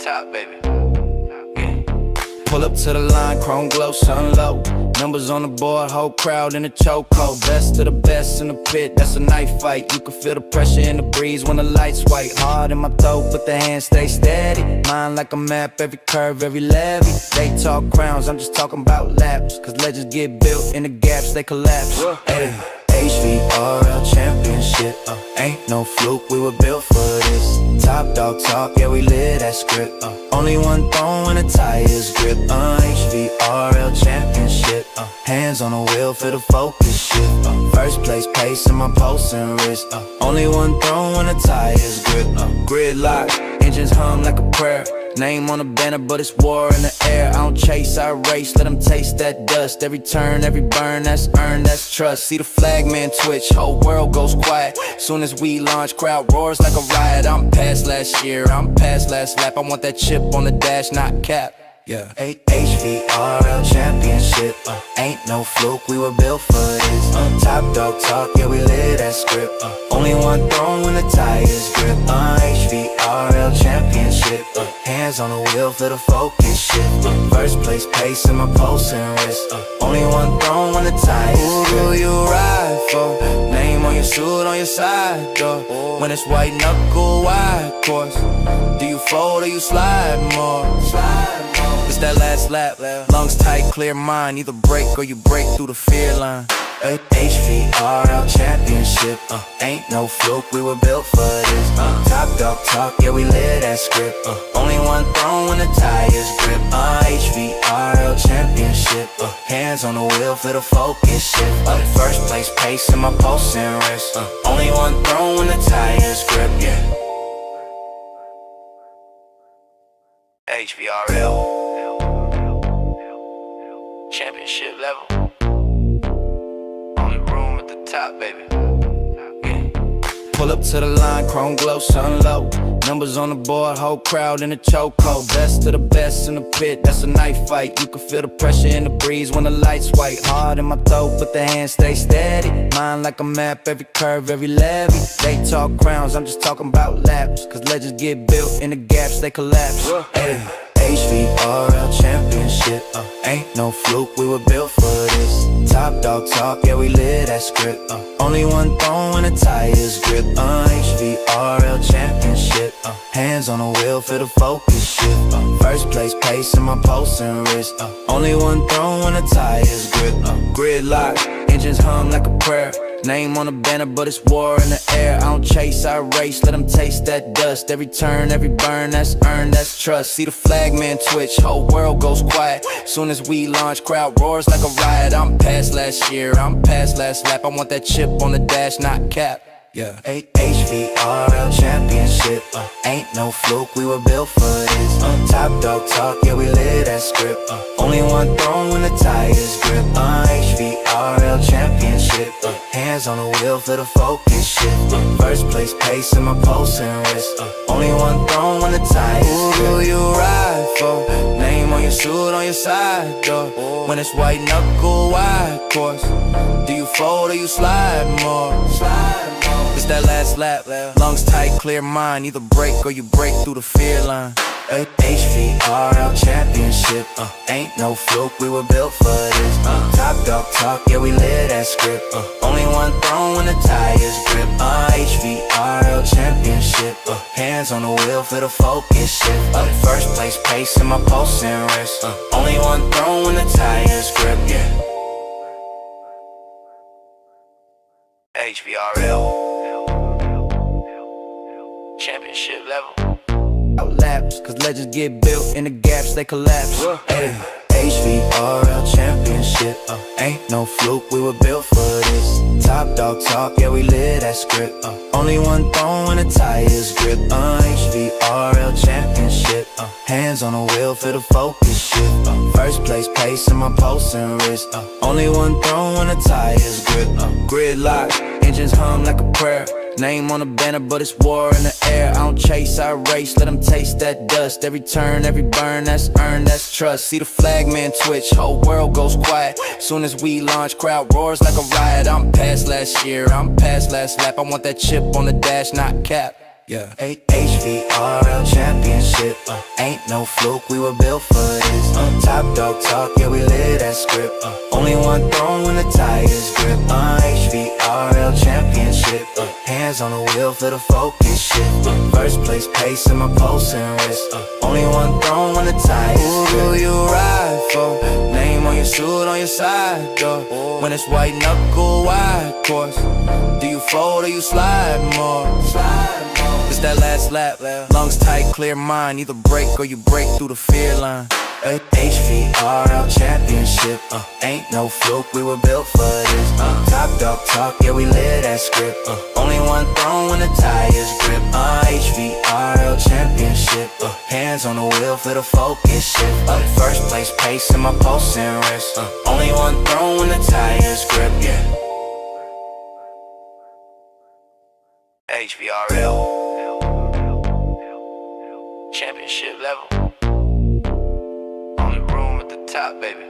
top, baby. Pull up to the line, chrome glow, sun low. Numbers on the board, whole crowd in a chokehold. Best of the best in the pit, that's a knife fight. You can feel the pressure in the breeze when the lights white. Hard in my throat, but the hands stay steady. Mind like a map, every curve, every levy. They talk crowns, I'm just talking about laps. Cause legends get built in the gaps, they collapse. Hey. HVRL championship, ain't no fluke, we were built for this. Top dog talk, yeah we live that script. Only one throne when the tires grip. HVRL championship, hands on the wheel for the focus shift. First place pace in my pulse and wrist. Only one throne when the tires grip. Gridlock, engines hum like a prayer. Name on the banner, but it's war in the air. I don't chase, I race, let them taste that dust. Every turn, every burn, that's earned, that's trust. See the flag man twitch, whole world goes quiet. Soon as we launch, crowd roars like a riot. I'm past last year, I'm past last lap. I want that chip on the dash, not cap. Yeah. HVRL championship, ain't no fluke, we were built for this. Top dog talk, yeah we live that script. Only one throne when the tires grip. HVRL championship, hands on the wheel for the focus shift. First place pace in my pulse and wrist. Only one throne when the tires grip. Who do you ride for? Name on your suit, on your side door. When it's white knuckle, wide course. Do you fold or you slide more? It's that last lap, lungs tight, clear mind. Either break or you break through the fear line. HVRL championship, ain't no fluke, we were built for this. Top dog talk, yeah we live that script. Only one throne when the tires grip. HVRL championship, hands on the wheel for the focus shift. First place pace in my pulse and wrist. Only one throne when the tires grip, yeah. HVRL championship level. Only room at the top, baby. Pull up to the line, chrome glow, sun low. Numbers on the board, whole crowd in a chokehold. Best of the best in the pit, that's a knife fight. You can feel the pressure in the breeze when the lights white. Hard in my throat, but the hands stay steady. Mind like a map, every curve, every levy. They talk crowns, I'm just talking about laps. Cause legends get built in the gaps, they collapse. Hey. HVRL championship, ain't no fluke, we were built for this. Top dog talk, yeah we live that script. Only one throne when the tires grip. HVRL championship, hands on the wheel for the focus shift. First place pace in my pulse and wrist. Only one throne when the tires grip. Gridlock, engines hum like a prayer. Name on the banner, but it's war in the air. I don't chase, I race, let them taste that dust. Every turn, every burn, that's earned, that's trust. See the flag man twitch, whole world goes quiet. Soon as we launch, crowd roars like a riot. I'm past last year, I'm past last lap. I want that chip on the dash, not cap. Yeah. HVRL championship, ain't no fluke, we were built for this. Top dog talk, yeah we live that script. Only one throne when the tires grip. HVRL championship, hands on the wheel for the focus shift. First place pace in my pulse and wrist. Only one throne when the tires grip. Who do you ride for? Name on your suit, on your side door. When it's white knuckle, wide course. Do you fold or you slide more? It's that last lap, lungs tight, clear mind. Either break or you break through the fear line. HVRL championship, ain't no fluke, we were built for this. Top dog talk, yeah we live that script. Only one throne when the tires grip. HVRL championship, hands on the wheel for the focus shift. First place pace in my pulse and wrist. Only one throne when the tires grip, yeah. HVRL championship level. Outlaps, cause legends get built in the gaps, they collapse. Hey. HVRL championship, ain't no fluke, we were built for this. Top dog talk, yeah we live that script. Only one throne when the tires grip. HVRL championship, hands on the wheel for the focus shift. First place pace in my pulse and wrist. Only one throne when the tires grip. Gridlock, engines hum like a prayer. Name on the banner, but it's war in the air. I don't chase, I race, let them taste that dust. Every turn, every burn, that's earned, that's trust. See the flag man twitch, whole world goes quiet. Soon as we launch, crowd roars like a riot. I'm past last year, I'm past last lap. I want that chip on the dash, not cap. Yeah. HVRL championship, championship. Ain't no fluke, we were built for this. Top dog talk, yeah, we live that script. Only one throne when the tires grip. HVRL championship. Hands on the wheel for the focus shift. First place pace in my pulse and wrist. Only one throne when the tires grip. Who do you ride for? Name on your suit, on your side door. When it's white knuckle, wide course. Do you fold or you slide more? It's that last lap, lungs tight, clear mind. Either break or you break through the fear line. HVRL championship, ain't no fluke, we were built for this. Top dog talk, yeah, we live that script. Only one throne when the tires grip. HVRL championship, hands on the wheel for the focus shift. First place pace in my pulse and wrist. Only one throne when the tires grip, yeah. HVRL championship level. Only room at the top, baby.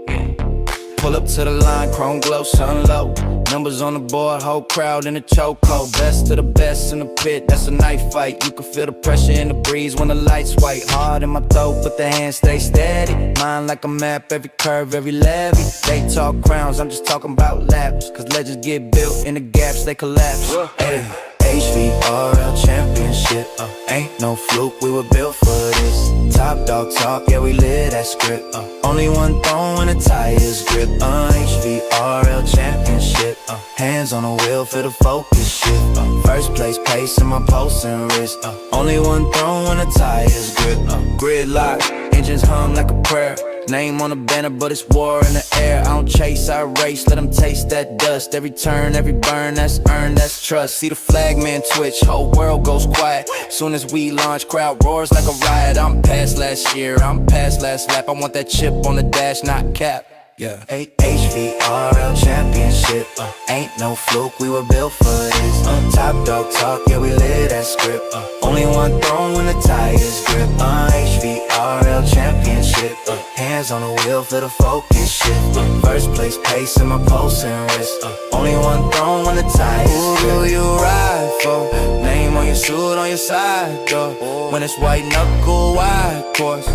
Yeah. Pull up to the line, chrome glow, sun low. Numbers on the board, whole crowd in a chokehold. Best of the best in the pit, that's a knife fight. You can feel the pressure in the breeze when the lights white. Hard in my throat, but the hands stay steady. Mind like a map, every curve, every levy. They talk crowns, I'm just talking about laps. Cause legends get built in the gaps, they collapse. Hey. HVRL championship, ain't no fluke, we were built for this. Top dog talk, yeah, we live that script. Only one throne when the tires grip. HVRL championship, hands on the wheel for the focus shift. First place pace in my pulse and wrist. Only one throne when the tires grip. Gridlock, engines hum like a prayer. Name on the banner, but it's war in the air. I don't chase, I race, let them taste that dust. Every turn, every burn, that's earned, that's trust. See the flagman twitch, whole world goes quiet. Soon as we launch, crowd roars like a riot. I'm past last year, I'm past last lap. I want that chip on the dash, not cap. Yeah. HVRL championship, ain't no fluke, we were built for this. Top dog talk, yeah, we live that script. Only one throne when the tires grip. HVRL championship, hands on the wheel for the focus shift. First place pace in my pulse and wrist. Only one throne when the tires grip. Who do you ride for? Name on your suit, on your side door. When it's white knuckle, wide course.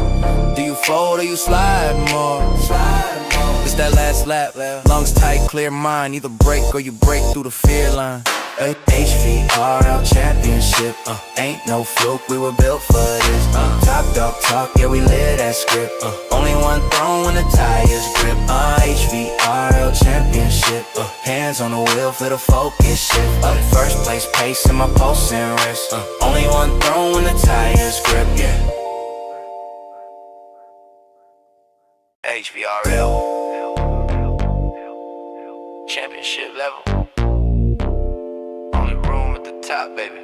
Do you fold or you slide more? It's that last lap, lungs tight, clear mind. Either break or you break through the fear line. HVRL championship, ain't no fluke, we were built for this. Top dog talk, yeah, we live that script. Only one throne when the tires grip. HVRL championship, hands on the wheel for the focus shift. First place pace in my pulse and wrist. Only one throne when the tires grip, yeah. HVRL championship level. Only room at the top, baby.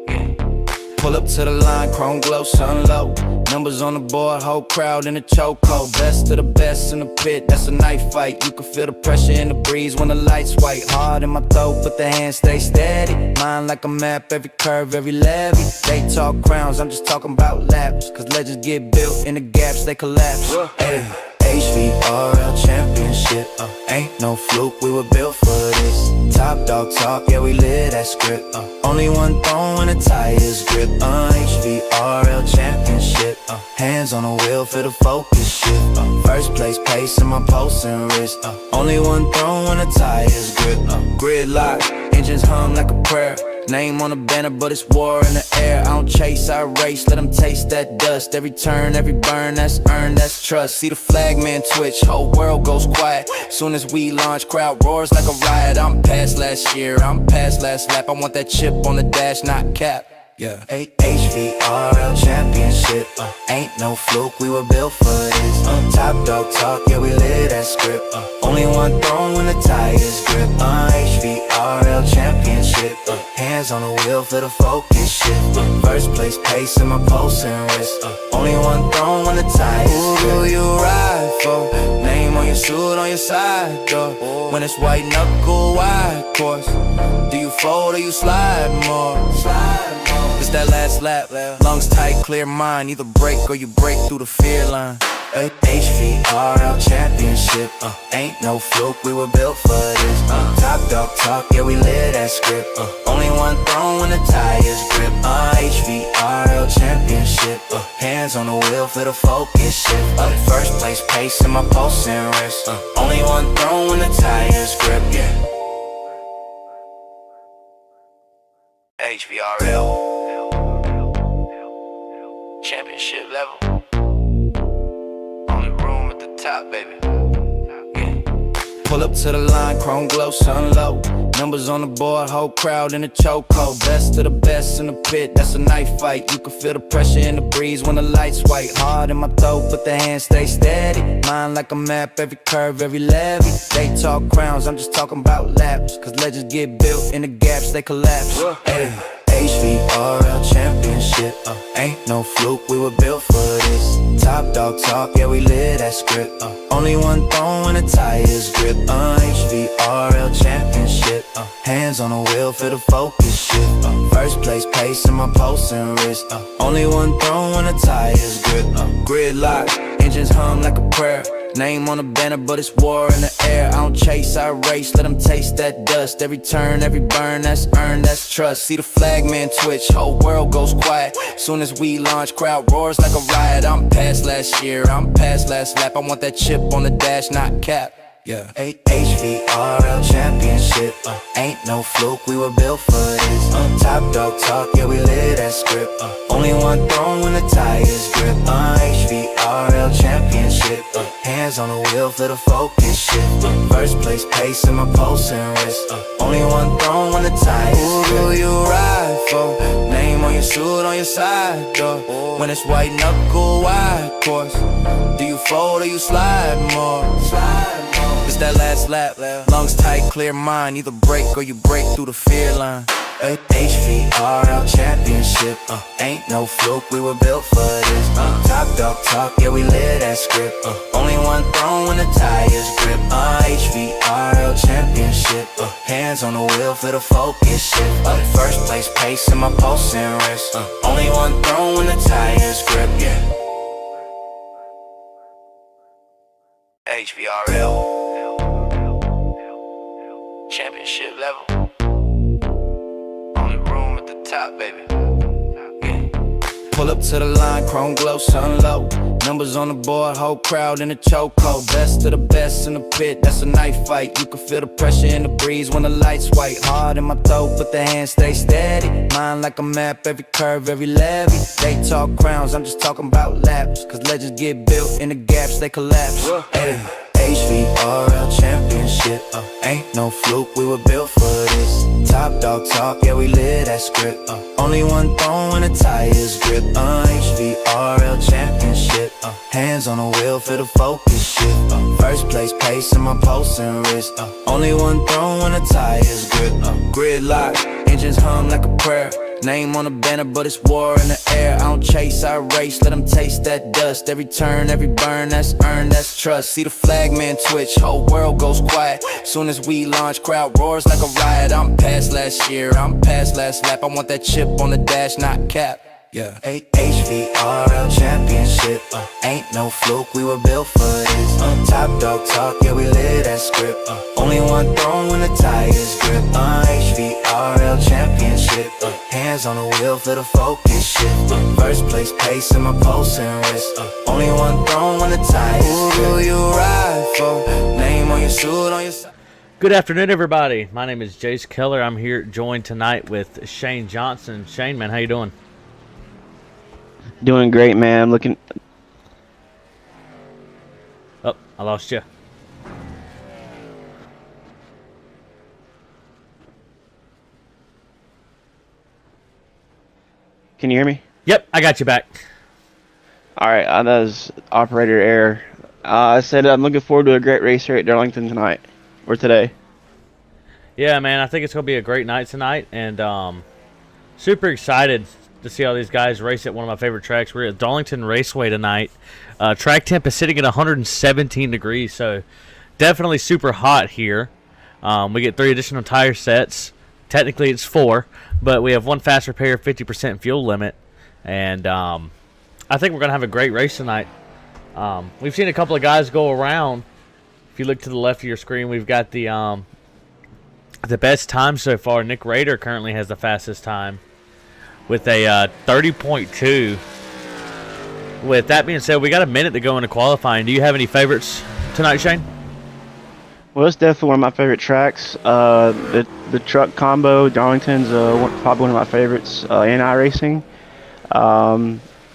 Yeah. Pull up to the line, chrome glow, sun low. Numbers on the board, whole crowd in a chokehold. Best of the best in the pit, that's a knife fight. You can feel the pressure in the breeze when the lights white. Hard in my throat, but the hands stay steady. Mind like a map, every curve, every levy. They talk crowns, I'm just talking about laps. Cause legends get built in the gaps, they collapse. Hey. HVRL championship, ain't no fluke, we were built for this. Top dog talk, yeah, we live that script. Only one throne when the tires grip. HVRL championship, hands on the wheel for the focus shift. First place pace in my pulse and wrist. Only one throne when the tires grip. Gridlock, engines hum like a prayer. Name on the banner, but it's war in the air. I don't chase, I race, let them taste that dust. Every turn, every burn, that's earned, that's trust. See the flagman twitch, whole world goes quiet. Soon as we launch, crowd roars like a riot. I'm past last year, I'm past last lap. I want that chip on the dash, not cap. Yeah. HVRL championship, ain't no fluke, we were built for this. Top dog talk, yeah, we live that script. Only one throne when the tires grip. HVRL championship, hands on the wheel for the focus shift. First place pace in my pulse and wrist. Only one throne when the tires grip. Who do you ride for? Name on your suit, on your side door. When it's white knuckle, wide course. Do you fold or you slide more? It's that last lap, lungs tight, clear mind. Either break or you break through the fear line. HVRL championship, ain't no fluke, we were built for this. Top dog talk, yeah, we live that script. Only one throne when the tires grip. HVRL championship. championship. Hands on the wheel for the focus shift. First place pace in my pulse and wrist. Only one throw when the tires grip, yeah. HVRL, championship level. Only room at the top, baby. Yeah. Pull up to the line, chrome glow, sun low. Numbers on the board, whole crowd in a chokehold. Best of the best in the pit, that's a knife fight. You can feel the pressure in the breeze when the lights white. Hard in my toe, but the hands stay steady. Mind like a map, every curve, every levy. They talk crowns, I'm just talking about laps. Cause legends get built in the gaps, they collapse. Hey. HVRL championship, ain't no fluke, we were built for this. Top dog talk, yeah we live that script. Only one throw when the tires grip. HVRL championship, hands on the wheel for the focus shift. First place pace in my pulse and wrist. Only one throw when the tires grip. Gridlock, engines hum like a prayer. Name on the banner, but it's war in the air. I don't chase, I race, let them taste that dust. Every turn, every burn, that's earned, that's trust. See the flag man twitch, whole world goes quiet. Soon as we launch, crowd roars like a riot. I'm past last year, I'm past last lap. I want that chip on the dash, not cap. Yeah. HVRL championship, ain't no fluke, we were built for this. Top dog talk, yeah we live that script. Only one throw when the tires grip. HVRL championship, hands on the wheel for the focus shift. First place pace in my pulse and wrist. Only one throw when the tires grip. Who do you ride for? Name on your suit on your side door. When it's white knuckle wide course, do you fold or you slide more? It's that last lap, lungs tight, clear mind. Either break or you break through the fear line. HVRL championship, ain't no fluke, we were built for this. Top dog talk, yeah we live that script. Only one throw when the tires grip. HVRL championship, hands on the wheel for the focus shift. First place pace in my pulse and wrist. Only one throw when the tires grip, yeah. HVRL championship level. Only room at the top, baby. Yeah. Pull up to the line, chrome glow, sun low. Numbers on the board, whole crowd in a chokehold. Best of the best in the pit, that's a knife fight. You can feel the pressure in the breeze when the lights white. Hard in my toe, but the hands stay steady. Mind like a map, every curve, every levy. They talk crowns, I'm just talking about laps. Cause legends get built in the gaps, they collapse. Hey. HVRL championship, ain't no fluke, we were built for this. Top dog talk, yeah we live that script. Only one throw when the tires grip. HVRL championship, hands on the wheel for the focus shift. First place pace in my pulse and wrist. Only one throw when the tires grip. Gridlock, engines hum like a prayer. Name on the banner, but it's war in the air. I don't chase, I race, let them taste that dust. Every turn, every burn, that's earned, that's trust. See the flag man twitch, whole world goes quiet. Soon as we launch, crowd roars like a riot. I'm past last year, I'm past last lap. I want that chip on the dash, not cap. Yeah. HVRL championship, ain't no fluke, we were built for this. Top dog talk, yeah we live that script. Only one throw when the tires grip. HVRL championship, hands on the wheel for the focus shift. First place pace in my pulse and wrist. Only one throw when the tires grip. Who do you ride for? Name on your suit on your side. Good afternoon, everybody. My name is Jace Keller. I'm here joined tonight with Shane Johnson. Shane, man, how you doing? Doing great, man. Looking. Oh, I lost you. Can you hear me? Yep, I got you back. All right, that was operator error. I said I'm looking forward to a great race here at Darlington tonight, or today. Yeah, man, I think it's going to be a great night tonight, and super excited to see all these guys race at one of my favorite tracks. We're at Darlington Raceway tonight. Track temp is sitting at 117 degrees, so definitely super hot here. We get 3 additional tire sets. Technically it's 4, but we have 1 fast repair, 50% fuel limit, and I think we're going to have a great race tonight. We've seen a couple of guys go around. If you look to the left of your screen, we've got the best time so far. Nick Rader currently has the fastest time with a 30.2 with that being said, we got a minute to go into qualifying. Do you have any favorites tonight, Shane? Well, it's definitely one of my favorite tracks. The truck combo, Darlington's probably one of my favorites in iRacing.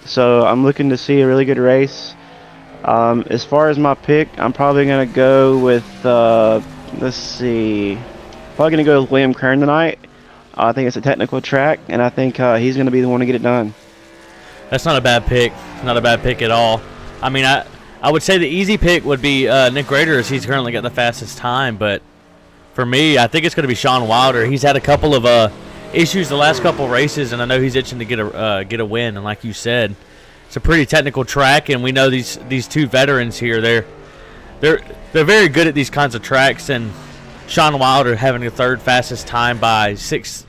So I'm looking to see a really good race. As far as my pick, I'm probably going to go with, let's see, probably going to go with William Kern tonight. I think it's a technical track, and I think he's going to be the one to get it done. That's not a bad pick. Not a bad pick at all. I mean, I would say the easy pick would be Nick Rader, as he's currently got the fastest time. But for me, I think it's going to be Sean Wilder. He's had a couple of issues the last couple races, and I know he's itching to get a win. And like you said, it's a pretty technical track, and we know these two veterans here. They're very good at these kinds of tracks, and Sean Wilder having the third fastest time by 6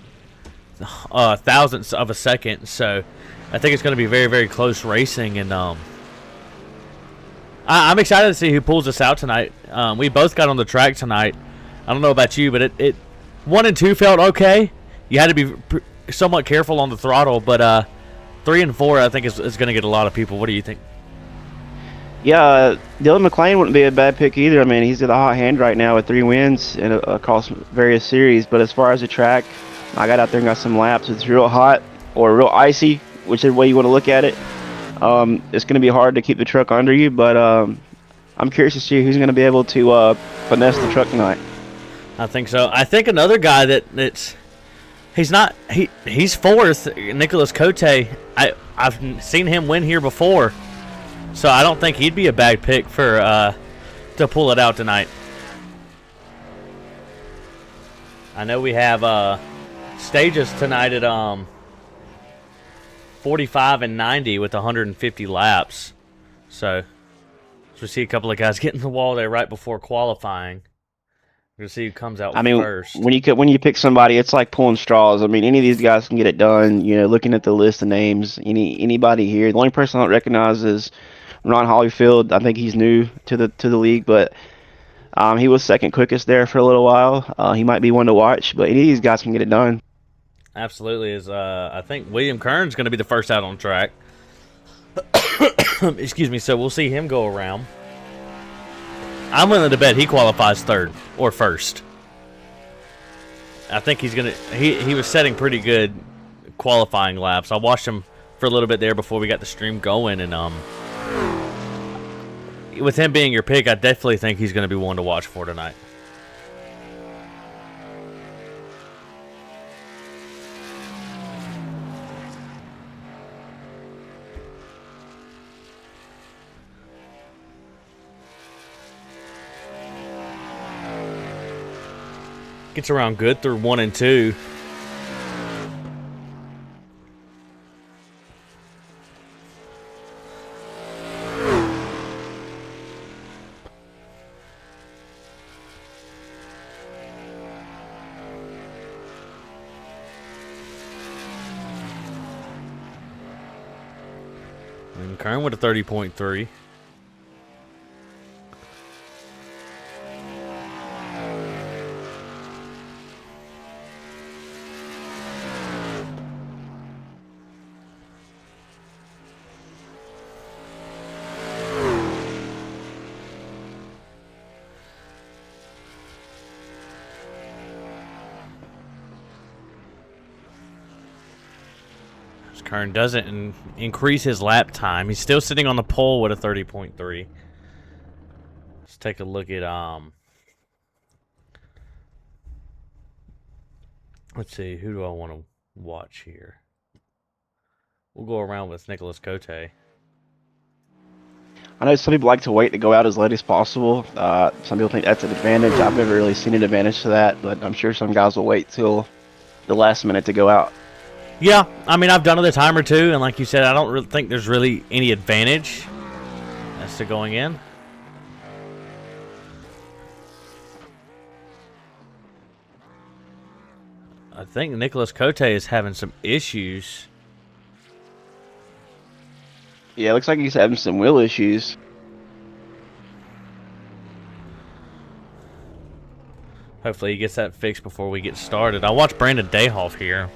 thousandths of a second. So I think it's going to be very, very close racing, and I'm excited to see who pulls us out tonight. We both got on the track tonight. I don't know about you, but it 1 and 2 felt okay. You had to be somewhat careful on the throttle, but 3 and 4 I think is going to get a lot of people. What do you think? Yeah, Dylan McLean wouldn't be a bad pick either. I mean, he's got a hot hand right now with 3 wins across various series. But as far as the track, I got out there and got some laps. It's real hot or real icy, whichever way you want to look at it. It's going to be hard to keep the truck under you, but I'm curious to see who's going to be able to finesse the truck tonight. I think so. I think another guy that's he's fourth, Nicholas Cote. I've seen him win here before, so I don't think he'd be a bad pick for to pull it out tonight. I know we have stages tonight at 45 and 90 with 150 laps. So we see a couple of guys getting the wall there right before qualifying. We're gonna see who comes out first. when you pick somebody, it's like pulling straws. I mean, any of these guys can get it done. You know, looking at the list of names, anybody here. The only person I don't recognize is Ron Hollyfield. I think he's new to the league, but he was second quickest there for a little while. He might be one to watch, but any of these guys can get it done. Absolutely. I think William Kern's going to be the first out on track. Excuse me. So we'll see him go around. I'm willing to bet he qualifies third or first. I think he's going to. He was setting pretty good qualifying laps. I watched him for a little bit there before we got the stream going, and with him being your pick, I definitely think he's going to be one to watch for tonight. Gets around good through 1 and 2. And Kern with a 30.3. Kern doesn't increase his lap time. He's still sitting on the pole with a 30.3. Let's take a look at let's see, who do I want to watch here? We'll go around with Nicholas Cote. I know some people like to wait to go out as late as possible. Some people think that's an advantage. I've never really seen an advantage to that, but I'm sure some guys will wait till the last minute to go out. Yeah, I mean, I've done it a time or two, and like you said, I don't really think there's really any advantage as to going in. I think Nicholas Cote is having some issues. Yeah, it looks like he's having some wheel issues. Hopefully he gets that fixed before we get started. I'll watch Brandon Dayhoff here.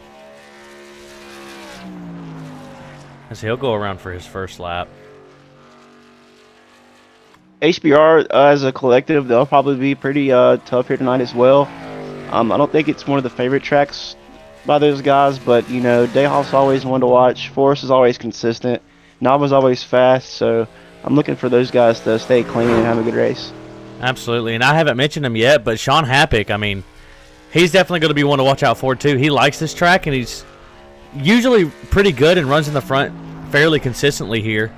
As he'll go around for his first lap. HBR as a collective, they'll probably be pretty tough here tonight as well. I don't think it's one of the favorite tracks by those guys, but you know, Dayhoff's always one to watch. Forrest is always consistent. Nava's always fast, so I'm looking for those guys to stay clean and have a good race. Absolutely, and I haven't mentioned him yet, but Sean Happick, I mean, he's definitely going to be one to watch out for too. He likes this track, and he's usually pretty good and runs in the front fairly consistently here.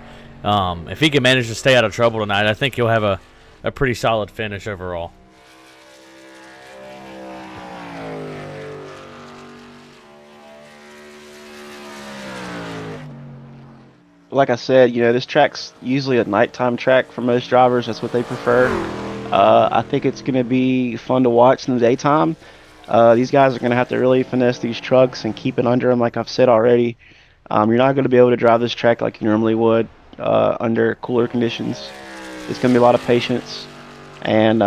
If he can manage to stay out of trouble tonight, I think he'll have a pretty solid finish overall. Like I said, you know, this track's usually a nighttime track for most drivers. That's what they prefer. I think it's going to be fun to watch in the daytime. These guys are going to have to really finesse these trucks and keep it under them, like I've said already. You're not going to be able to drive this track like you normally would under cooler conditions. It's going to be a lot of patience. And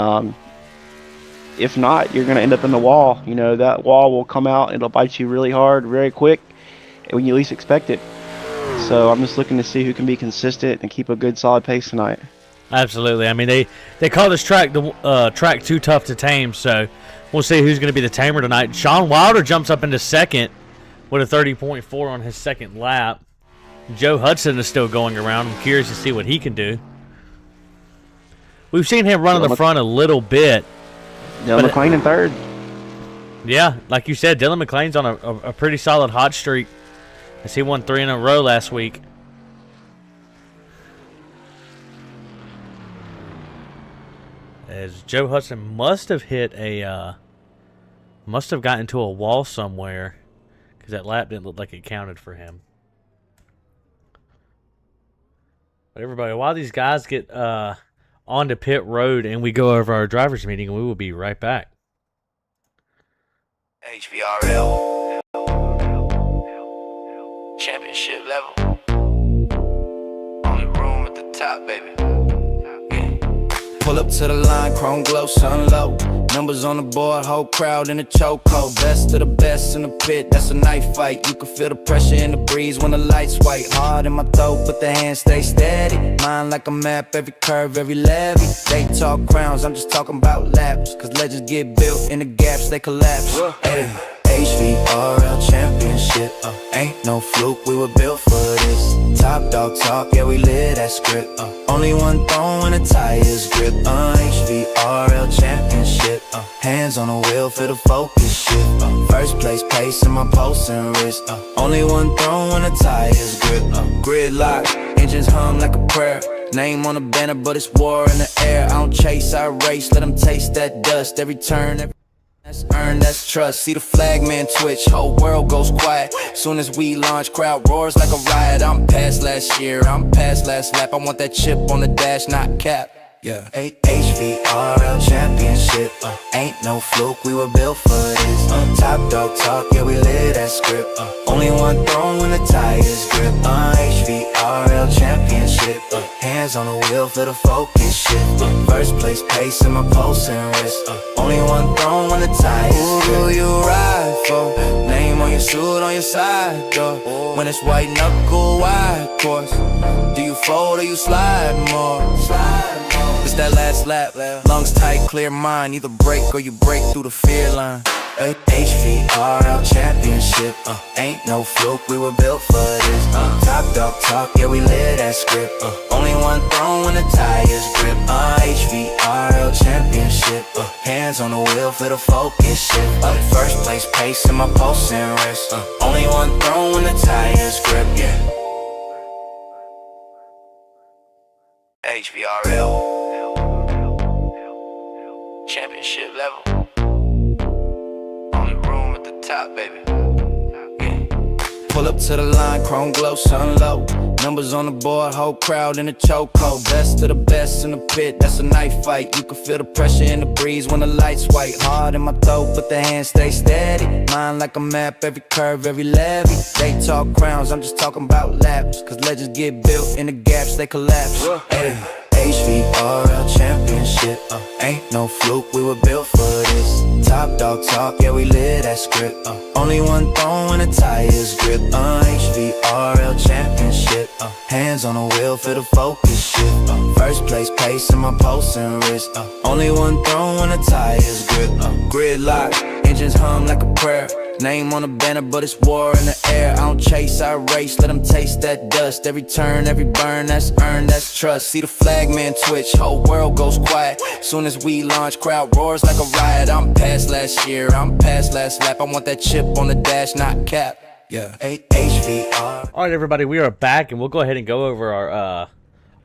if not, you're going to end up in the wall. You know, that wall will come out. It'll bite you really hard, very quick, when you least expect it. So I'm just looking to see who can be consistent and keep a good, solid pace tonight. Absolutely. I mean, they call this track the track too tough to tame, so we'll see who's going to be the tamer tonight. Sean Wilder jumps up into second with a 30.4 on his second lap. Joe Hudson is still going around. I'm curious to see what he can do. We've seen him run in the front a little bit. Dylan McLean in third. Yeah, like you said, Dylan McLean's on a pretty solid hot streak, as he won 3 in a row last week. As Joe Hudson must have gotten into a wall somewhere, because that lap didn't look like it counted for him. But everybody, while these guys get onto pit road and we go over our drivers meeting, we will be right back. HVRL championship level. Only room at the top, baby. Pull up to the line, chrome glow, sun low. Numbers on the board, whole crowd in a chokehold. Best of the best in the pit, that's a knife fight. You can feel the pressure in the breeze when the lights white. Hard in my throat, but the hands stay steady. Mind like a map, every curve, every levy. They talk crowns, I'm just talking about laps. Cause legends get built in the gaps, they collapse. Hey. HVRL championship, ain't no fluke, we were built for this. Top dog talk, yeah, we live that script. Only one throw when the tires grip. HVRL championship, hands on the wheel for the focus shift. First place pace in my pulse and wrist. Only one throw when the tires grip. Gridlock, engines hum like a prayer. Name on the banner, but it's war in the air. I don't chase, I race, let them taste that dust. Every turn, every that's earned, that's trust. See the flag man twitch, whole world goes quiet. Soon as we launch, crowd roars like a riot. I'm past last year, I'm past last lap. I want that chip on the dash, not cap. Yeah. HVRL championship, ain't no fluke, we were built for this. Top dog talk, yeah, we live that script. Only one throw when the tires grip. HVRL championship, hands on the wheel for the focus shift. First place pace in my pulse and wrist. Only one throw when the tires grip. Who do you ride for? Name on your suit, on your side door. When it's white knuckle, wide course. Do you fold or you slide more? It's that last lap, lungs tight, clear mind. Either break or you break through the fear line. HVRL championship, ain't no fluke, we were built for this. Top dog talk, yeah, we live that script. Only one throw when the tires grip. HVRL championship, hands on the wheel for the focus shift. First place pace in my pulse and wrist. Only one throw when the tires grip, yeah. HVRL championship level. Only room at the top, baby. Pull up to the line, chrome glow, sun low. Numbers on the board, whole crowd in a chokehold. Best of the best in the pit, that's a knife fight. You can feel the pressure in the breeze when the lights white. Hard in my throat, but the hands stay steady. Mind like a map, every curve, every levy. They talk crowns, I'm just talking about laps. Cause legends get built in the gaps, they collapse. Hey. HVRL championship, ain't no fluke, we were built for this. Top dog talk, yeah, we live that script. Only one throw when the tires grip. HVRL championship, hands on on the wheel, feel the focus shift. First place pace in my pulse and wrist. Only one throne when the tires grip. Gridlock, engines hum like a prayer. Name on the banner, but it's war in the air. I don't chase, I race, let them taste that dust. Every turn, every burn, that's earned, that's trust. See the flag man twitch, whole world goes quiet. Soon as we launch, crowd roars like a riot. I'm past last year, I'm past last lap. I want that chip on the dash, not cap. Yeah, HVR. All right, everybody, we are back, and we'll go ahead and go over our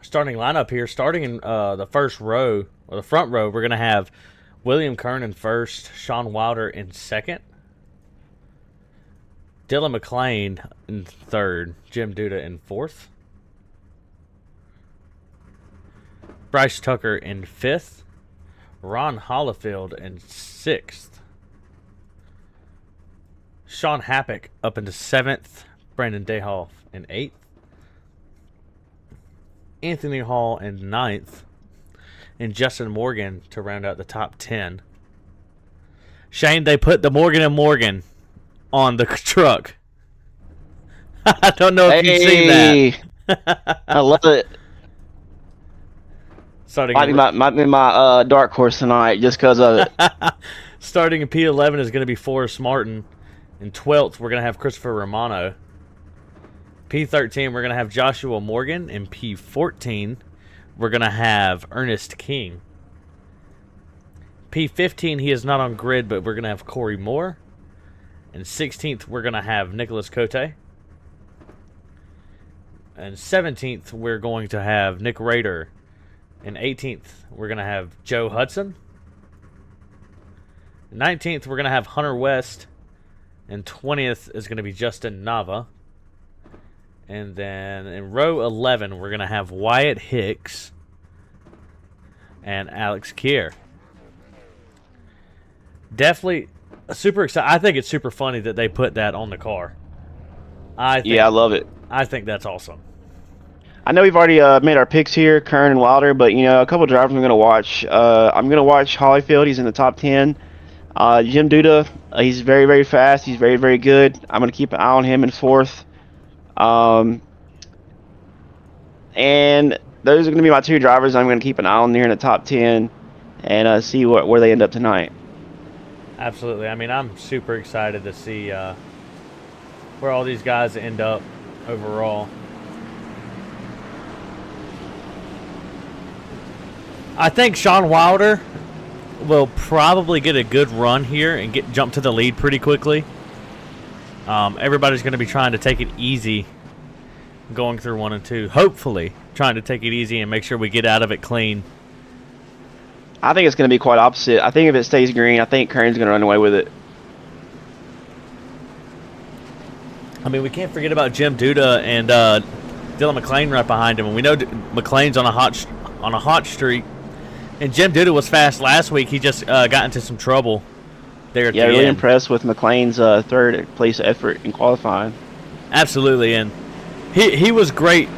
starting lineup here. Starting in the first row, or the front row, we're going to have William Kern in first, Sean Wilder in second, Dylan McLean in third, Jim Duda in fourth, Bryce Tucker in fifth, Ron Hollifield in sixth, Sean Happick up into seventh, Brandon Dayhoff in eighth, Anthony Hall in ninth, and Justin Morgan to round out the top 10. Shane, they put the Morgan & Morgan on the truck. I don't know if you've seen that. I love it. Starting Might be my dark horse tonight just because of it. Starting in P11 is going to be Forrest Martin. In 12th, we're going to have Christopher Romano. P13, we're going to have Joshua Morgan. In P14, we're going to have Ernest King. P15, he is not on grid, but we're going to have Corey Moore. And 16th, we're going to have Nicholas Cote. And 17th, we're going to have Nick Rader. And 18th, we're going to have Joe Hudson. 19th, we're going to have Hunter West. And 20th is going to be Justin Nava. And then in row 11, we're going to have Wyatt Hicks and Alex Kier. Definitely super excited. I think it's super funny that they put that on the car. I love it. I think that's awesome. I know we've already made our picks here, Kern and Wilder, but a couple of drivers I'm going to watch. I'm going to watch Hollifield. He's in the top 10. Jim Duda, he's very, very fast. He's very, very good. I'm going to keep an eye on him in fourth. And those are going to be my two drivers I'm going to keep an eye on there in the top 10 and see where they end up tonight. Absolutely. I mean, I'm super excited to see where all these guys end up overall. I think Sean Wilder will probably get a good run here and jump to the lead pretty quickly. Everybody's going to be trying to take it easy going through 1 and 2. Hopefully trying to take it easy and make sure we get out of it clean. I think it's going to be quite opposite. I think if it stays green, I think Kern's going to run away with it. I mean, we can't forget about Jim Duda and Dylan McLean right behind him. And we know McLean's on a hot streak. And Jim Duda was fast last week. He just got into some trouble there at the really end. Impressed with McLean's third place effort in qualifying. Absolutely, and he was great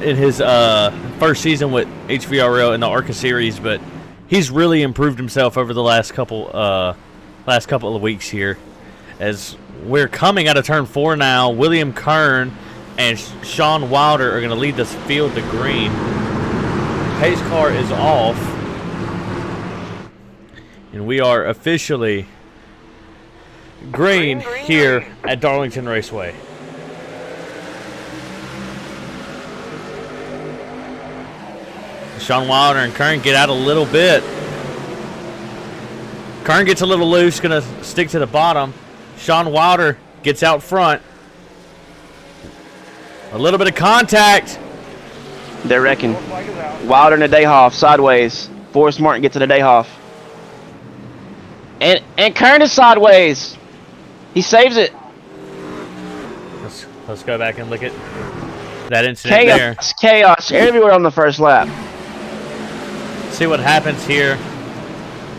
in his first season with HVRL in the ARCA series, but he's really improved himself over the last couple of weeks here. As we're coming out of turn 4 now, William Kern and Sean Wilder are going to lead this field to green. Pace car is off, and we are officially green here at Darlington Raceway. Sean Wilder and Kern get out a little bit. Kern gets a little loose, going to stick to the bottom. Sean Wilder gets out front. A little bit of contact. They're wrecking. Wilder and a Dayhoff sideways. Forrest Martin gets to the Dayhoff. And Kern is sideways. He saves it. Let's go back and look at that incident there. Chaos everywhere on the first lap. See what happens here.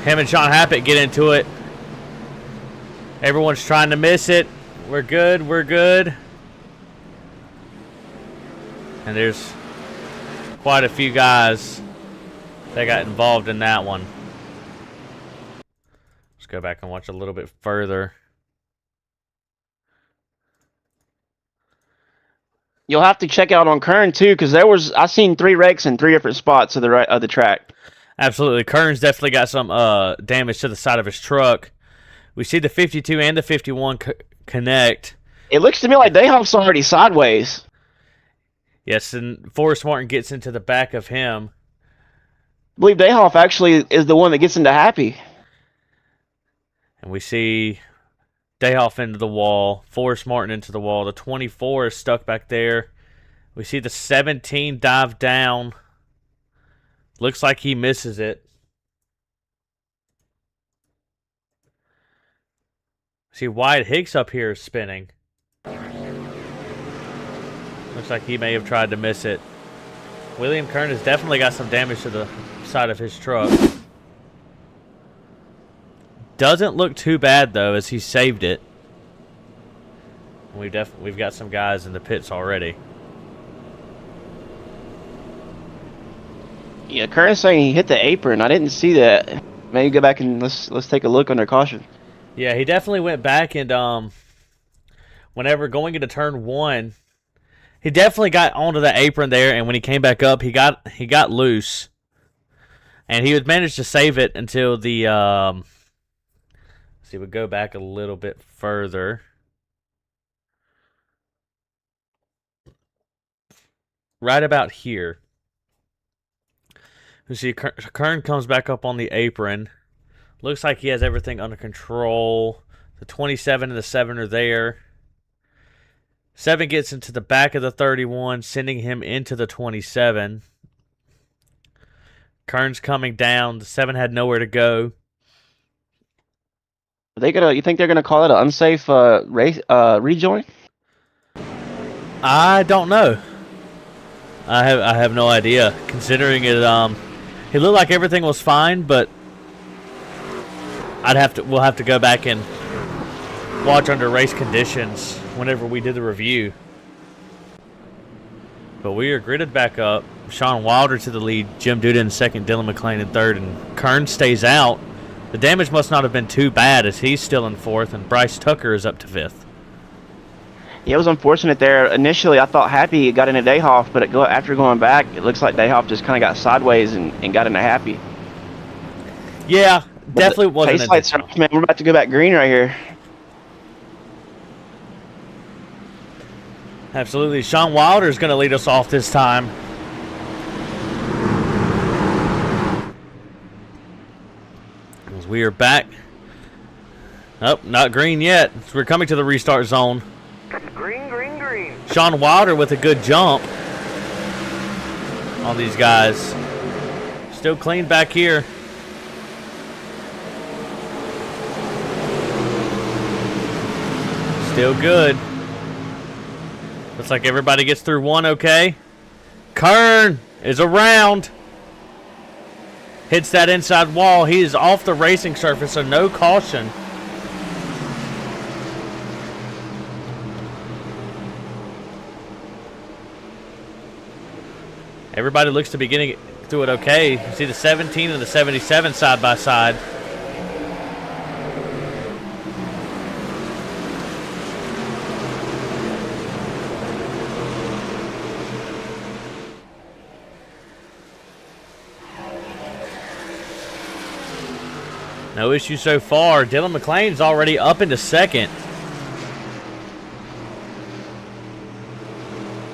Him and Sean Happick get into it. Everyone's trying to miss it. We're good. We're good. And there's quite a few guys that got involved in that one. Let's go back and watch a little bit further. You'll have to check out on Kern too, because I seen 3 wrecks in 3 different spots of the track. Absolutely. Kern's definitely got some damage to the side of his truck. We see the 52 and the 51 connect. It looks to me like Dayhoff's already sideways. Yes, and Forrest Martin gets into the back of him. I believe Dayhoff actually is the one that gets into Happy. And we see Dayhoff into the wall, Forrest Martin into the wall. The 24 is stuck back there. We see the 17 dive down. Looks like he misses it. See, Wyatt Hicks up here is spinning. Looks like he may have tried to miss it. William Kern has definitely got some damage to the side of his truck. Doesn't look too bad though, as he saved it. We've got some guys in the pits already. Yeah, Kern's saying he hit the apron. I didn't see that. Maybe go back and let's take a look under caution. Yeah, he definitely went back and whenever going into turn 1, he definitely got onto the apron there, and when he came back up, he got loose, and he would manage to save it until the see, we go back a little bit further. Right about here. You see, Kern comes back up on the apron. Looks like he has everything under control. The 27 and the 7 are there. 7 gets into the back of the 31, sending him into the 27. Kern's coming down. The 7 had nowhere to go. You think they're gonna call it an unsafe race rejoin? I don't know. I have no idea. Considering it, it looked like everything was fine, but we'll have to go back and watch under race conditions whenever we did the review. But we are gridded back up. Sean Wilder to the lead, Jim Duda in second, Dylan McClain in third, and Kern stays out. The damage must not have been too bad as he's still in fourth, and Bryce Tucker is up to fifth. Yeah, it was unfortunate there. Initially, I thought Happy got into Dayhoff, but after going back, it looks like Dayhoff just kind of got sideways and got into Happy. Yeah, definitely wasn't pace lights are off, man. We're about to go back green right here. Absolutely. Sean Wilder is going to lead us off this time. As we are back. Oh, not green yet. We're coming to the restart zone. Green, green, green. Sean Wilder with a good jump on these guys. Still clean back here. Still good. Looks like everybody gets through one okay. Kern is around. Hits that inside wall. He is off the racing surface, so no caution. Everybody looks to be getting through it okay. You see the 17 and the 77 side by side. No issue so far. Dylan McClain's already up into second.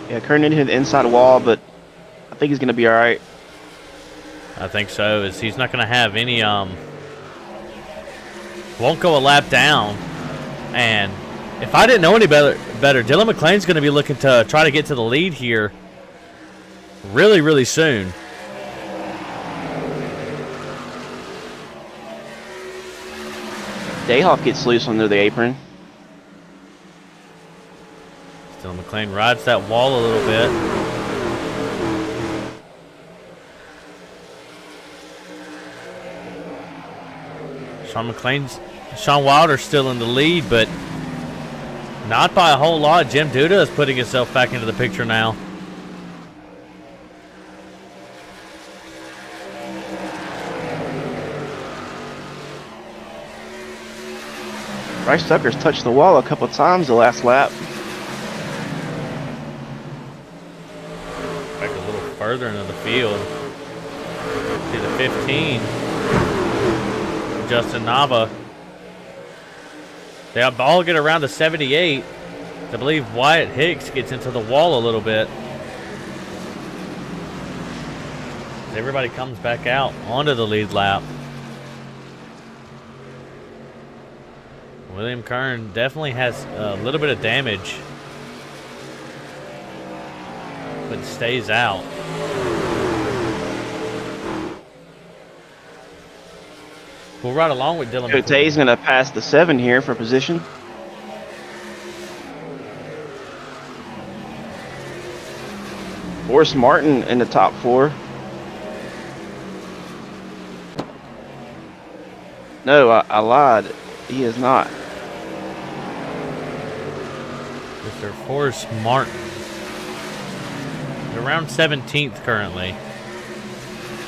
Yeah, Kern hit the inside wall, but I think he's going to be all right. I think so. As he's not going to have any. Won't go a lap down. And if I didn't know any better, Dylan McClain's going to be looking to try to get to the lead here really, really soon. Dayhoff gets loose under the apron. Dylan McClain rides that wall a little bit. Sean Wilder's still in the lead, but not by a whole lot. Jim Duda is putting himself back into the picture now. Bryce Tucker's touched the wall a couple times the last lap. Back a little further into the field. See the 15. Justin Nava. They all get around the 78. I believe Wyatt Hicks gets into the wall a little bit. Everybody comes back out onto the lead lap. William Kern definitely has a little bit of damage, but stays out. We'll ride along with Dylan. Cote's going to pass the 7 here for position. Forrest Martin in the top 4. No, I lied. He is not. Mr. Forrest Martin. Around 17th currently.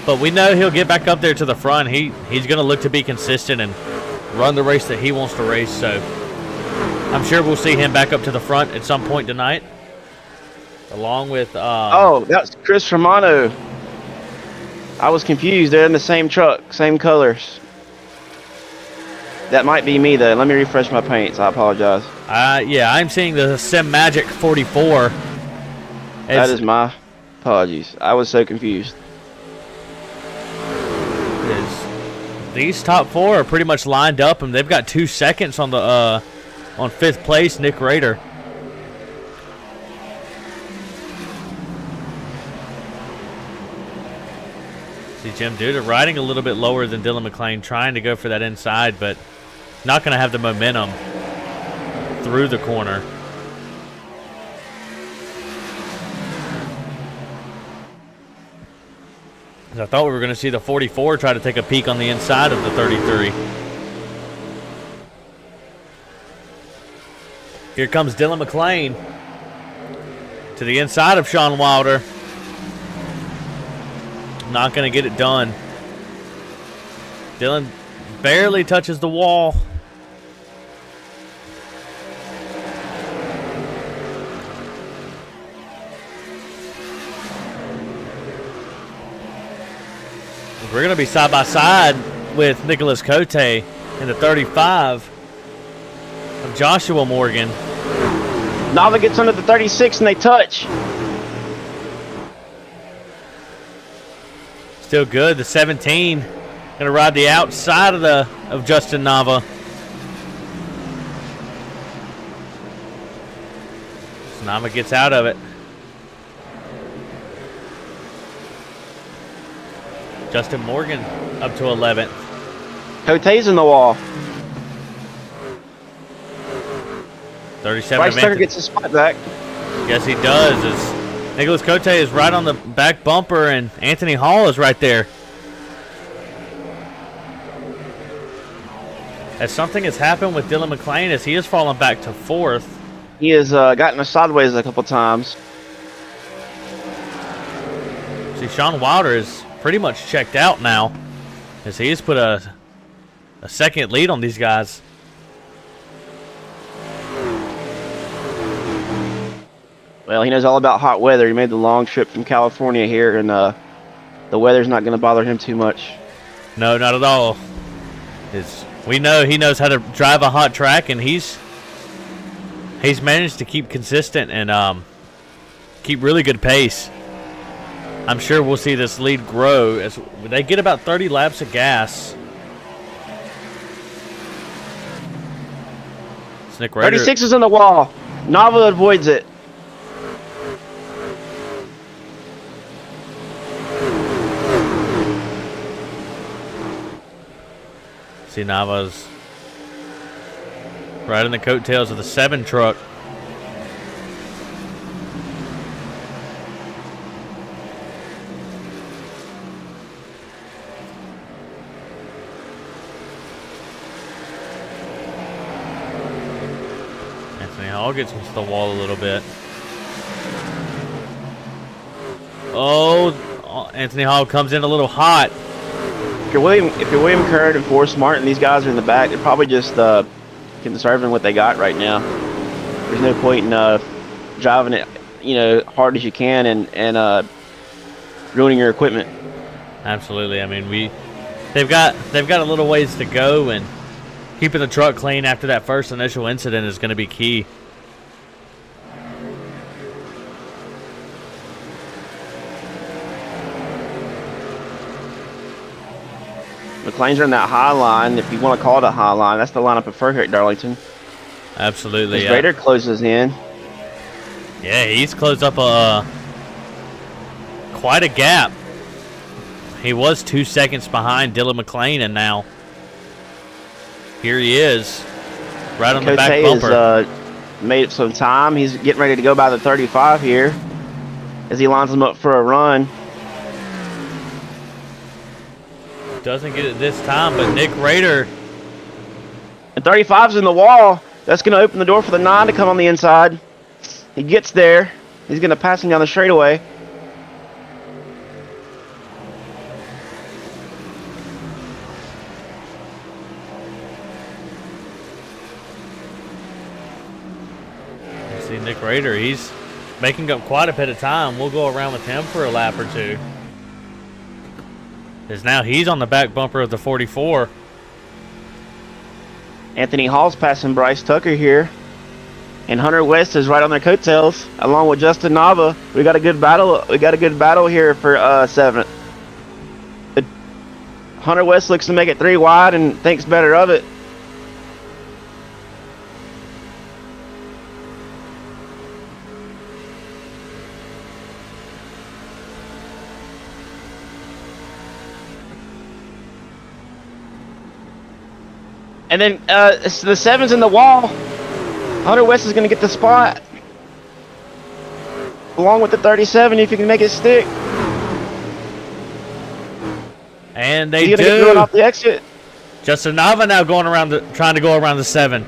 But we know he'll get back up there to the front. He's going to look to be consistent and run the race that he wants to race. So I'm sure we'll see him back up to the front at some point tonight. Along with... oh, that's Chris Romano. I was confused. They're in the same truck, same colors. That might be me, though. Let me refresh my paints. I apologize. Yeah, I'm seeing the Sim Magic 44. That is my apologies. I was so confused. These top 4 are pretty much lined up, and they've got 2 seconds on the on 5th place, Nick Rader. See Jim Duda riding a little bit lower than Dylan McLean, trying to go for that inside, but not going to have the momentum through the corner. I thought we were going to see the 44 try to take a peek on the inside of the 33. Here comes Dylan McLean to the inside of Sean Wilder. Not going to get it done. Dylan barely touches the wall. We're going to be side by side with Nicholas Cote in the 35 of Joshua Morgan. Nava gets under the 36 and they touch. Still good. The 17 going to ride the outside of Justin Nava. So Nava gets out of it. Justin Morgan up to 11th. Cote's in the wall. 37. Bryce Tucker gets his spot back. Yes, he does. As Nicholas Cote is right on the back bumper, and Anthony Hall is right there. As something has happened with Dylan McLean, as he has fallen back to 4th. He has gotten us sideways a couple times. See, Sean Wilder is pretty much checked out now, as he has put a second lead on these guys. Well, he knows all about hot weather. He made the long trip from California here, and the weather's not going to bother him too much. No, not at all. We know he knows how to drive a hot track, and he's managed to keep consistent and keep really good pace. I'm sure we'll see this lead grow as they get about 30 laps of gas. Nick Rader. 36 is in the wall. Nava avoids it. See Nava's right in the coattails of the 7 truck. Anthony Hall gets into the wall a little bit. Oh, Anthony Hall comes in a little hot. If you're William Kern and Forrest Martin, these guys are in the back. They're probably just conserving what they got right now. There's no point in driving it, hard as you can and ruining your equipment. Absolutely. I mean, they've got a little ways to go, and keeping the truck clean after that first initial incident is going to be key. McLean's running that high line, if you want to call it a high line. That's the line I prefer here at Darlington. Absolutely. His Raider closes in. Yeah, he's closed up quite a gap. He was 2 seconds behind Dylan McLean, and now here he is, right on the back bumper. Has made some time. He's getting ready to go by the 35 here as he lines them up for a run. Doesn't get it this time, but Nick Rader. And 35's in the wall. That's going to open the door for the 9 to come on the inside. He gets there. He's going to pass him down the straightaway. You see Nick Rader, he's making up quite a bit of time. We'll go around with him for a lap or two. Because now he's on the back bumper of the 44. Anthony Hall's passing Bryce Tucker here. And Hunter West is right on their coattails, along with Justin Nava. We got a good battle. We got a good battle here for 7th. Hunter West looks to make it 3 wide and thinks better of it. And then the 7's in the wall. Hunter West is going to get the spot. Along with the 37 if you can make it stick. And they He's going to get thrown off the exit. Justin Nava now going around trying to go around the 7.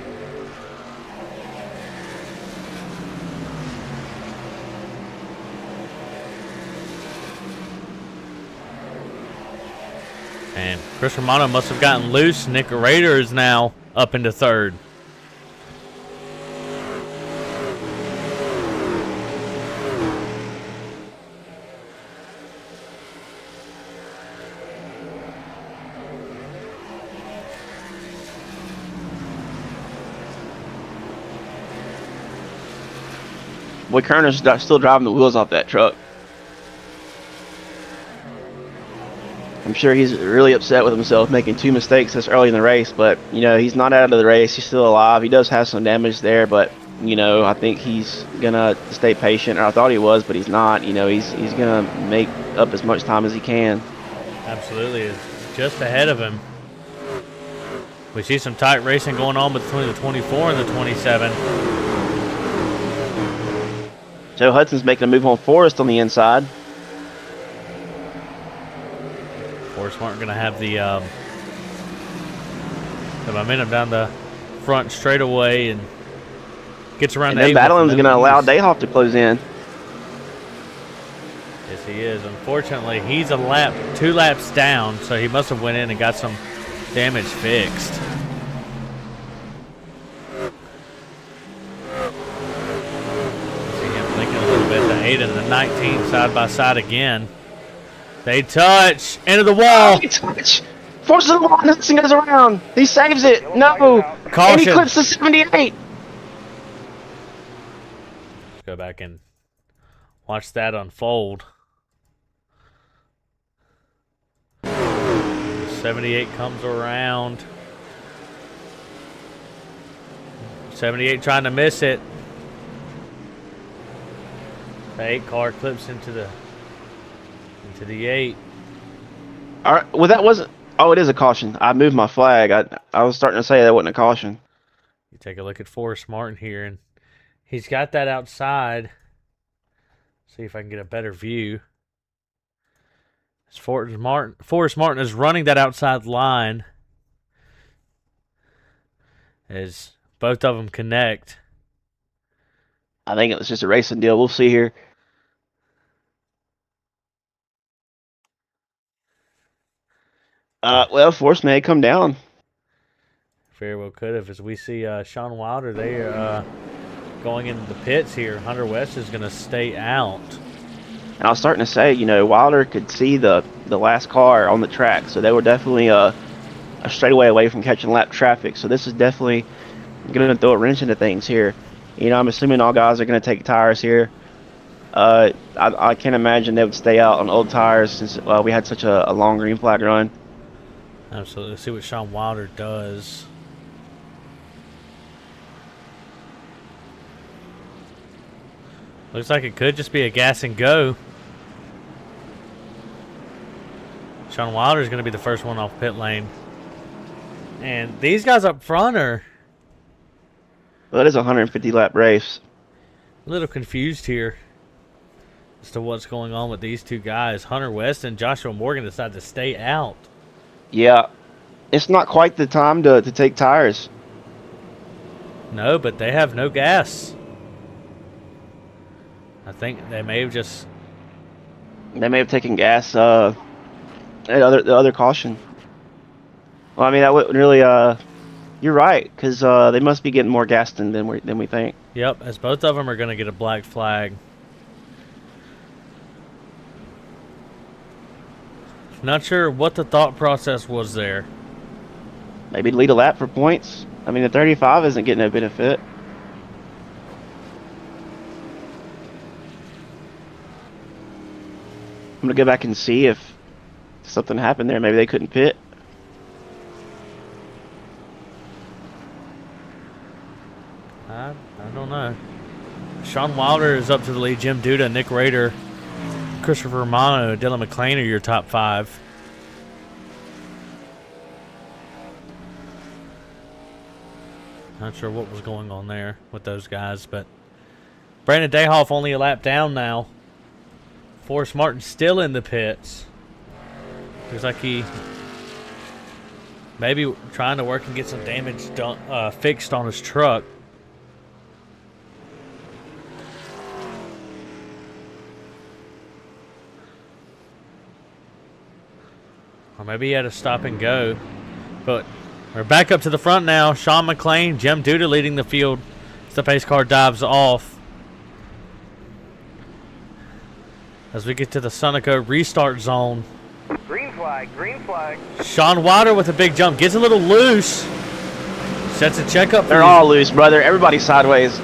And Chris Romano must have gotten loose. Nick Rader is now up into 3rd. Boy, Kerner's still driving the wheels off that truck. I'm sure he's really upset with himself making 2 mistakes this early in the race, but, you know, he's not out of the race. He's still alive. He does have some damage there, but, you know, I think he's going to stay patient, or I thought he was, but he's not. You know, he's going to make up as much time as he can. Absolutely. It's just ahead of him. We see some tight racing going on between the 24 and the 27. Joe Hudson's making a move on Forrest on the inside. Forrest Martin going to have the momentum down the front straightaway and gets around and the 8. And then Battlin's going to allow Dayhoff to close in. Yes, he is. Unfortunately, he's 2 laps down, so he must have went in and got some damage fixed. See him thinking a little bit. The 8 and the 19 side by side again. They touch into the wall. They touch. Forces the wall. Nothing goes around. He saves it. No. Caution. And he clips the 78. Let's go back and watch that unfold. 78 comes around. 78 trying to miss it. The 8 car clips into the 8. All right. Well, that wasn't. Oh, it is a caution. I moved my flag. I was starting to say that wasn't a caution. You take a look at Forrest Martin here, and he's got that outside. See if I can get a better view. Forrest Martin is running that outside line as both of them connect. I think it was just a racing deal. We'll see here. Well, Forrest may come down. Very well could have. As we see Sean Wilder, they are going into the pits here. Hunter West is going to stay out. And I was starting to say, Wilder could see the last car on the track, so they were definitely a straightaway away from catching lap traffic. So this is definitely going to throw a wrench into things here. I'm assuming all guys are going to take tires here. I can't imagine they would stay out on old tires since we had such a long green flag run. Absolutely. Let's see what Sean Wilder does. Looks like it could just be a gas and go. Sean Wilder is going to be the first one off pit lane. And these guys up front are Well, it is a 150 lap race. a little confused here as to what's going on with these two guys. Hunter West and Joshua Morgan decided to stay out. Yeah, it's not quite the time to take tires. No, but they have no gas. I think they may have just... They may have taken gas at the other caution. Well, I mean, that wouldn't really... You're right, because they must be getting more gas than we think. Yep, as both of them are going to get a black flag. Not sure what the thought process was there. Maybe lead a lap for points. I mean, the 35 isn't getting a benefit. I'm going to go back and see if something happened there. Maybe they couldn't pit. I don't know. Sean Wilder is up to the lead. Jim Duda, Nick Rader, Christopher Romano, Dylan McClain are your top five. Not sure what was going on there with those guys, but Brandon Dayhoff only a lap down now. Forrest Martin still in the pits. Looks like he maybe trying to work and get some damage done, fixed on his truck. Or maybe he had to stop and go. But we're back up to the front now. Sean McClain, Jim Duda leading the field as the pace car dives off. As we get to the Sunoco restart zone. Green flag, green flag. Sean Wilder with a big jump. Gets a little loose. Sets a check up. They're all loose, brother. Everybody's sideways.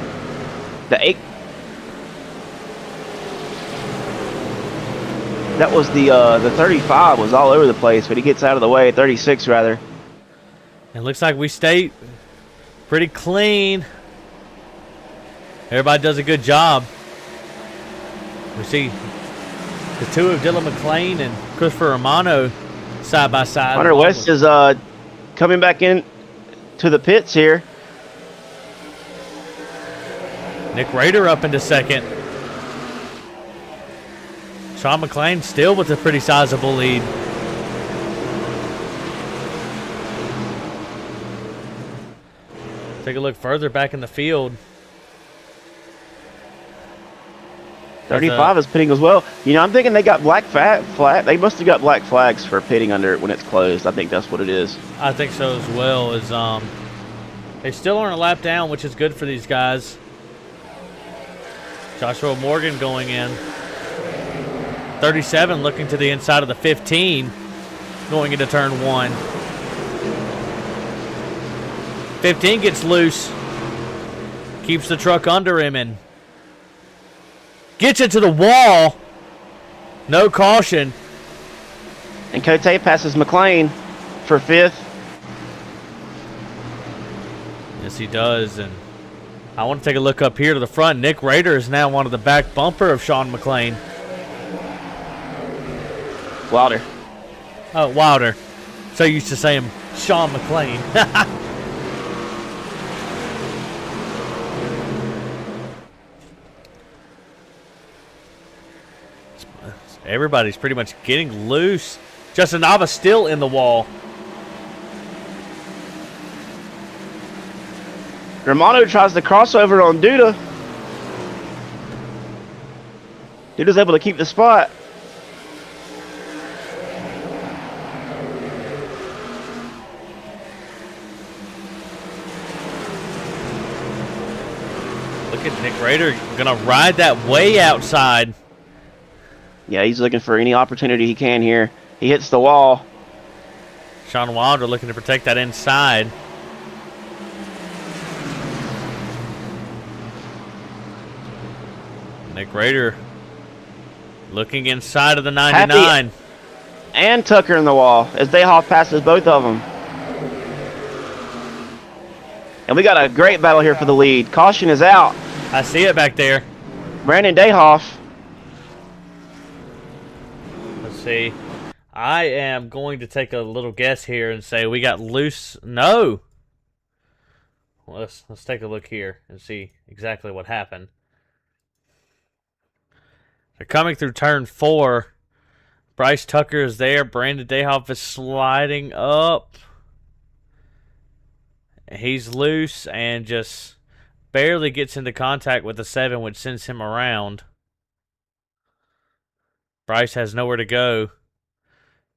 That was the 35 was all over the place, but he gets out of the way. 36 rather. It looks like we stay pretty clean. Everybody does a good job. We see the two of Dylan McClain and Christopher Romano side by side. Hunter West is coming back in to the pits here. Nick Rader up into second. Sean McClain still with a pretty sizable lead. Take a look further back in the field. 35 is pitting as well. I'm thinking they got black flag. They must have got black flags for pitting under it when it's closed. I think that's what it is. I think so as well. They still aren't a lap down, which is good for these guys. Joshua Morgan going in. 37 looking to the inside of the 15 going into turn 1. 15 gets loose. Keeps the truck under him and gets it to the wall. No caution. And Cote passes McClain for 5th. Yes, he does. And I want to take a look up here to the front. Nick Rader is now on the back bumper of Sean McClain. Wilder. Oh, Wilder. So used to saying Sean McClain. Everybody's pretty much getting loose. Justin Nava still in the wall. Romano tries the crossover on Duda. Duda's able to keep the spot. Look at Nick Rader gonna ride that way outside. Yeah, he's looking for any opportunity he can here. He hits the wall. Sean Wilder looking to protect that inside. Nick Rader looking inside of the 99. Happy and Tucker in the wall as Dayhoff passes both of them. And we got a great battle here for the lead. Caution is out. I see it back there. Brandon Dayhoff. Let's see. I am going to take a little guess here and say we got loose. No. Well, let's take a look here and see exactly what happened. They're coming through turn 4. Bryce Tucker is there. Brandon Dayhoff is sliding up. He's loose and just barely gets into contact with the 7, which sends him around. Bryce has nowhere to go.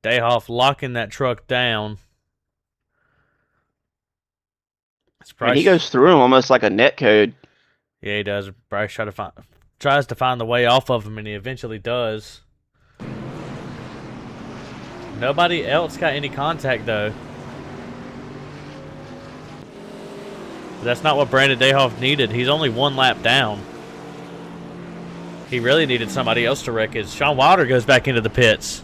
Dayhoff locking that truck down. And he goes through him almost like a net code. Yeah, he does. Bryce tries to find the way off of him, and he eventually does. Nobody else got any contact, though. But that's not what Brandon Dayhoff needed. He's only 1 lap down. He really needed somebody else to wreck his. Sean Wilder goes back into the pits.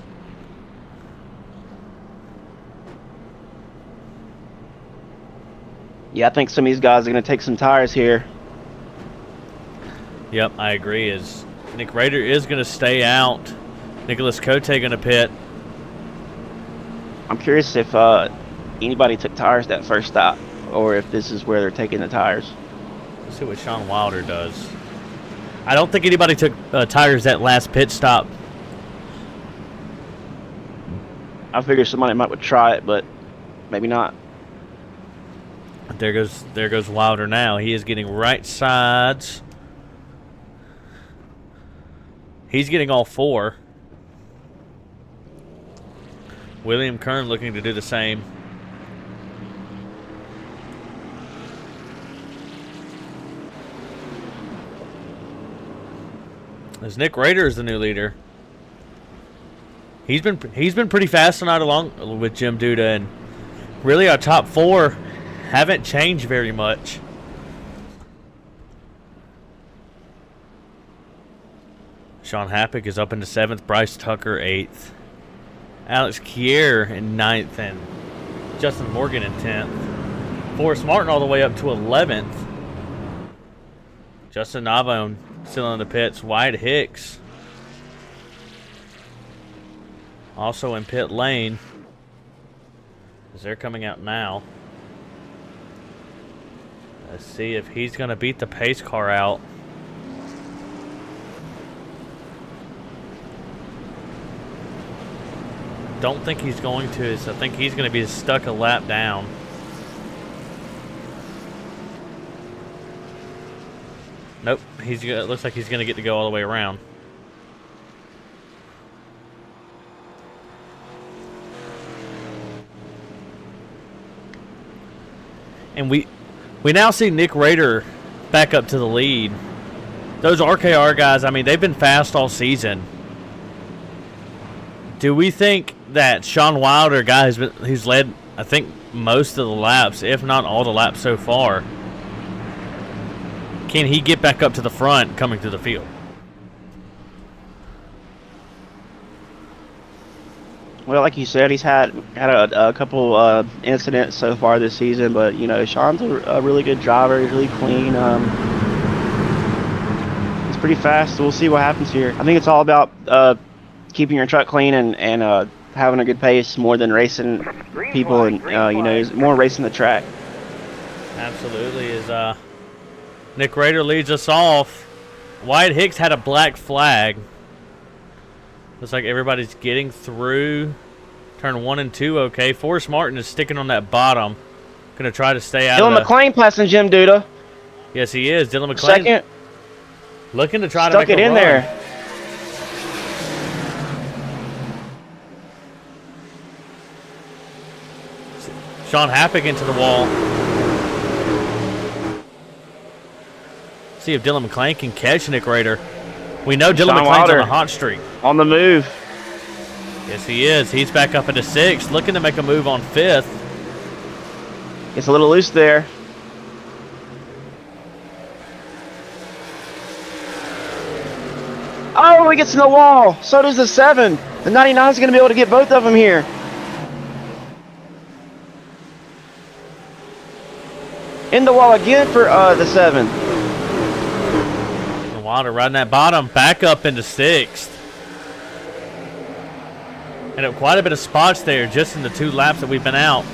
Yeah, I think some of these guys are going to take some tires here. Yep, I agree. As Nick Rader is going to stay out. Nicholas Cote going to pit. I'm curious if anybody took tires that first stop, or if this is where they're taking the tires. Let's see what Sean Wilder does. I don't think anybody took tires that last pit stop. I figure somebody might would try it, but maybe not. There goes Wilder now. He is getting right sides. He's getting all 4. William Kern looking to do the same. As Nick Rader is the new leader. He's been pretty fast tonight along with Jim Duda, and really our top 4 haven't changed very much. Sean Happick is up into 7th. Bryce Tucker 8th. Alex Kier in 9th, and Justin Morgan in 10th. Forrest Martin all the way up to 11th. Justin Navone still in the pits. Wyatt Hicks also in pit lane, as they're coming out now. Let's see if he's going to beat the pace car out. Don't think he's going to. So I think he's going to be stuck a lap down. Nope. It looks like he's going to get to go all the way around. And we now see Nick Rader back up to the lead. Those RKR guys, I mean, they've been fast all season. Do we think that Sean Wilder, guy who's led, I think, most of the laps, if not all the laps so far, can he get back up to the front coming through the field? Well, like you said, he's had a couple incidents so far this season, but you know, Sean's a really good driver. He's really clean. He's pretty fast, so we'll see what happens here. I think it's all about keeping your truck clean and having a good pace more than racing people, and you know, more racing the track. Absolutely. As Nick Rader leads us off. Wyatt Hicks had a black flag. Looks like everybody's getting through turn 1 and 2. Okay, Forrest Martin is sticking on that bottom. Gonna try to stay out. Dylan McClain passing Jim Duda. Yes, he is. Dylan McClain Second. looking to try to Stuck make it a in run. there. Sean Happick into the wall. See if Dylan McClain can catch Nick Rader. We know Dylan Sean McLean's Wilder on a hot streak. on the move. Yes, he is. He's back up into 6th, looking to make a move on 5th. It's a little loose there. Oh, he gets in the wall. So does the 7. The 99 is going to be able to get both of them here. In the wall again for the 7. And Wilder riding that bottom, back up into 6th. And up quite a bit of spots there just in the 2 laps that we've been out.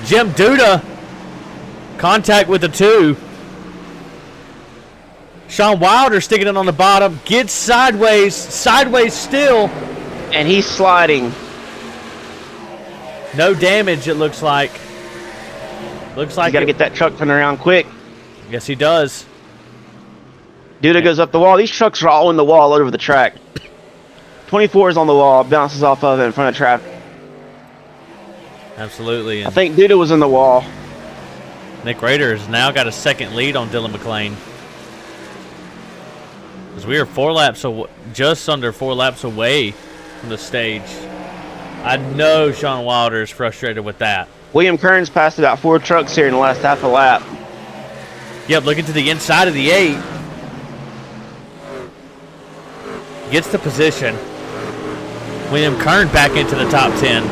Jim Duda, contact with the 2. Sean Wilder sticking it on the bottom, gets sideways still. And he's sliding. No damage, it looks like. Looks like You got to get that truck turning around quick. Yes, he does. Duda goes up the wall. These trucks are all in the wall all over the track. 24 is on the wall, bounces off of it in front of traffic. Absolutely. I And think Duda was in the wall. Nick Rader has now got a 2nd lead on Dylan McLean. As we are 4 laps just under 4 laps away from the stage. I know Sean Wilder is frustrated with that. William Kern's passed about 4 trucks here in the last half a lap. Yep, looking to the inside of the 8. Gets the position. William Kern back into the top 10.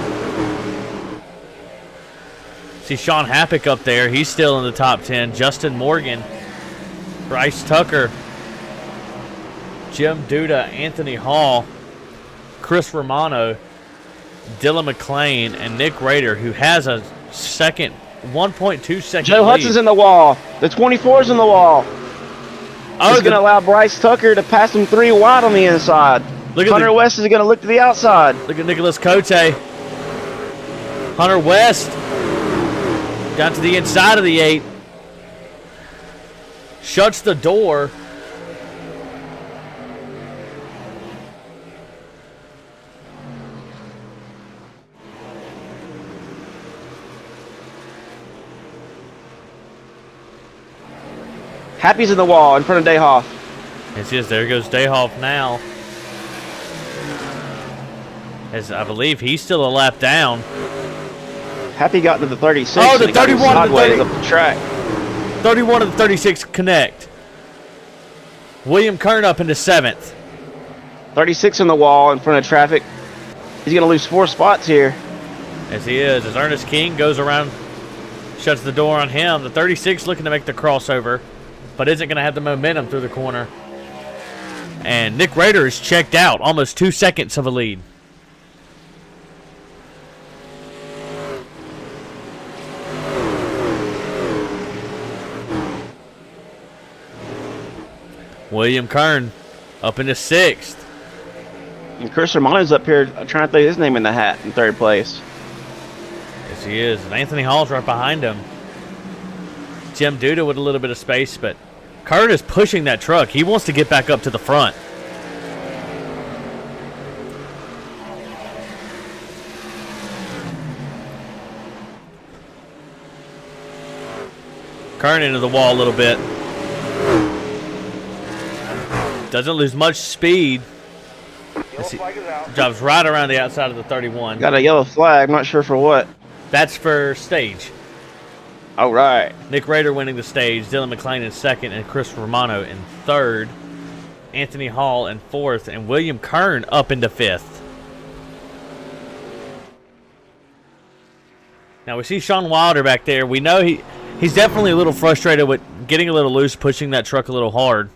See Sean Happick up there. He's still in the top 10. Justin Morgan, Bryce Tucker, Jim Duda, Anthony Hall, Chris Romano, Dylan McLean, and Nick Rader, who has a 1.2 second Joe lead. Hudson's in the wall. The 24's in the wall. Oh, He's going to allow Bryce Tucker to pass him 3 wide on the inside. Look at Hunter West is going to look to the outside. Look at Nicholas Cote. Hunter West down to the inside of the 8. Shuts the door. Happy's in the wall in front of Dayhoff. Yes, there goes Dayhoff now. As I believe he's still a lap down. Happy got into the 36. Oh, the and he got 31 to the sideways 30. up the track. 31 of the 36 connect. William Kern up into 7th. 36 in the wall in front of traffic. He's going to lose 4 spots here. As he is. As Ernest King goes around, shuts the door on him. The 36 looking to make the crossover, but isn't going to have the momentum through the corner. And Nick Rader is checked out. Almost 2 seconds of a lead. William Kern up into 6th. And Chris Romano's up here trying to throw his name in the hat in 3rd place. Yes, he is. And Anthony Hall's right behind him. Jim Duda with a little bit of space, but Kern is pushing that truck. He wants to get back up to the front. Kern into the wall a little bit. Doesn't lose much speed. Yellow flag is out. Drives right around the outside of the 31. Got a yellow flag. I'm not sure for what. That's for stage. All right. Nick Rader winning the stage. Dylan McLean in 2nd and Chris Romano in 3rd. Anthony Hall in 4th and William Kern up into 5th. Now we see Sean Wilder back there. We know he's definitely a little frustrated with getting a little loose, pushing that truck a little hard.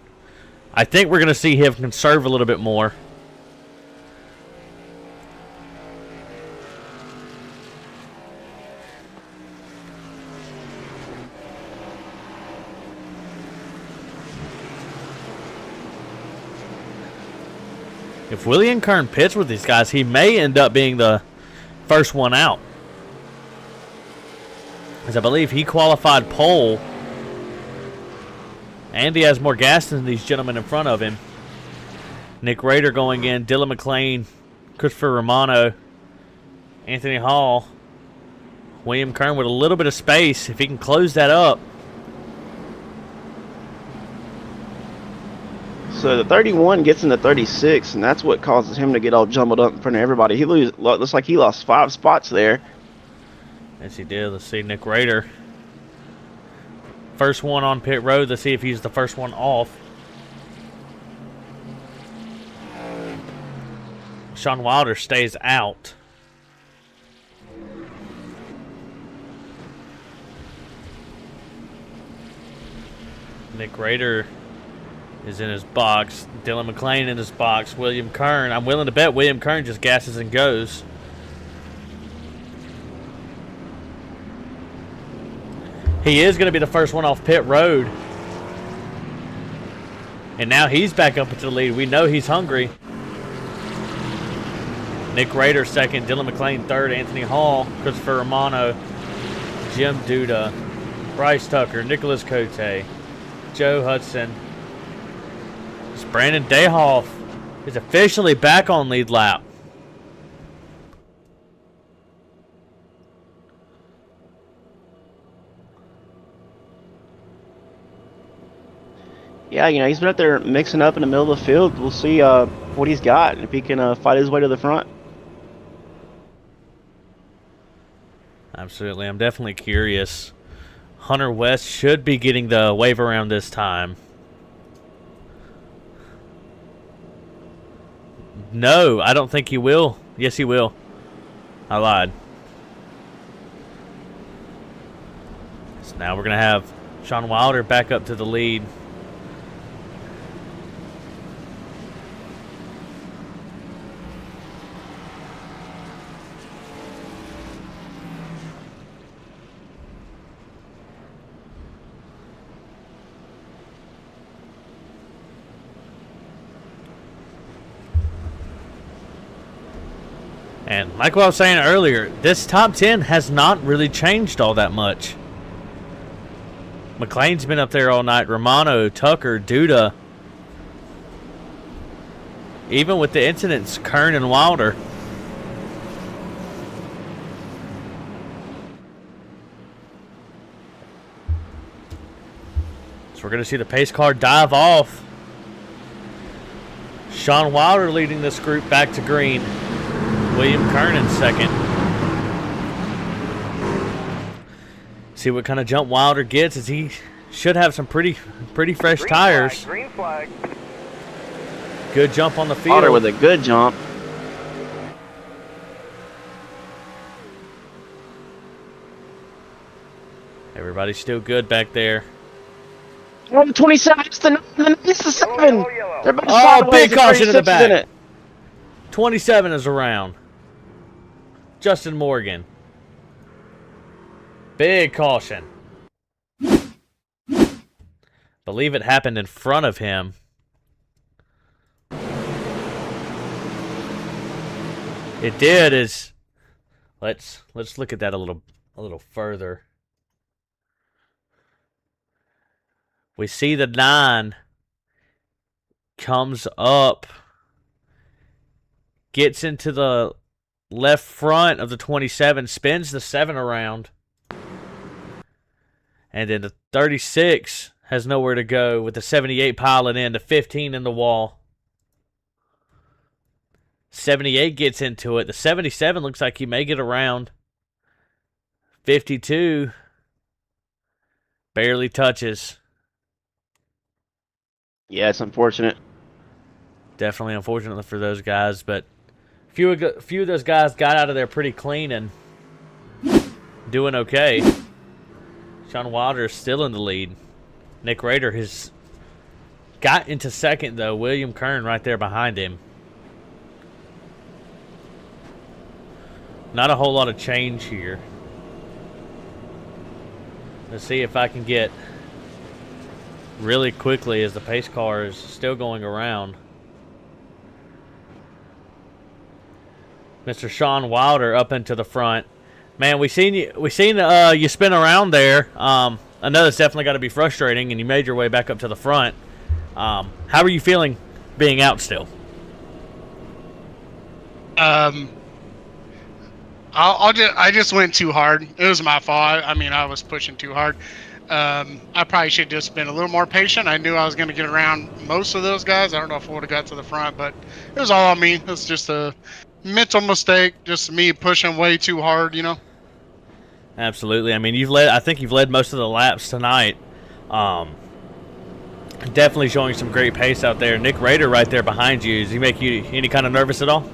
I think we're going to see him conserve a little bit more. If William Kern pits with these guys, he may end up being the first one out. As I believe he qualified pole. And he has more gas than these gentlemen in front of him. Nick Rader going in, Dylan McLean, Christopher Romano, Anthony Hall, William Kern with a little bit of space. If he can close that up. So the 31 gets into 36, and that's what causes him to get all jumbled up in front of everybody. Looks like he lost 5 spots there. Yes, he did. Let's see, Nick Rader. First one on pit road. Let's see if he's the first one off. Sean Wilder stays out. Nick Rader is in his box. Dylan McClain in his box. William Kern. I'm willing to bet William Kern just gasses and goes. He is going to be the first one off pit road. And now he's back up into the lead. We know he's hungry. Nick Rader second. Dylan McClain third. Anthony Hall. Christopher Romano. Jim Duda. Bryce Tucker. Nicholas Cote. Joe Hudson. Brandon Dayhoff is officially back on lead lap. Yeah, he's been up there mixing up in the middle of the field. We'll see what he's got, if he can fight his way to the front. Absolutely. I'm definitely curious. Hunter West should be getting the wave around this time. No, I don't think he will. Yes, he will. I lied. So now we're going to have Sean Wilder back up to the lead. And like what I was saying earlier, this top 10 has not really changed all that much. McClain's been up there all night. Romano, Tucker, Duda. Even with the incidents, Kern and Wilder. So we're going to see the pace car dive off. Sean Wilder leading this group back to green. William Kern in second. See what kind of jump Wilder gets, as he should have some pretty fresh tires. Green flag. Good jump on the field. Wilder with a good jump. Everybody's still good back there. Oh, the 27, it's the 7. Yellow. They're both Oh, sideways, big caution in the 36 is in back. it. 27 is around. Justin Morgan. Big caution. Believe it happened in front of him. It did. Is let's look at that a little further. We see the 9 comes up, gets into the left front of the 27, spins the 7 around, and then the 36 has nowhere to go with the 78 piling in, the 15 in the wall. 78 gets into it. The 77 looks like he may get around. 52 barely touches. Yeah, it's unfortunate. Definitely unfortunate for those guys, but few of those guys got out of there pretty clean and doing okay. Sean Wilder is still in the lead. Nick Rader has got into second, though. William Kern right there behind him. Not a whole lot of change here. Let's see if I can get really quickly as the pace car is still going around. Mr. Sean Wilder up into the front. Man, we seen you spin around there. I know that's definitely got to be frustrating, and you made your way back up to the front. How are you feeling being out still? I just went too hard. It was my fault. I mean, I was pushing too hard. I probably should have just been a little more patient. I knew I was going to get around most of those guys. I don't know if I would have got to the front, but it was all on me. It's just a mental mistake, just me pushing way too hard, you know. Absolutely. I mean, I think you've led most of the laps tonight. Definitely showing some great pace out there. Nick Rader right there behind you. Does he make you any kind of nervous at all?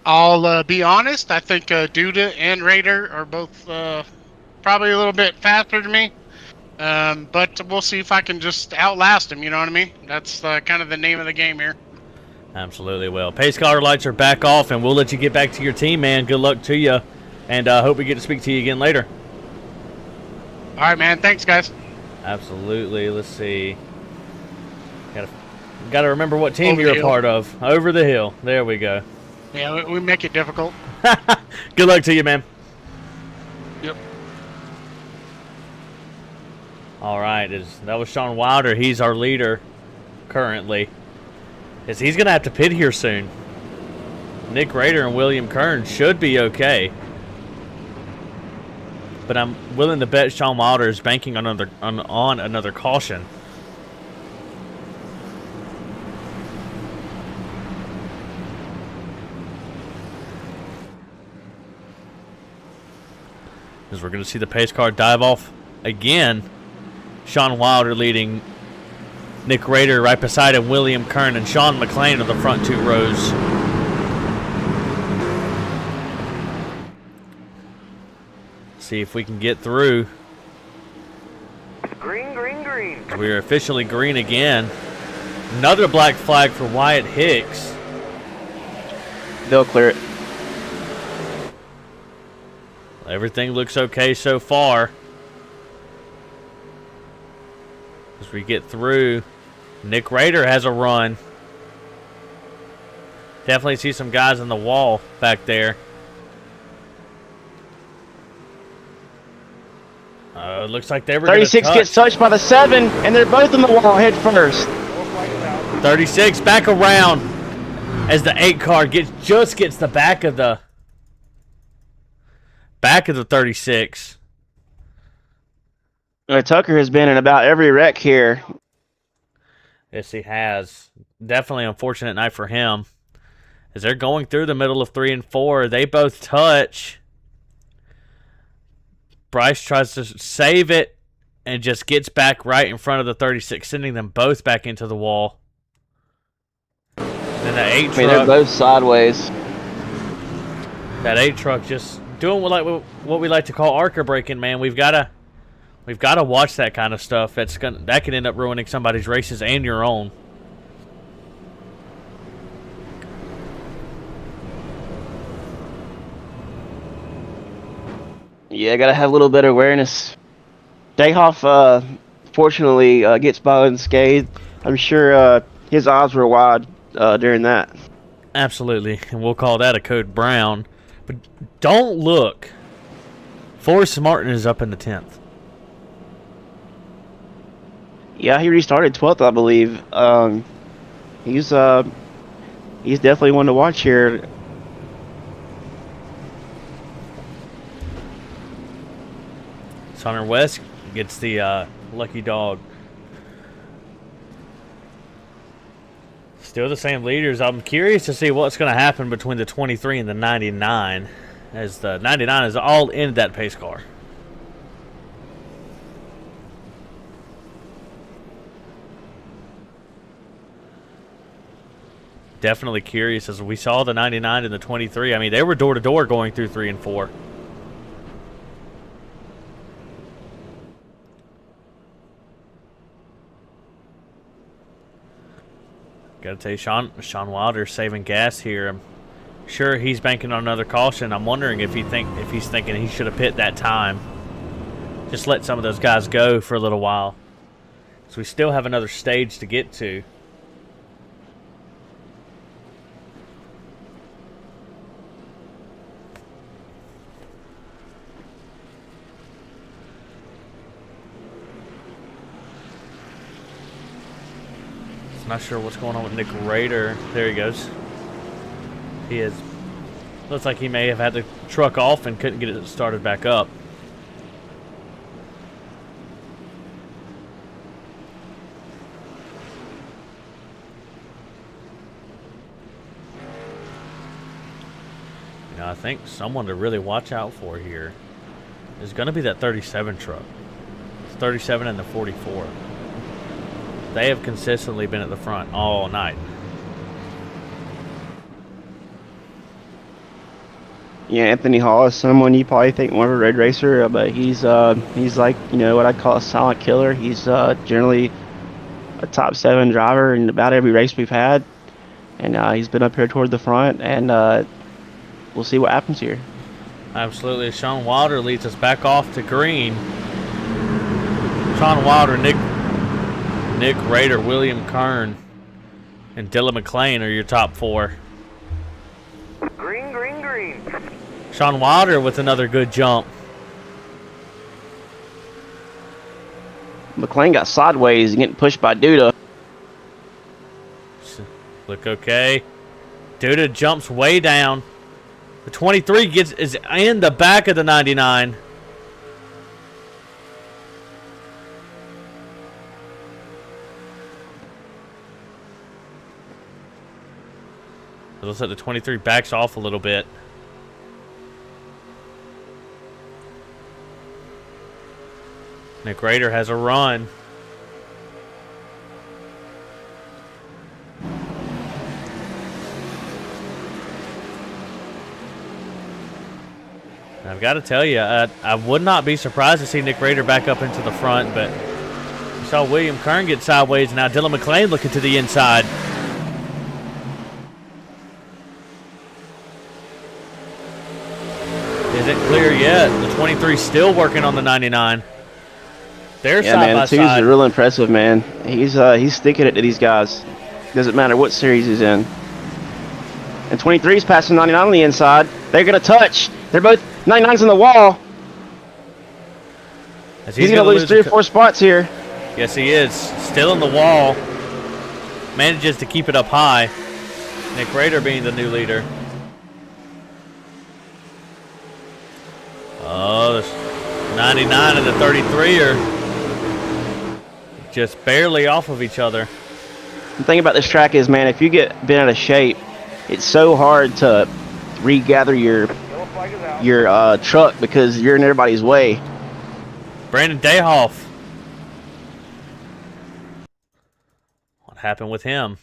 I'll be honest. I think Duda and Raider are both probably a little bit faster than me. But we'll see if I can just outlast him, you know what I mean? That's kind of the name of the game here. Absolutely. Well, pace car lights are back off, and we'll let you get back to your team, man. Good luck to you, and hope we get to speak to you again later. All right, man. Thanks, guys. Absolutely. Let's see. Gotta remember what team you're a part of. Over the hill. There we go. Yeah, we make it difficult. Good luck to you, man. Yep. All right. That was Sean Wilder. He's our leader currently. He's going to have to pit here soon. Nick Rader and William Kern should be okay. But I'm willing to bet Sean Wilder is banking on another caution. As we're going to see the pace car dive off again. Sean Wilder leading Nick Rader right beside him, William Kern, and Sean McLean are the front two rows. See if we can get through. Green, green, green. We're officially green again. Another black flag for Wyatt Hicks. They'll clear it. Everything looks okay so far. As we get through, Nick Rader has a run. Definitely see some guys on the wall back there. It looks like they were 36 gets touched by the 7, and they're both on the wall head first. 36 back around as the 8 car just gets the back of the 36. Tucker has been in about every wreck here. Yes, he has. Definitely unfortunate night for him. As they're going through the middle of 3 and 4, they both touch. Bryce tries to save it and just gets back right in front of the 36, sending them both back into the wall. Then the 8 truck. They're both sideways. That 8 truck just doing what we like to call ARCA braking, man. We've got to watch that kind of stuff. That can end up ruining somebody's races and your own. Yeah, gotta have a little better awareness. Dayhoff, fortunately, gets by unscathed. I'm sure his eyes were wide during that. Absolutely, and we'll call that a code brown. But don't look. Forrest Martin is up in the 10th. Yeah, he restarted 12th, I believe. He's definitely one to watch here. Connor West gets the lucky dog. Still the same leaders. I'm curious to see what's going to happen between the 23 and the 99, as the 99 is all in that pace car. Definitely curious, as we saw the 99 and the 23. I mean, they were door to door going through 3 and 4. Got to tell you, Sean Wilder saving gas here. I'm sure he's banking on another caution. I'm wondering if he's thinking he should have pit that time. Just let some of those guys go for a little while. So we still have another stage to get to. Not sure what's going on with Nick Rader. There he goes. He is. Looks like he may have had the truck off and couldn't get it started back up. Now, I think someone to really watch out for here is going to be that 37 truck. It's 37 and the 44. They have consistently been at the front all night. Yeah, Anthony Hall is someone you probably think more of a road racer, but he's like, you know, what I'd call a silent killer. He's generally a top 7 driver in about every race we've had, and he's been up here toward the front, and we'll see what happens here. Absolutely. Sean Wilder leads us back off to green. Sean Wilder, Nick Rader, William Kern, and Dylan McClain are your top 4. Green, green, green. Sean Wilder with another good jump. McClain got sideways and getting pushed by Duda. Look okay. Duda jumps way down. The 23 is in the back of the 99. It looks like the 23 backs off a little bit. Nick Rader has a run. I've got to tell you, I would not be surprised to see Nick Rader back up into the front, but we saw William Kern get sideways, and now Dylan McClain looking to the inside. Isn't clear yet. The 23 still working on the 99. They're Yeah, side man, by the 2's side. real impressive, man. He's sticking it to these guys. Doesn't matter what series he's in. And 23's passing 99 on the inside. They're gonna touch. They're both 99's on the wall. As He's gonna lose 3 or 4 spots here. Yes, he is. Still in the wall. Manages to keep it up high. Nick Rader being the new leader. Oh, the 99 and the 33 are just barely off of each other. The thing about this track is, man, if you get bent out of shape, it's so hard to regather your truck because you're in everybody's way. Brandon Dayhoff. What happened with him?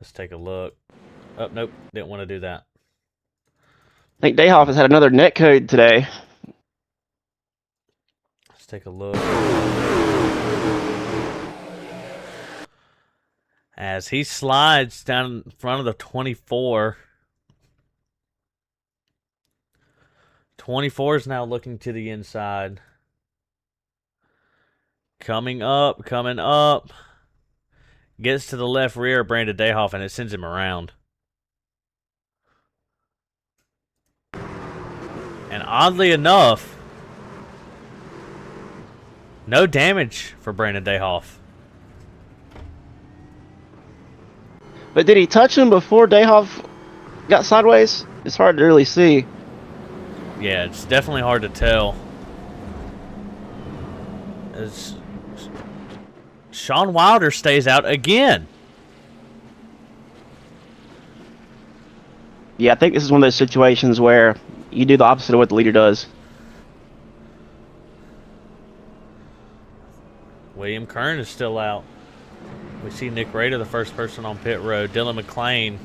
Let's take a look. Oh, nope. Didn't want to do that. I think Dayhoff has had another net code today. Let's take a look. As he slides down in front of the 24. 24 is now looking to the inside. Coming up. Gets to the left rear of Brandon Dayhoff, and it sends him around. And oddly enough, no damage for Brandon Dayhoff. But did he touch him before Dayhoff got sideways? It's hard to really see. Yeah, it's definitely hard to tell. As Sean Wilder stays out again. Yeah, I think this is one of those situations where you do the opposite of what the leader does. William Kern is still out. We see Nick Rader, the first person on pit road. Dylan McClain.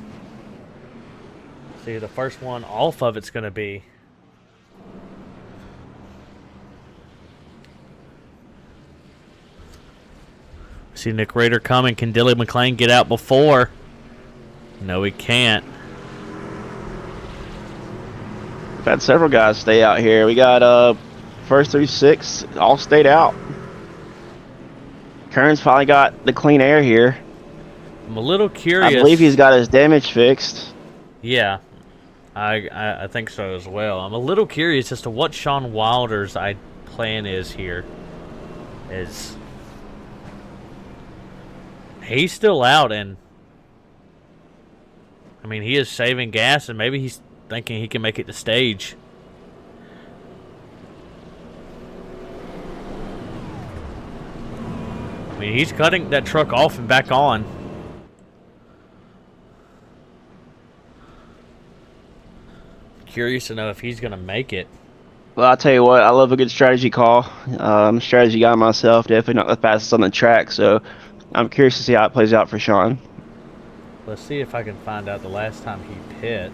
See who the first one off of it's going to be. See Nick Rader coming. Can Dylan McClain get out before? No, he can't. We've had several guys stay out here. We got first through 6 all stayed out. Kern's finally got the clean air here. I'm a little curious. I believe he's got his damage fixed. Yeah, I think so as well. I'm a little curious as to what Sean Wilder's plan is here. He's still out, and I mean, he is saving gas, and maybe he's thinking he can make it to stage. I mean, he's cutting that truck off and back on. curious to know if he's going to make it. Well, I'll tell you what, I love a good strategy call. I'm a strategy guy myself, definitely not the fastest on the track, so I'm curious to see how it plays out for Sean. Let's see if I can find out the last time he pit.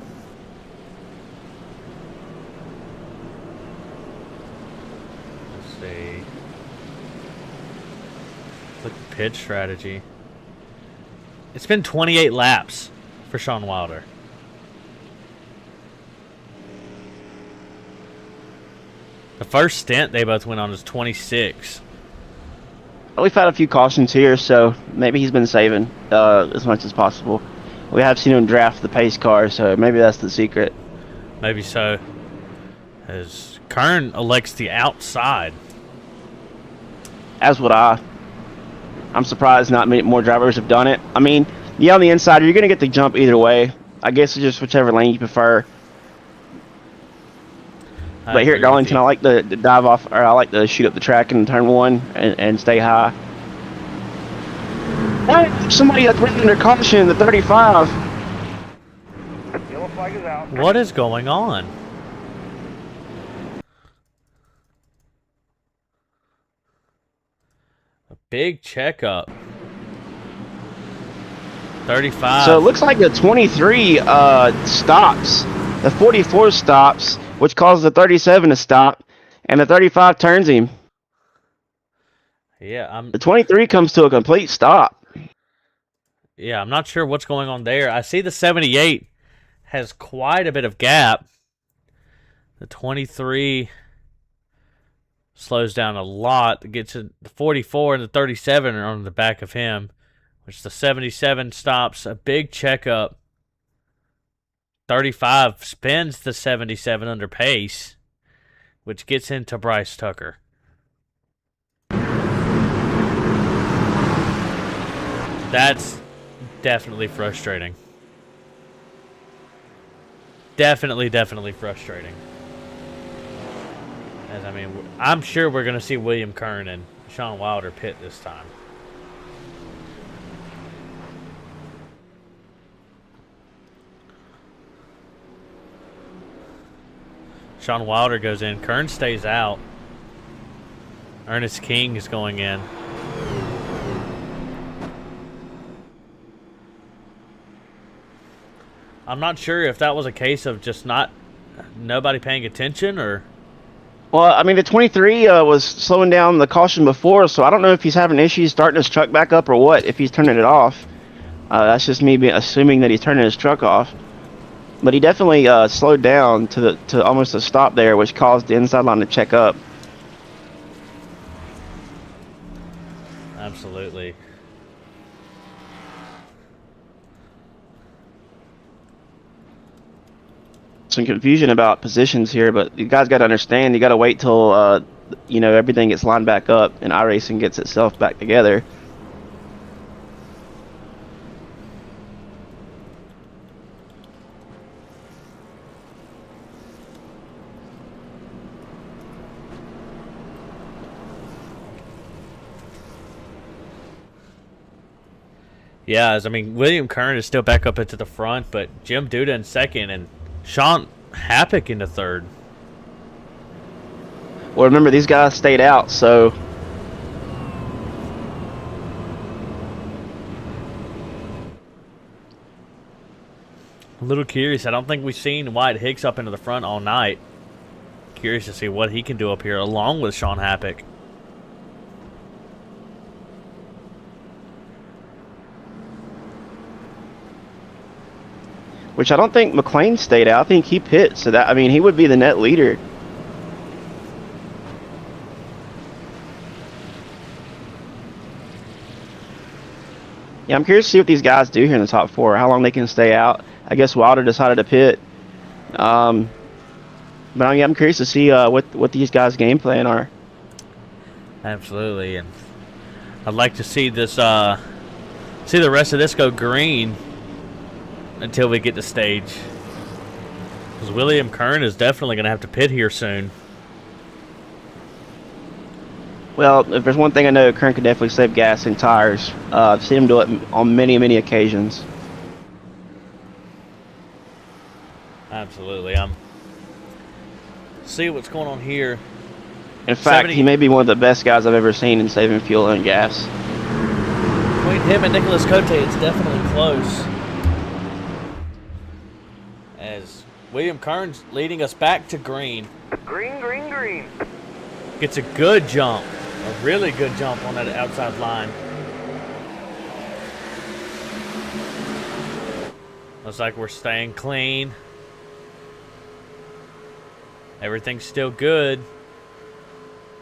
Let's see. Look at pit strategy. It's been 28 laps for Sean Wilder. The first stint they both went on was 26. We've had a few cautions here, so maybe he's been saving as much as possible. We have seen him draft the pace car, so maybe that's the secret. Maybe so. As Kern elects the outside. As would I. I'm surprised not many more drivers have done it. I mean, yeah, on the inside, you're going to get the jump either way. I guess it's just whichever lane you prefer. But here at Darlington, I like to dive off, or I like to shoot up the track in turn one and stay high. Somebody that's running under caution, the 35. Yellow flag is out. What is going on? A big checkup. 35. So it looks like the 23 stops. The 44 stops, which causes the 37 to stop, and the 35 turns him. Yeah, The 23 comes to a complete stop. I'm not sure what's going on there. I see the 78 has quite a bit of gap. The 23 slows down a lot. Gets to the 44 and the 37 are on the back of him, which the 77 stops. A big checkup. 35 spins the 77 under pace, which gets into Bryce Tucker. That's definitely frustrating. Definitely frustrating. As I mean, I'm sure we're going to see William Kern and Sean Wilder pit this time. Sean Wilder goes in. Kern stays out. Ernest King is going in. I'm not sure if that was a case of just nobody paying attention or... Well, I mean, the 23 was slowing down the caution before, so I don't know if he's having issues starting his truck back up or what, if he's turning it off. That's just me assuming that he's turning his truck off. But he definitely slowed down to almost a stop there, which caused the inside line to check up. Absolutely. Some confusion about positions here, but you guys got to understand, you got to wait till everything gets lined back up and iRacing gets itself back together. Yeah, William Kern is still back up into the front, but Jim Duda in second and Sean Happick in the third. Well, remember, these guys stayed out, so... A little curious. I don't think we've seen Wyatt Hicks up into the front all night. Curious to see what he can do up here along with Sean Happick. Which I don't think McLean stayed out. I think he pit, so that, I mean, he would be the net leader. Yeah, I'm curious to see what these guys do here in the top four, how long they can stay out. I guess Wilder decided to pit. But I'm curious to see what these guys' game plan are. Absolutely, and I'd like to see this, see the rest of this go green until we get to stage. Because William Kern is definitely going to have to pit here soon. Well, if there's one thing I know, Kern could definitely save gas and tires. I've seen him do it on many occasions. Absolutely. I'm see what's going on here. In fact, he may be one of the best guys I've ever seen in saving fuel and gas. Between him and Nicholas Cote, it's definitely close. As William Kern's leading us back to green. Green, green, green. Gets a good jump. A really good jump on that outside line. Looks like we're staying clean. Everything's still good.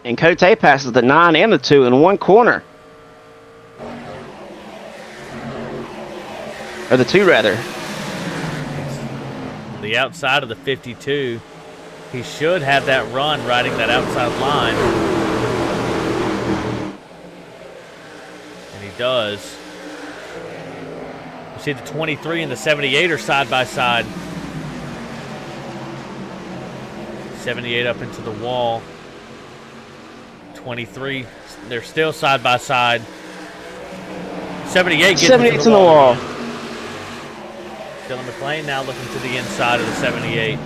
And Cote passes the 9 and the 2 in one corner. Or the 2, rather. The outside of the 52. He should have that run riding that outside line. And he does. You see the 23 and the 78 are side by side. 78 up into the wall. 23, they're still side by side. 78 gets 78's in the wall. Dylan McClain now looking to the inside of the 78.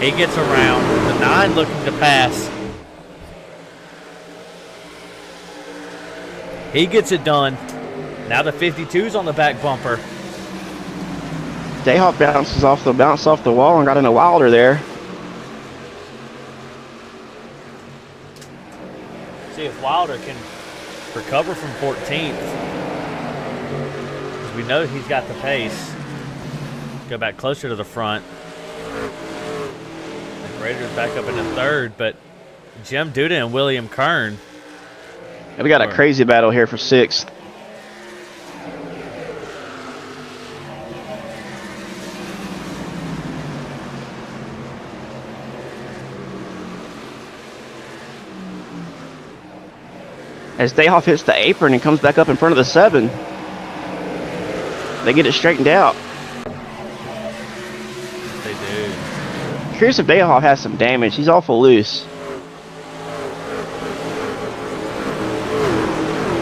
He gets around. The 9 looking to pass. He gets it done. Now the 52's on the back bumper. Dayhawk bounced off the wall and got in a Wilder there. See if Wilder can recover from 14th. Because we know he's got the pace. Go back closer to the front. And Raiders back up into 3rd, but Jim Duda and William Kern. And we got a crazy battle here for 6th. As Dayhoff hits the apron and comes back up in front of the 7. They get it straightened out. They do. Curious if Dayhoff has some damage. He's awful loose.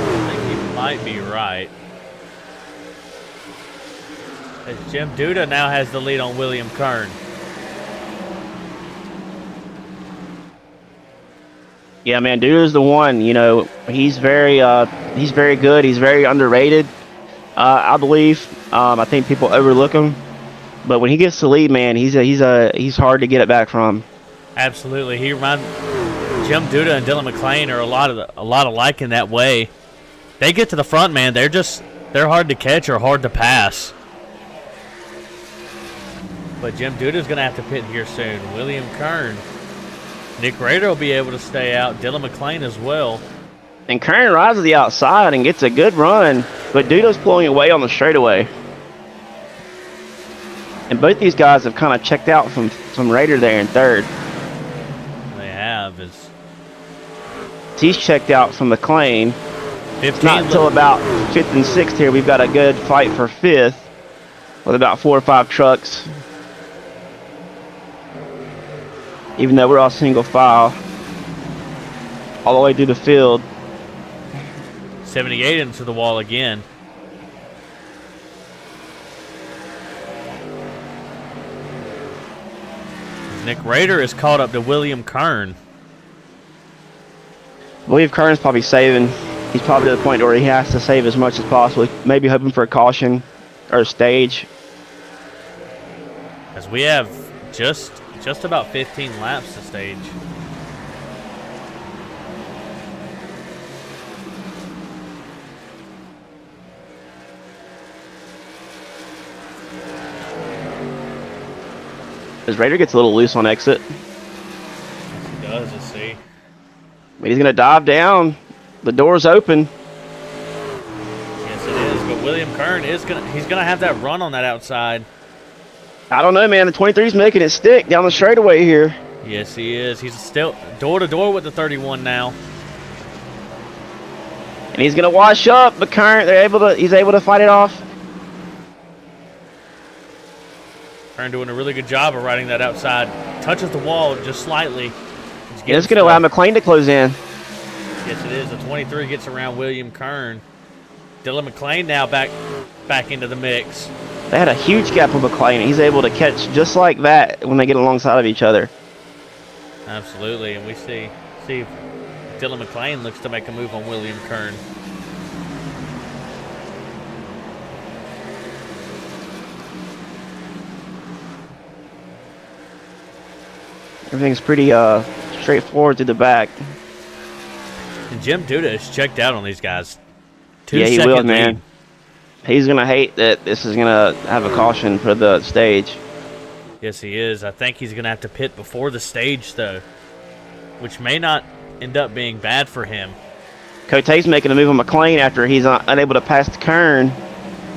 I think he might be right. As Jim Duda now has the lead on William Kern. Yeah, man, Duda's the one. You know, he's very good. He's very underrated, I believe. I think people overlook him, but when he gets the lead, man, he's hard to get it back from. Absolutely, Jim Duda and Dylan McClain are a lot alike in that way. They get to the front, man. They're hard to catch or hard to pass. But Jim Duda's gonna have to pit here soon. William Kern. Nick Rader will be able to stay out. Dylan McClain as well. And Kern rides to the outside and gets a good run, but Duda's pulling away on the straightaway. And both these guys have kind of checked out from Rader there in 3rd. They have. He's checked out from McClain. 15 It's not until about 5th and 6th here we've got a good fight for 5th with about 4 or 5 trucks. Even though we're all single file, all the way through the field. 78 into the wall again. Nick Rader is caught up to William Kern. I believe Kern's probably saving. He's probably to the point where he has to save as much as possible. Maybe hoping for a caution or a stage. As we have just about 15 laps to stage. As Rader gets a little loose on exit. He does, let's see. But he's going to dive down. The door's open. Yes, it is. But William Kern he's gonna have that run on that outside. I don't know, man. The 23's making it stick down the straightaway here. Yes, he is. He's still door to door with the 31 now. And he's going to wash up, but Kern, he's able to fight it off. Kern doing a really good job of riding that outside. Touches the wall just slightly. And it's going to allow McClain to close in. Yes, it is. The 23 gets around William Kern. Dylan McClain now back into the mix. They had a huge gap with McLean. He's able to catch just like that when they get alongside of each other. Absolutely, and we see if Dylan McLean looks to make a move on William Kern. Everything's pretty straightforward to the back. And Jim Duda is checked out on these guys. Yeah, he will, 2-second man. lead. He's going to hate that this is going to have a caution for the stage. Yes, he is. I think he's going to have to pit before the stage, though, which may not end up being bad for him. Cote's making a move on McLean after he's unable to pass the Kern.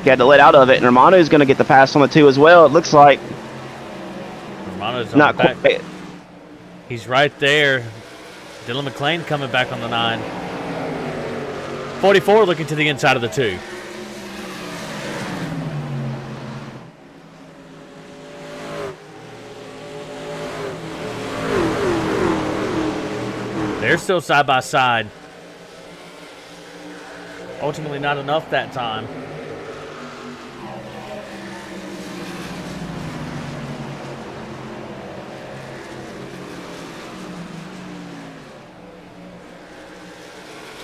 He had to let out of it, and Romano's going to get the pass on the 2 as well, it looks like. Romano's on Not the back. quite. He's right there. Dylan McLean coming back on the 9. 44 looking to the inside of the 2. They're still side by side. Ultimately not enough that time.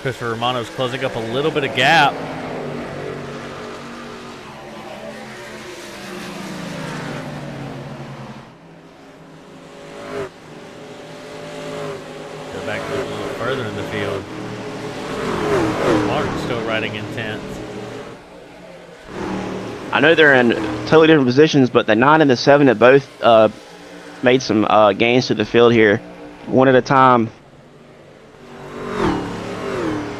Christopher Romano's closing up a little bit of gap. Go back a little further in the field. Martin's still riding in 10th. I know they're in totally different positions, but the 9 and the 7 have both made some gains to the field here, one at a time.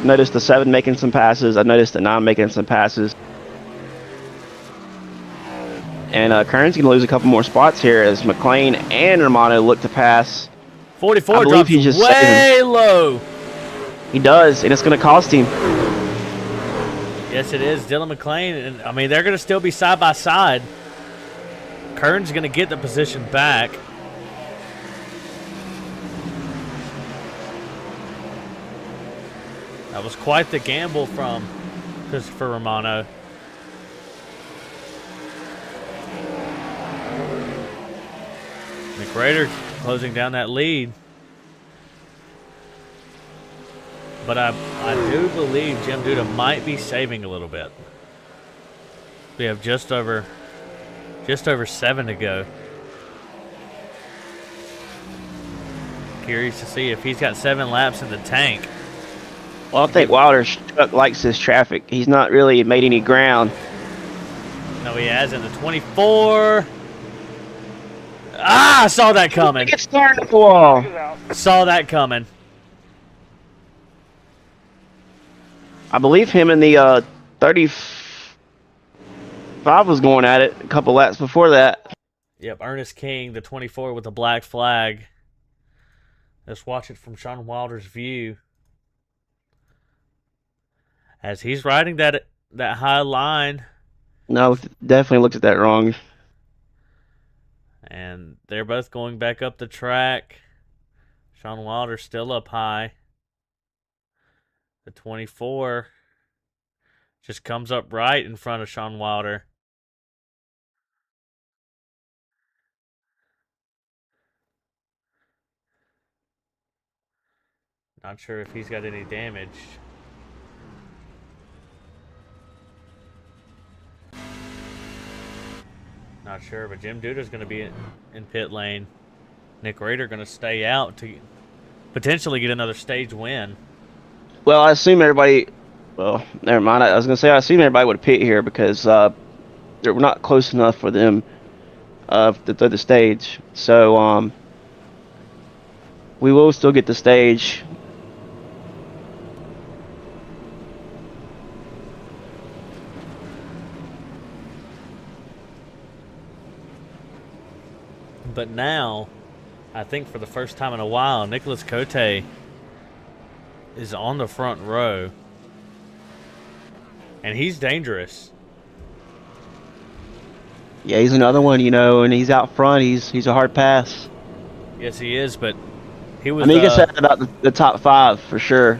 Noticed the 7 making some passes. I noticed the 9 making some passes. And Kern's going to lose a couple more spots here as McLean and Romano look to pass. 44 drops way low. He does, and it's going to cost him. Yes, it is. Dylan McLean, and I mean, they're going to still be side by side. Kern's going to get the position back. That was quite the gamble from Christopher Romano. McRader closing down that lead. But I do believe Jim Duda might be saving a little bit. We have just over 7 to go. Curious to see if he's got 7 laps in the tank. Well, I think Wilder likes this traffic. He's not really made any ground. No, he hasn't. The 24. Ah, I saw that coming. Get started at the wall. Saw that coming. I believe him in the 35 was going at it a couple laps before that. Yep, Ernest King, the 24 with the black flag. Let's watch it from Sean Wilder's view. As he's riding that high line. No, definitely looked at that wrong. And they're both going back up the track. Sean Wilder's still up high. The 24 just comes up right in front of Sean Wilder. Not sure if he's got any damage. Not sure, but Jim Duda's going to be in pit lane. Nick Rader going to stay out to potentially get another stage win. Well, I assume everybody... Well, never mind. I was going to say I assume everybody would pit here because we're not close enough for them to throw the stage. So we will still get the stage. But now, I think for the first time in a while, Nicholas Cote is on the front row. And he's dangerous. Yeah, he's another one, you know, and he's out front. He's a hard pass. Yes, he is, but he was... I mean, he gets that about the top 5 for sure.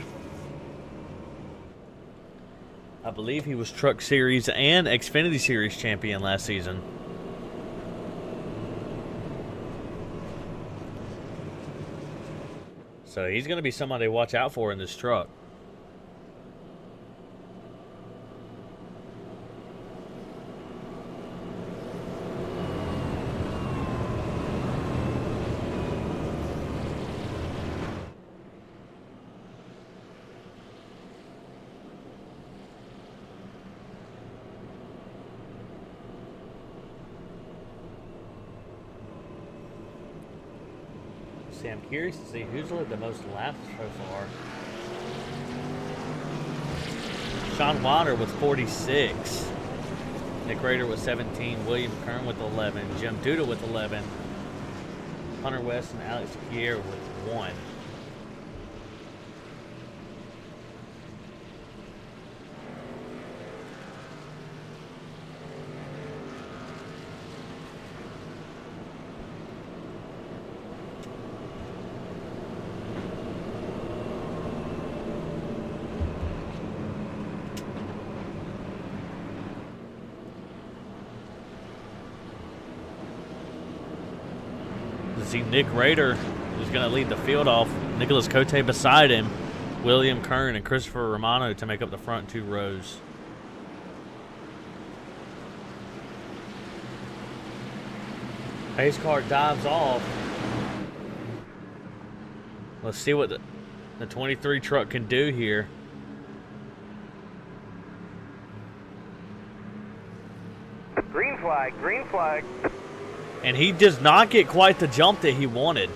I believe he was Truck Series and Xfinity Series champion last season. So he's going to be somebody to watch out for in this truck. See, I'm curious to see who's led the most laps so far. Sean Wilder with 46. Nick Rader with 17. William Kern with 11. Jim Duda with 11. Hunter West and Alex Kier with 1. See Nick Rader, who's going to lead the field off. Nicholas Cote beside him. William Kern and Christopher Romano to make up the front 2 rows. Pace car dives off. Let's see what the 23 truck can do here. Green flag, green flag. And he does not get quite the jump that he wanted.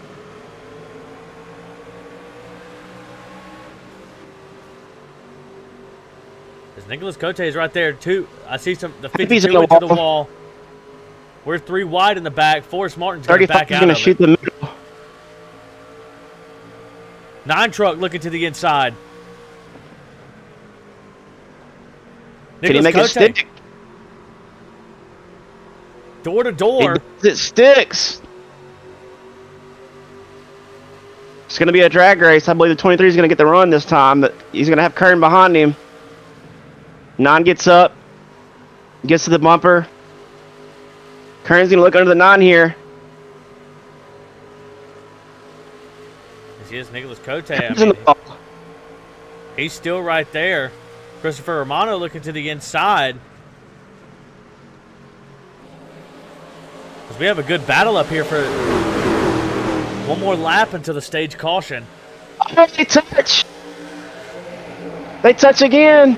As Nicholas Cote is right there too. I see the 52 into the wall. We're 3 wide in the back. Forrest Martin's going to back out of shoot it. the middle. 9 truck looking to the inside. Can he make it stick? Door to door. It sticks. It's going to be a drag race. I believe the 23 is going to get the run this time. He's going to have Kern behind him. 9 gets up. Gets to the bumper. Kern's going to look under the 9 here. This is Nicholas Cote. He's still right there. Christopher Romano looking to the inside. We have a good battle up here for one more lap until the stage caution. Oh, they touch. They touch again.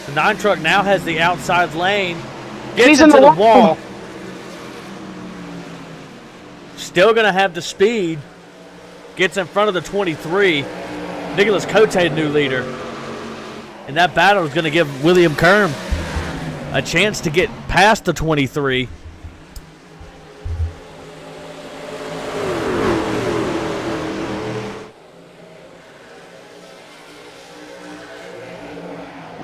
The 9 truck now has the outside lane. He's Gets in into the the wall. Still going to have the speed. Gets in front of the 23. Nicholas Cote, new leader. And that battle is going to give William Kern a chance to get past the 23.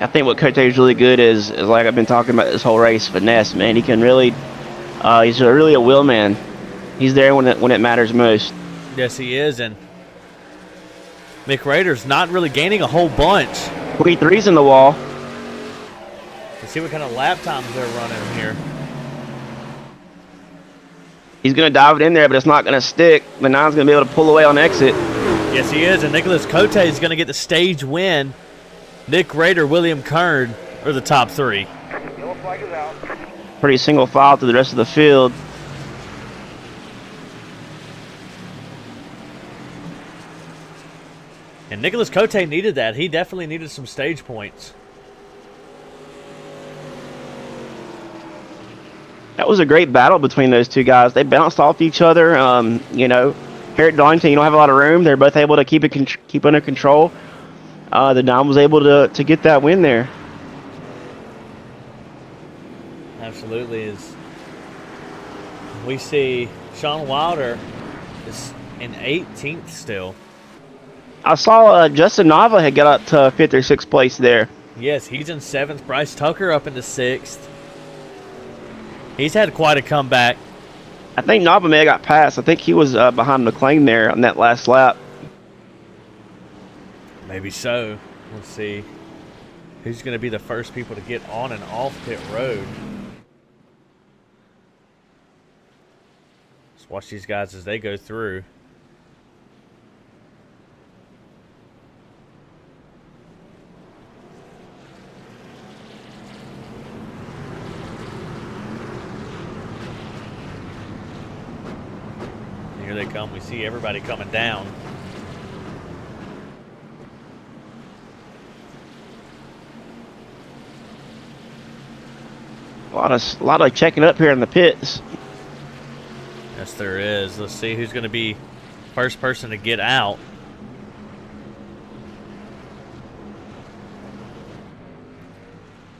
I think what Cote is really good is like I've been talking about this whole race, finesse, man. He can really, he's really a wheel man. He's there when it matters most. Yes, he is, and Nick Rader's not really gaining a whole bunch. 23's in the wall. Let's see what kind of lap times they're running here. He's going to dive it in there, but it's not going to stick. The 9's going to be able to pull away on exit. Yes, he is, and Nicholas Cote is going to get the stage win. Nick Rader, William Kern are the top 3. Yellow flag is out. Pretty single file to the rest of the field. And Nicholas Cote needed that. He definitely needed some stage points. That was a great battle between those two guys. They bounced off each other. You know, here at Darlington, you don't have a lot of room. They're both able to keep under control. The 9 was able to get that win there. Absolutely is. We see Sean Wilder is in 18th still. I saw Justin Nava had got up to 5th or 6th place there. Yes, he's in 7th. Bryce Tucker up into 6th. He's had quite a comeback. I think Nava may have got passed. I think he was behind McLean there on that last lap. Maybe so. Let's see. who's going to be the first people to get on and off pit road. Let's watch these guys as they go through. Here they come. We see everybody coming down. A lot of checking up here in the pits. Yes, there is. Let's see who's going to be first person to get out.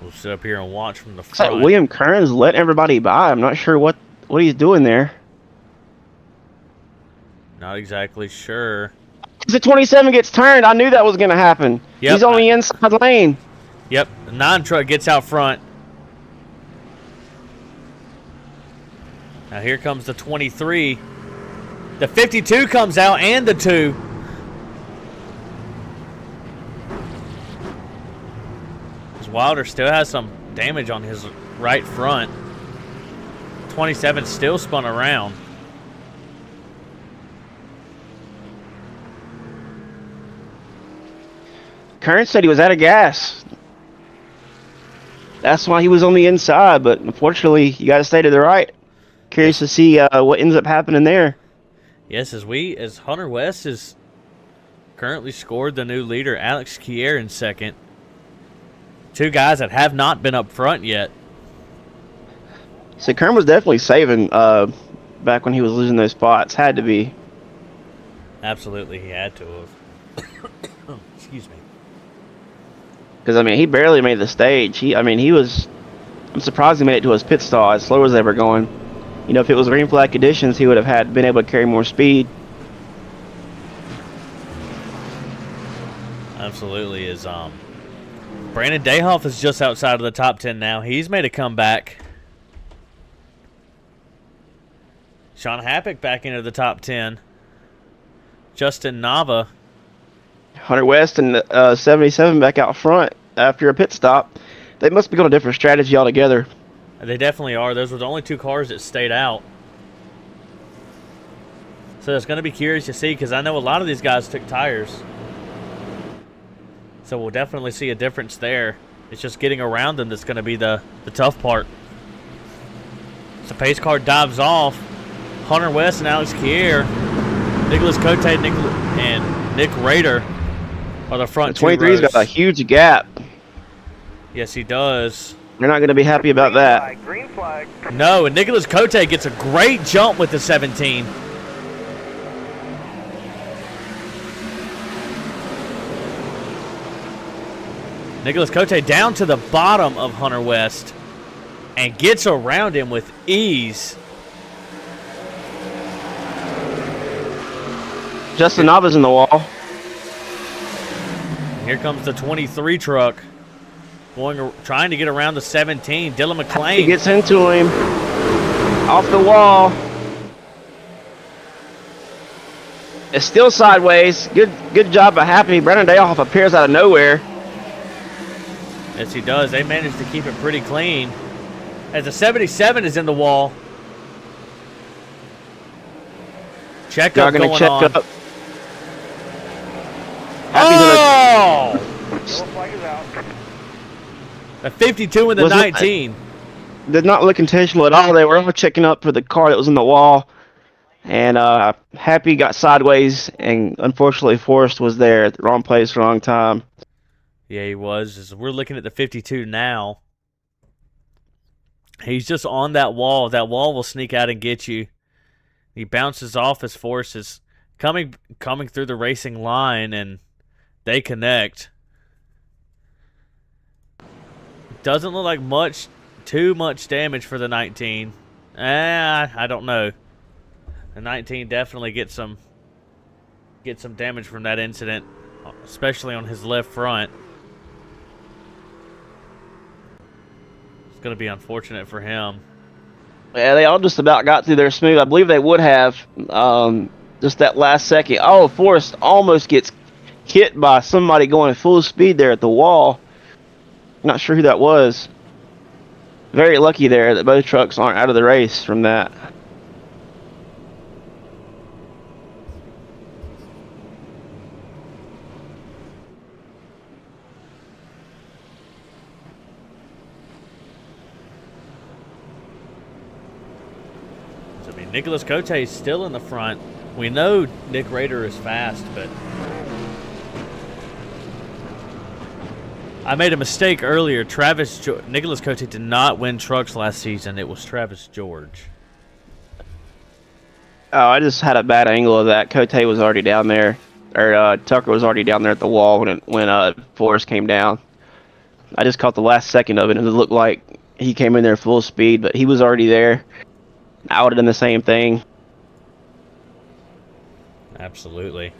We'll sit up here and watch from the Looks like front. William Kern's letting everybody by. I'm not sure what he's doing there. Not exactly sure. As the 27 gets turned, I knew that was going to happen. Yep. He's on the inside lane. Yep, the 9 truck gets out front. Now here comes the 23. The 52 comes out and the 2. Wilder still has some damage on his right front. 27 still spun around. Kern said he was out of gas. That's why he was on the inside, but unfortunately, you got to stay to the right. Curious to see what ends up happening there. Yes, as Hunter West has currently scored the new leader, Alex Kier in second. 2 guys that have not been up front yet. So Kern was definitely saving back when he was losing those spots. Had to be. Absolutely, he had to have. Excuse me. Because, I mean, he barely made the stage. I'm surprised he made it to his pit stall as slow as they were going. You know, if it was green flag conditions, he would have been able to carry more speed. Absolutely is. Brandon Dayhoff is just outside of the top 10 now. He's made a comeback. Sean Happick back into the top 10. Justin Nava. Hunter West and 77 back out front after a pit stop. They must be on a different strategy altogether. They definitely are. Those were the only 2 cars that stayed out. So it's going to be curious to see because I know a lot of these guys took tires. So we'll definitely see a difference there. It's just getting around them that's going to be the tough part. So pace car dives off. Hunter West and Alex Kier, Nicholas Cote and Nick Rader are the front 2 rows. 23's got a huge gap. Yes, he does. They're not going to be happy about that. Green flag. No, and Nicholas Cote gets a great jump with the 17. Nicholas Cote down to the bottom of Hunter West and gets around him with ease. Justin Nava's in the wall. And here comes the 23 truck trying to get around the 17. Dylan He McClain. gets into him. Off the wall. It's still sideways. Good job by Happy. Brandon Dayhoff appears out of nowhere. Yes, he does. They managed to keep it pretty clean. As the 77 is in the wall. Checkup going check on. up. Oh! Yellow flag is out. The 52 and the Was it- 19. Did not look intentional at all. They were all checking up for the car that was in the wall. And Happy got sideways, and unfortunately Forrest was there at the wrong place, wrong time. Yeah, he was. As we're looking at the 52 now. He's just on that wall. That wall will sneak out and get you. He bounces off as Forrest is coming through the racing line, and they connect. Doesn't look like too much damage for the 19. I don't know. The 19 definitely gets some damage from that incident, especially on his left front. It's going to be unfortunate for him. Yeah, they all just about got through there smooth. I believe they would have just that last second. Oh, Forrest almost gets hit by somebody going full speed there at the wall. Not sure who that was. Very lucky there that both trucks aren't out of the race from that. So, I mean, Nicholas Cote is still in the front. We know Nick Rader is fast, but I made a mistake earlier. Nicholas Cote did not win trucks last season. It was Travis George. Oh, I just had a bad angle of that. Cote was already down there, or Tucker was already down there at the wall when Forrest came down. I just caught the last second of it, and it looked like he came in there full speed, but he was already there. I would have done the same thing. Absolutely.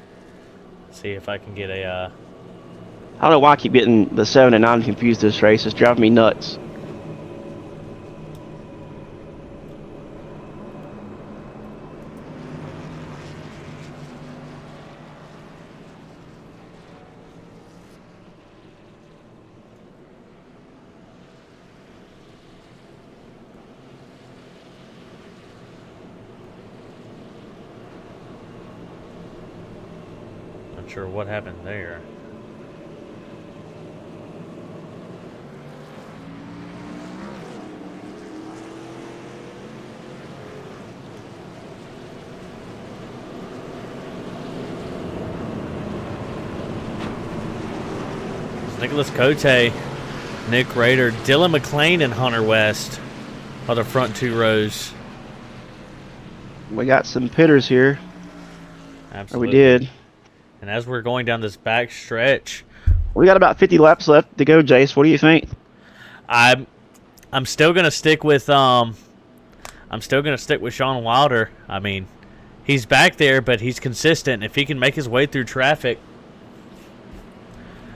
See if I can get a. I don't know why I keep getting the 7 and 9 confused this race. It's driving me nuts. Not sure what happened there. Nicholas Cote, Nick Rader, Dylan McLean, and Hunter West are the front two rows. We got some pitters here. Absolutely. Or we did. And as we're going down this back stretch, We got about 50 laps left to go, Jace. What do you think? I'm still gonna stick with Sean Wilder. I mean, he's back there, but he's consistent. If he can make his way through traffic,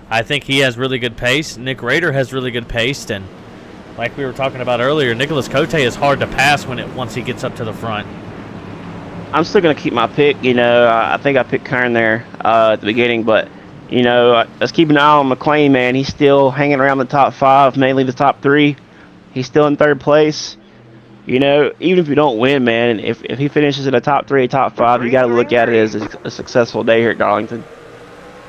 I think he has really good pace. Nick Rader has really good pace, and like we were talking about earlier, Nicholas Cote is hard to pass once he gets up to the front. I'm still going to keep my pick. You know, I think I picked Kern there at the beginning, but, you know, let's keep an eye on McLean, man. He's still hanging around the top 5, mainly the top 3. He's still in 3rd place. You know, even if you don't win, man, if he finishes in the top 3, top 5, you got to look at it as a successful day here at Darlington.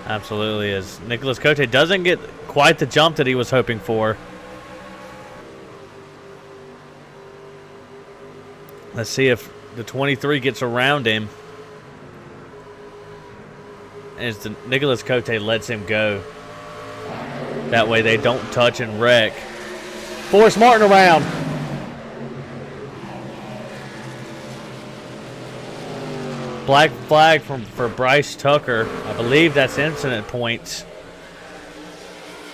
Absolutely is. Nicholas Cote doesn't get quite the jump that he was hoping for. Let's see if the 23 gets around him as Nicholas Cote lets him go. That way they don't touch and wreck. Forrest Martin around. Black flag for Bryce Tucker. I believe that's incident points.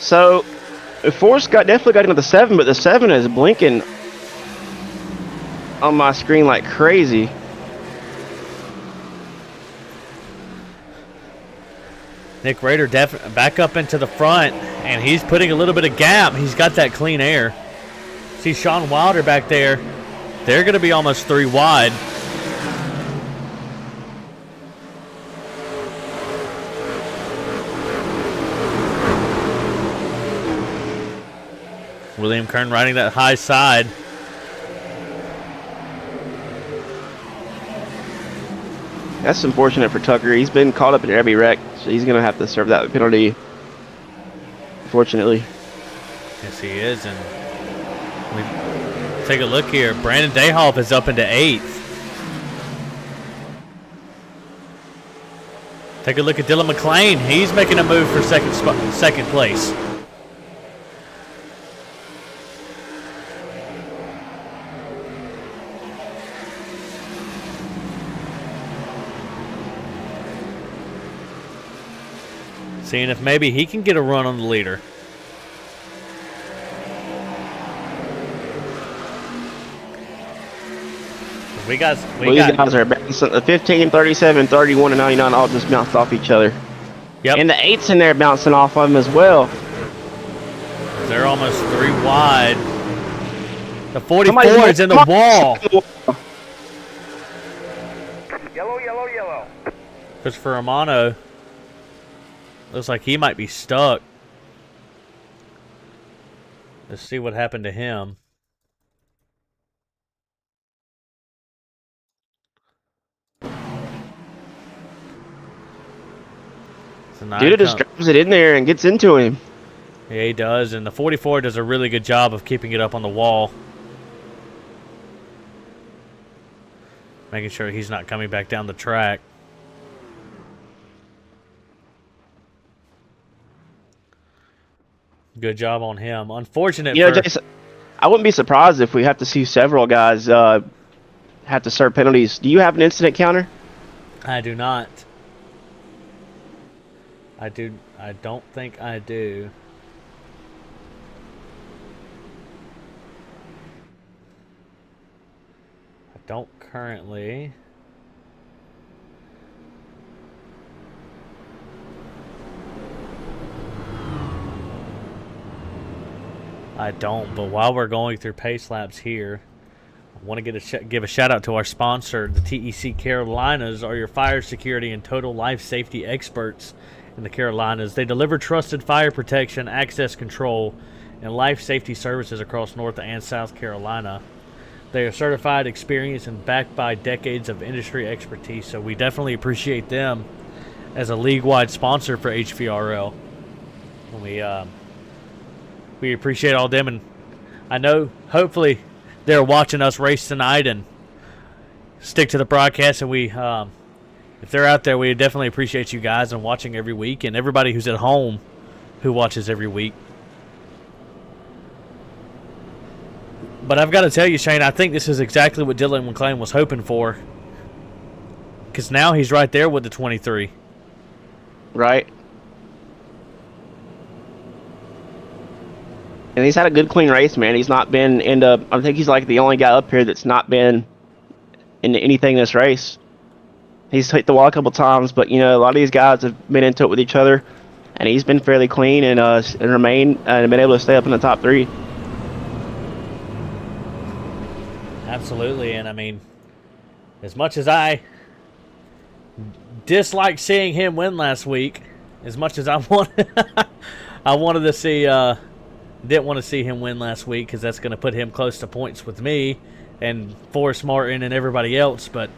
So, Forrest definitely got into the 7, but the 7 is blinking on my screen like crazy. Nick Rader back up into the front, and he's putting a little bit of gap. He's got that clean air. See Sean Wilder back there. They're going to be almost 3 wide. William Kern riding that high side. That's unfortunate for Tucker. He's been caught up in every wreck, so he's going to have to serve that penalty, unfortunately. Yes, he is. And we take a look here. Brandon Dayhoff is up into 8th. Take a look at Dylan McLean. He's making a move for second place. Seeing if maybe he can get a run on the leader. These guys are bouncing. The 15, 37, 31, and 99 all just bounced off each other. Yep. And the 8's in there bouncing off of them as well. They're almost 3 wide. The 44 is in the wall. Yellow, yellow, yellow. Christopher Romano looks like he might be stuck. to see what happened to him. Dude just drives it in there and gets into him. Yeah, he does, and the 44 does a really good job of keeping it up on the wall. Making sure he's not coming back down the track. Good job on him. Unfortunate Jason, I wouldn't be surprised if we have to see several guys have to serve penalties. Do you have an incident counter? I do not. I don't think I do. I don't currently. I don't, but while we're going through pace laps here, I want to give a shout out to our sponsor. The TEC Carolinas are your fire security and total life safety experts in the Carolinas. They deliver trusted fire protection, access control, and life safety services across North and South Carolina. They are certified, experienced, and backed by decades of industry expertise, so we definitely appreciate them as a league-wide sponsor for HVRL. We appreciate all them, and I know hopefully they're watching us race tonight and stick to the broadcast, and if they're out there, we definitely appreciate you guys and watching every week, and everybody who's at home who watches every week. But I've got to tell you, Shane, I think this is exactly what Dylan McClain was hoping for, because now he's right there with the 23. Right. And he's had a good, clean race, man. He's not been I think he's like the only guy up here that's not been into anything this race. He's hit the wall a couple times, but, a lot of these guys have been into it with each other, and he's been fairly clean and been able to stay up in the top 3. Absolutely, and I mean, as much as I disliked seeing him win last week, as much as I wanted to see, didn't want to see him win last week because that's going to put him close to points with me and Forrest Martin and everybody else. But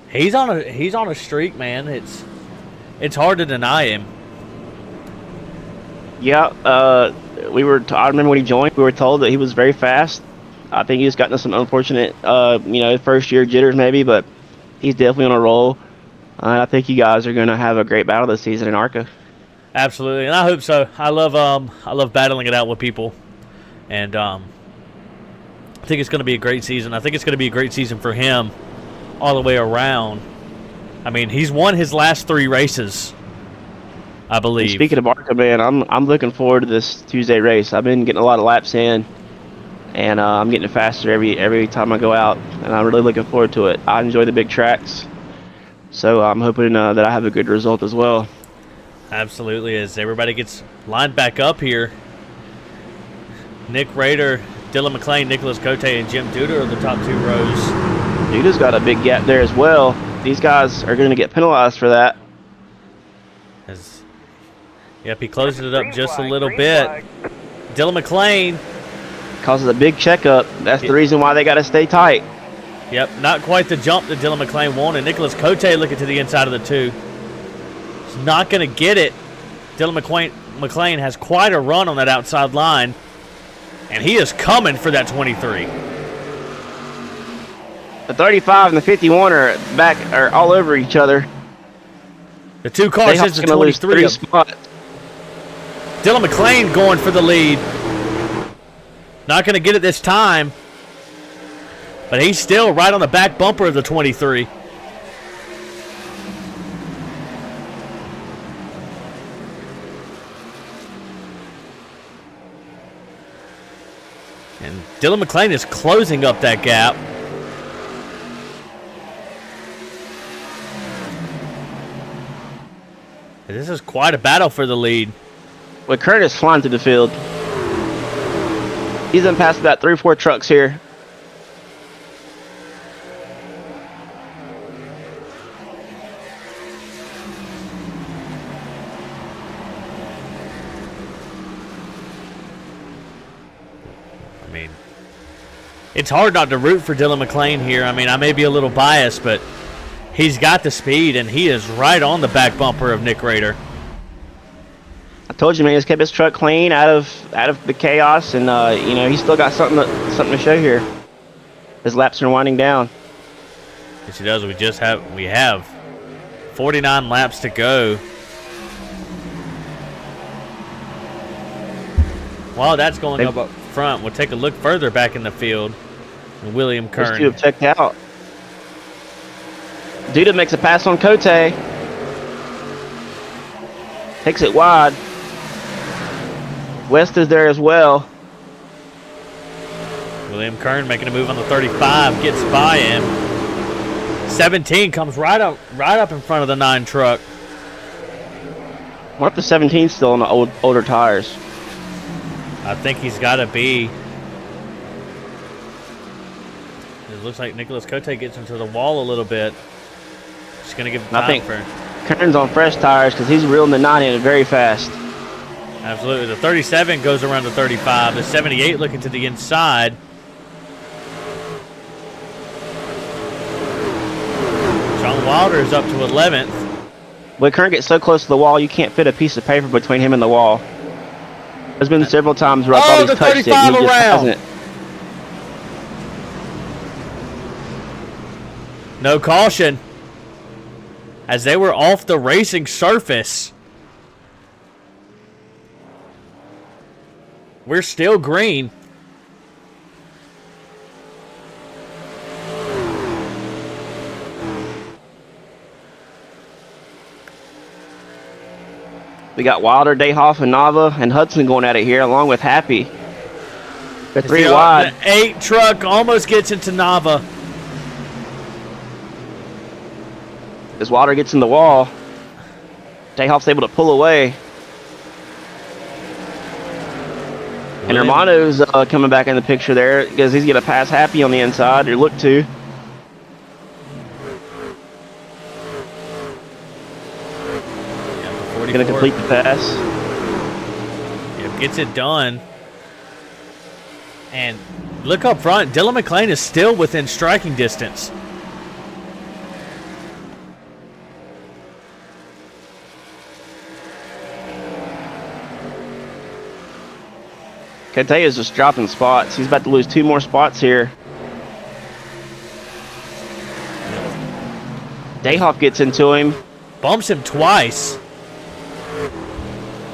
he's on a streak, man. It's hard to deny him. Yeah, I remember when he joined, we were told that he was very fast. I think he's gotten some unfortunate, first year jitters maybe, but he's definitely on a roll. I think you guys are going to have a great battle this season in ARCA. Absolutely, and I hope so. I love battling it out with people, and I think it's going to be a great season. I think it's going to be a great season for him all the way around. I mean, he's won his last 3 races, I believe. And speaking of ARCA, man, I'm looking forward to this Tuesday race. I've been getting a lot of laps in, and I'm getting faster every time I go out, and I'm really looking forward to it. I enjoy the big tracks, so I'm hoping that I have a good result as well. Absolutely, as everybody gets lined back up here. Nick Rader, Dylan McClain, Nicholas Cote, and Jim Duda are the top 2 rows. Duda's got a big gap there as well. These guys are going to get penalized for that. Yep, he closes it up just a little bit. Dylan McClain causes a big checkup. That's the reason why they got to stay tight. Yep, not quite the jump that Dylan McClain wanted. Nicholas Cote looking to the inside of the 2. He's not going to get it. Dylan McClain has quite a run on that outside line, and he is coming for that 23. The 35 and the 51 are all over each other. The 2 cars is the 23. Dylan McClain going for the lead. Not going to get it this time, but he's still right on the back bumper of the 23. And Dylan McClain is closing up that gap. This is quite a battle for the lead. With Curtis flying through the field. He's in past about 3 or 4 trucks here. I mean, it's hard not to root for Dylan McClain here. I mean, I may be a little biased, but he's got the speed, and he is right on the back bumper of Nick Rader. I told you, man, he's kept his truck clean out of the chaos, and you know, he's still got something to show here. His laps are winding down. Yes, he does. We have 49 laps to go. While that's going up front, we'll take a look further back in the field. And William Kern. Those two have checked out. Duda makes a pass on Cote. Takes it wide. West is there as well. William Kern making a move on the 35, gets by him. 17 comes right up in front of the 9 truck. What if the 17's still on the older tires? I think he's got to be. It looks like Nicholas Cote gets into the wall a little bit. Just going to give him time I think for. Kern's on fresh tires because he's reeling the 9 in very fast. Absolutely. The 37 goes around the 35. The 78 looking to the inside. Sean Wilder is up to 11th. When Kern gets so close to the wall, you can't fit a piece of paper between him and the wall. There's been several times where I thought he's touched it and he just hasn't. No caution. As they were off the racing surface. We're still green. We got Wilder, Dayhoff, and Nava, and Hudson going at it here, along with Happy. They're 3 wide. The 8 truck almost gets into Nava. As Wilder gets in the wall, Dayhoff's able to pull away. And Hermano's coming back in the picture there because he's going to pass Happy on the inside, or look to. Going to complete the pass. Yep, gets it done. And look up front. Dylan McClain is still within striking distance. Cote is just dropping spots. He's about to lose 2 more spots here. Dayhoff gets into him. Bumps him twice.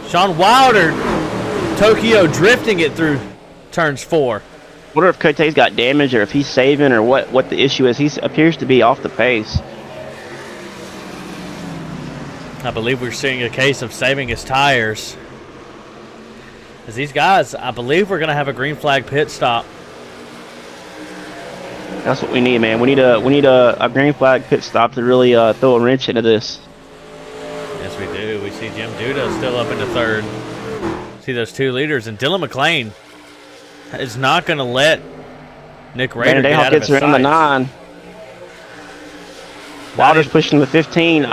Sean Wilder, Tokyo drifting it through turns 4. Wonder if Cote's got damage or if he's saving or what the issue is. He appears to be off the pace. I believe we're seeing a case of saving his tires. As these guys, I believe we're going to have a green flag pit stop. That's what we need, man. We need a green flag pit stop to really throw a wrench into this. Yes, we do. We see Jim Duda still up into 3rd. See those 2 leaders, and Dylan McClain is not going to let Nick Rader get out of his sights. Gets around the 9. Wilder's pushing the 15.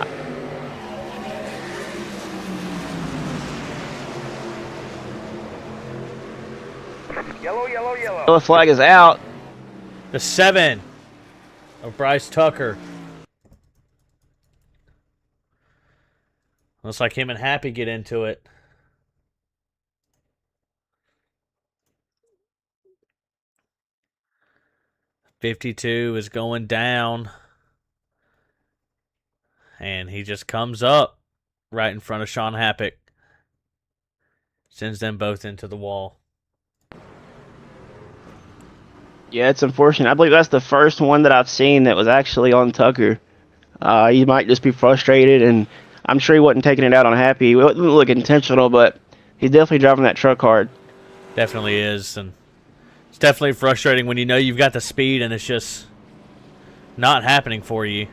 Yellow, yellow, yellow. The flag is out. The 7 of Bryce Tucker. Looks like him and Happy get into it. .52 is going down. And he just comes up right in front of Sean Happick. Sends them both into the wall. Yeah, it's unfortunate. I believe that's the first one that I've seen that was actually on Tucker. He might just be frustrated, and I'm sure he wasn't taking it out on Happy. It wouldn't look intentional, but he's definitely driving that truck hard. Definitely is, and it's definitely frustrating when you know you've got the speed and it's just not happening for you.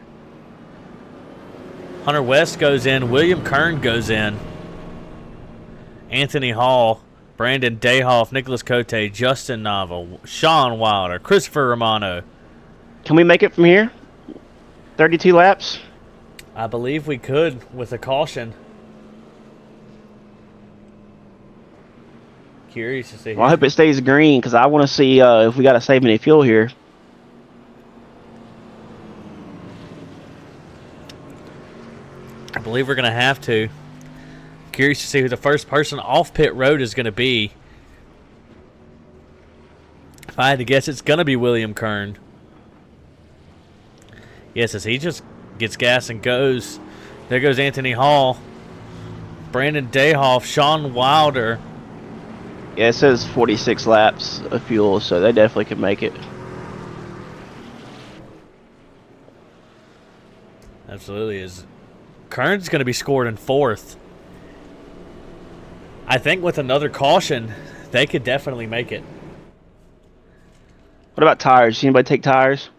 Hunter West goes in. William Kern goes in. Anthony Hall, Brandon Dayhoff, Nicholas Cote, Justin Nava, Sean Wilder, Christopher Romano. Can we make it from here? 32 laps? I believe we could with a caution. Curious to see. Well, I hope it stays green because I want to see if we got to save any fuel here. I believe we're going to have to. Curious to see who the first person off pit road is going to be. If I had to guess, it's going to be William Kern. Yes, as he just gets gas and goes. There goes Anthony Hall. Brandon Dayhoff, Sean Wilder. Yeah, it says 46 laps of fuel, so they definitely could make it. Absolutely is. Kern's going to be scored in 4th. I think with another caution, they could definitely make it. What about tires? Anybody take tires?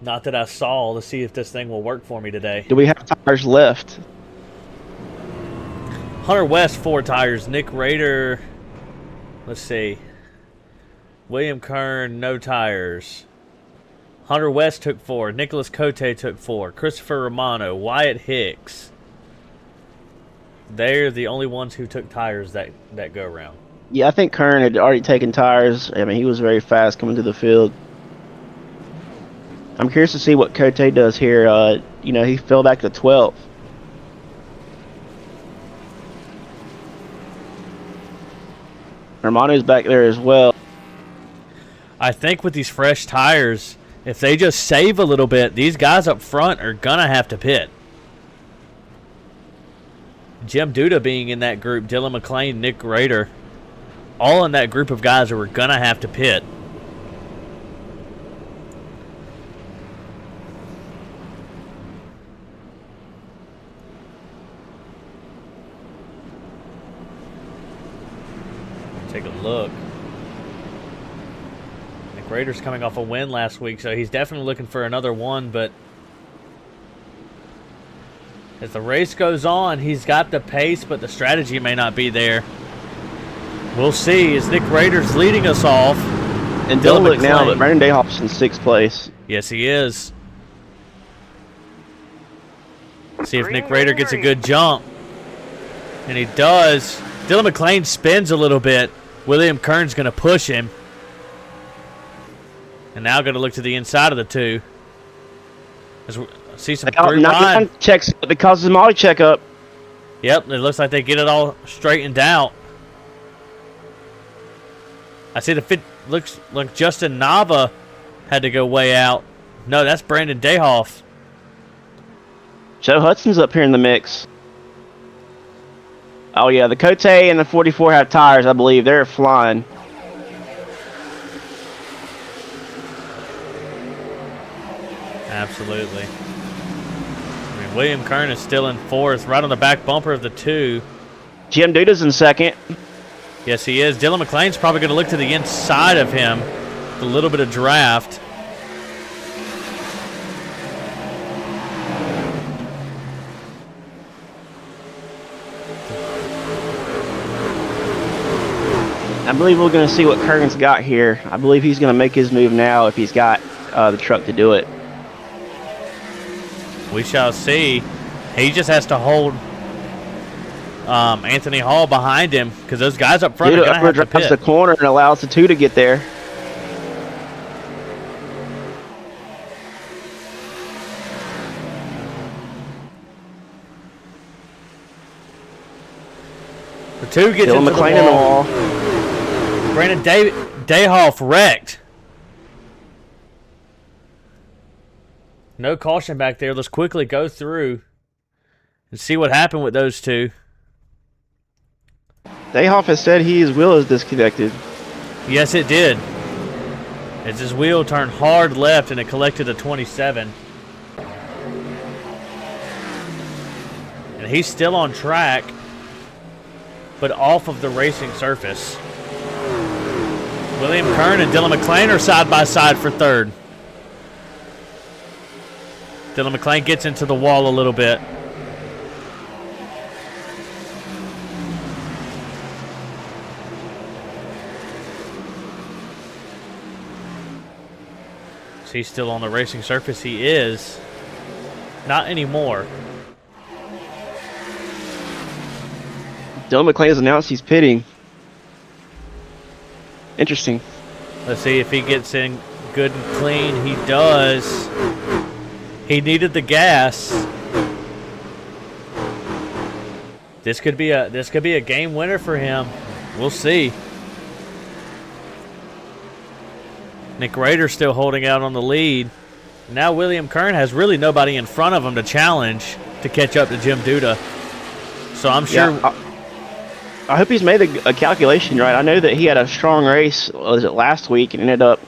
Not that I saw, to see if this thing will work for me today. Do we have tires left? Hunter West, 4 tires. Nick Rader, let's see. William Kern, no tires. Hunter West took 4. Nicholas Cote took 4. Christopher Romano, Wyatt Hicks. They're the only ones who took tires that go around. Yeah, I think Kern had already taken tires. I mean, he was very fast coming to the field. I'm curious to see what Cote does here. You know, he fell back to 12th. Romano's back there as well. I think with these fresh tires, if they just save a little bit, these guys up front are going to have to pit. Jim Duda being in that group, Dylan McLean, Nick Rader, all in that group of guys who are going to have to pit. Take a look. Nick Rader's coming off a win last week, so he's definitely looking for another one, but as the race goes on, he's got the pace, but the strategy may not be there. We'll see as Nick Rader's leading us off. And don't look now, but Brandon Dayhoff's in 6th place. Yes, he is. See if Nick Rader gets a good jump. And he does. Dylan McLean spins a little bit. William Kern's going to push him. And now going to look to the inside of the two. As we see some checks because of the Molly checkup. Yep, it looks like they get it all straightened out. I see the fit looks like Justin Nava had to go way out. No, that's Brandon Dayhoff. Joe Hudson's up here in the mix. Oh yeah, the Cote and the 44 have tires, I believe. They're flying. Absolutely. I mean, William Kern is still in 4th, right on the back bumper of the 2. Jim Duda's in 2nd. Yes, he is. Dylan McLean's probably going to look to the inside of him with a little bit of draft. I believe we're going to see what Kern's got here. I believe he's going to make his move now if he's got the truck to do it. We shall see. He just has to hold Anthony Hall behind him because those guys up front are going to have to pit. The corner and allows the 2 to get there. The 2 gets Dylan into McLean the in the wall. wall. Brandon Dayhoff wrecked. No caution back there. Let's quickly go through and see what happened with those 2. Dayhoff has said his wheel is disconnected. Yes, it did. As his wheel turned hard left and it collected a 27. And he's still on track, but off of the racing surface. William Kern and Dylan McLean are side by side for 3rd. Dylan McLean gets into the wall a little bit. Is he still on the racing surface? He is. Not anymore. Dylan McClain has announced he's pitting. Interesting. Let's see if he gets in good and clean. He does. He needed the gas. This could be a game winner for him. We'll see. Nick Rader still holding out on the lead. Now William Kern has really nobody in front of him to challenge to catch up to Jim Duda. So I'm sure. Yeah, I hope he's made a calculation right. I know that he had a strong race. Was it last week and ended up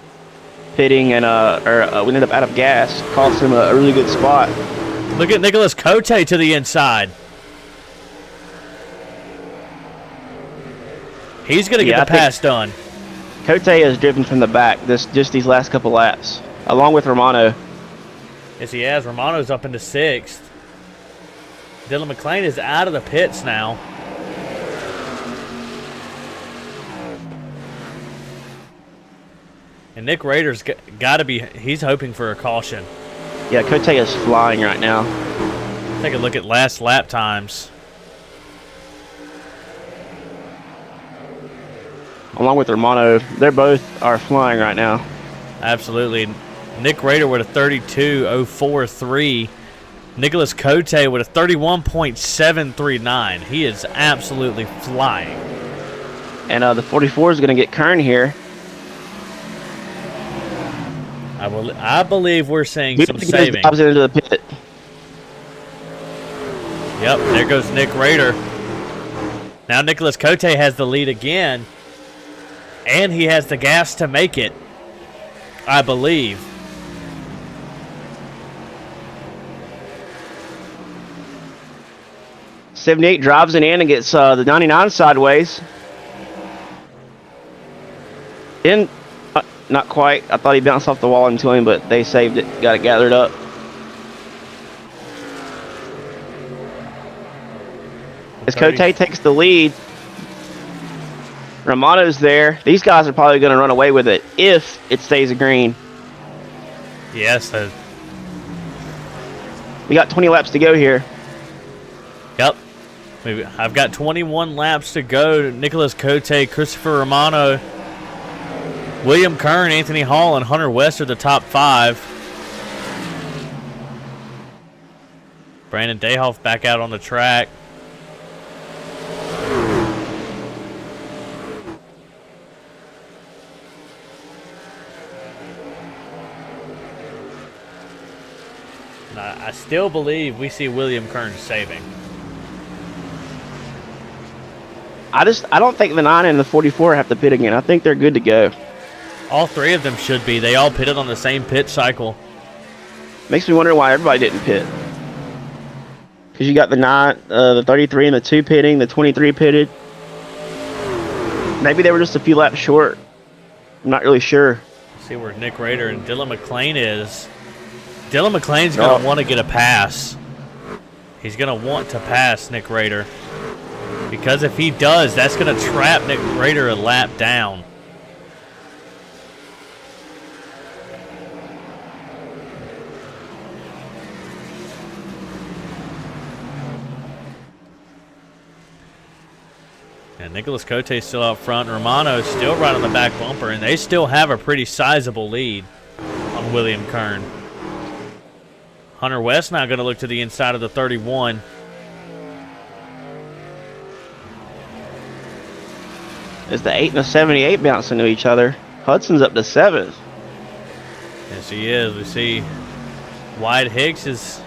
pitting and we ended up out of gas. Cost him a really good spot. Look at Nicholas Cote to the inside. He's going to get the pass done. Cote has driven from the back just these last couple laps, along with Romano. Yes, he has. Romano's up into 6th. Dylan McClain is out of the pits now. And Nick Rader's got to be, he's hoping for a caution. Yeah, Cote is flying right now. Take a look at last lap times. Along with Romano, they're both are flying right now. Absolutely. Nick Rader with a 32.043. Nicholas Cote with a 31.739. He is absolutely flying. And the 44 is going to get Kern here. I believe we're seeing some saving. Into the pit. Yep, there goes Nick Rader. Now Nicholas Cote has the lead again. And he has the gas to make it, I believe. '78 drives it in and gets the 99 sideways. Not quite. I thought he bounced off the wall into him, but they saved it. Got it gathered up. As Cote takes the lead, Romano's there. These guys are probably going to run away with it if it stays a green. Yes. We got 20 laps to go here. Yep. I've got 21 laps to go. Nicholas Cote, Christopher Romano, William Kern, Anthony Hall, and Hunter West are the top 5. Brandon Dayhoff back out on the track. I still believe we see William Kern saving. I don't think the 9 and the 44 have to pit again. I think they're good to go. All 3 of them should be. They all pitted on the same pit cycle. Makes me wonder why everybody didn't pit. Because you got the 9, the 33 and the 2 pitting, the 23 pitted. Maybe they were just a few laps short. I'm not really sure. Let's see where Nick Rader and Dylan McClain is. Dylan McClain's going to want to get a pass. He's going to want to pass Nick Rader. Because if he does, that's going to trap Nick Rader a lap down. And Nicholas Cote's still out front. Romano's still right on the back bumper. And they still have a pretty sizable lead on William Kern. Hunter West now going to look to the inside of the 31. As the 8 and the 78 bounce into each other. Hudson's up to 7th. Yes, he is. We see Wyatt Hicks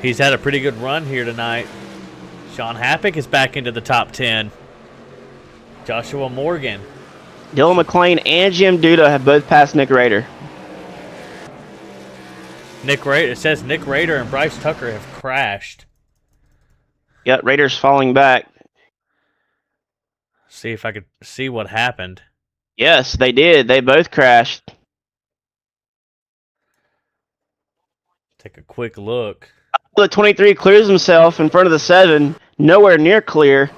he's had a pretty good run here tonight. Sean Happick is back into the top 10. Joshua Morgan. Dylan McClain and Jim Duda have both passed Nick Rader. It says Nick Rader and Bryce Tucker have crashed. Yep, Rader's falling back. See if I could see what happened. Yes, they did. They both crashed. Take a quick look. The 23 clears himself in front of the 7, nowhere near clear.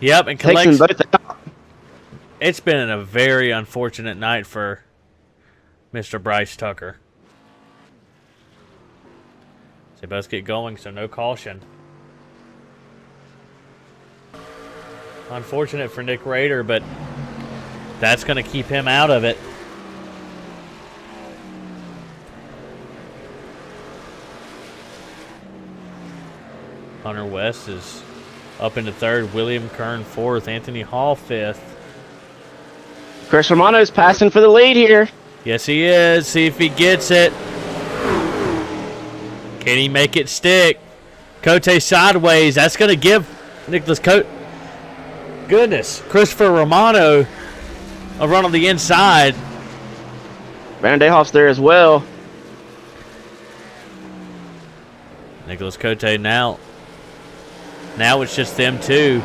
Yep, and Takes them collects. both out. It's been a very unfortunate night for Mr. Bryce Tucker. They both get going, so no caution. Unfortunate for Nick Rader, but that's going to keep him out of it. Hunter West is up into third. William Kern fourth. Anthony Hall fifth. Chris Romano's passing for the lead here. Yes, he is. See if he gets it. Can he make it stick? Cote sideways. That's going to give Nicholas Cote. Goodness. Christopher Romano a run on the inside. Brandon Dayhoff's there as well. Nicholas Cote now. Now it's just them two.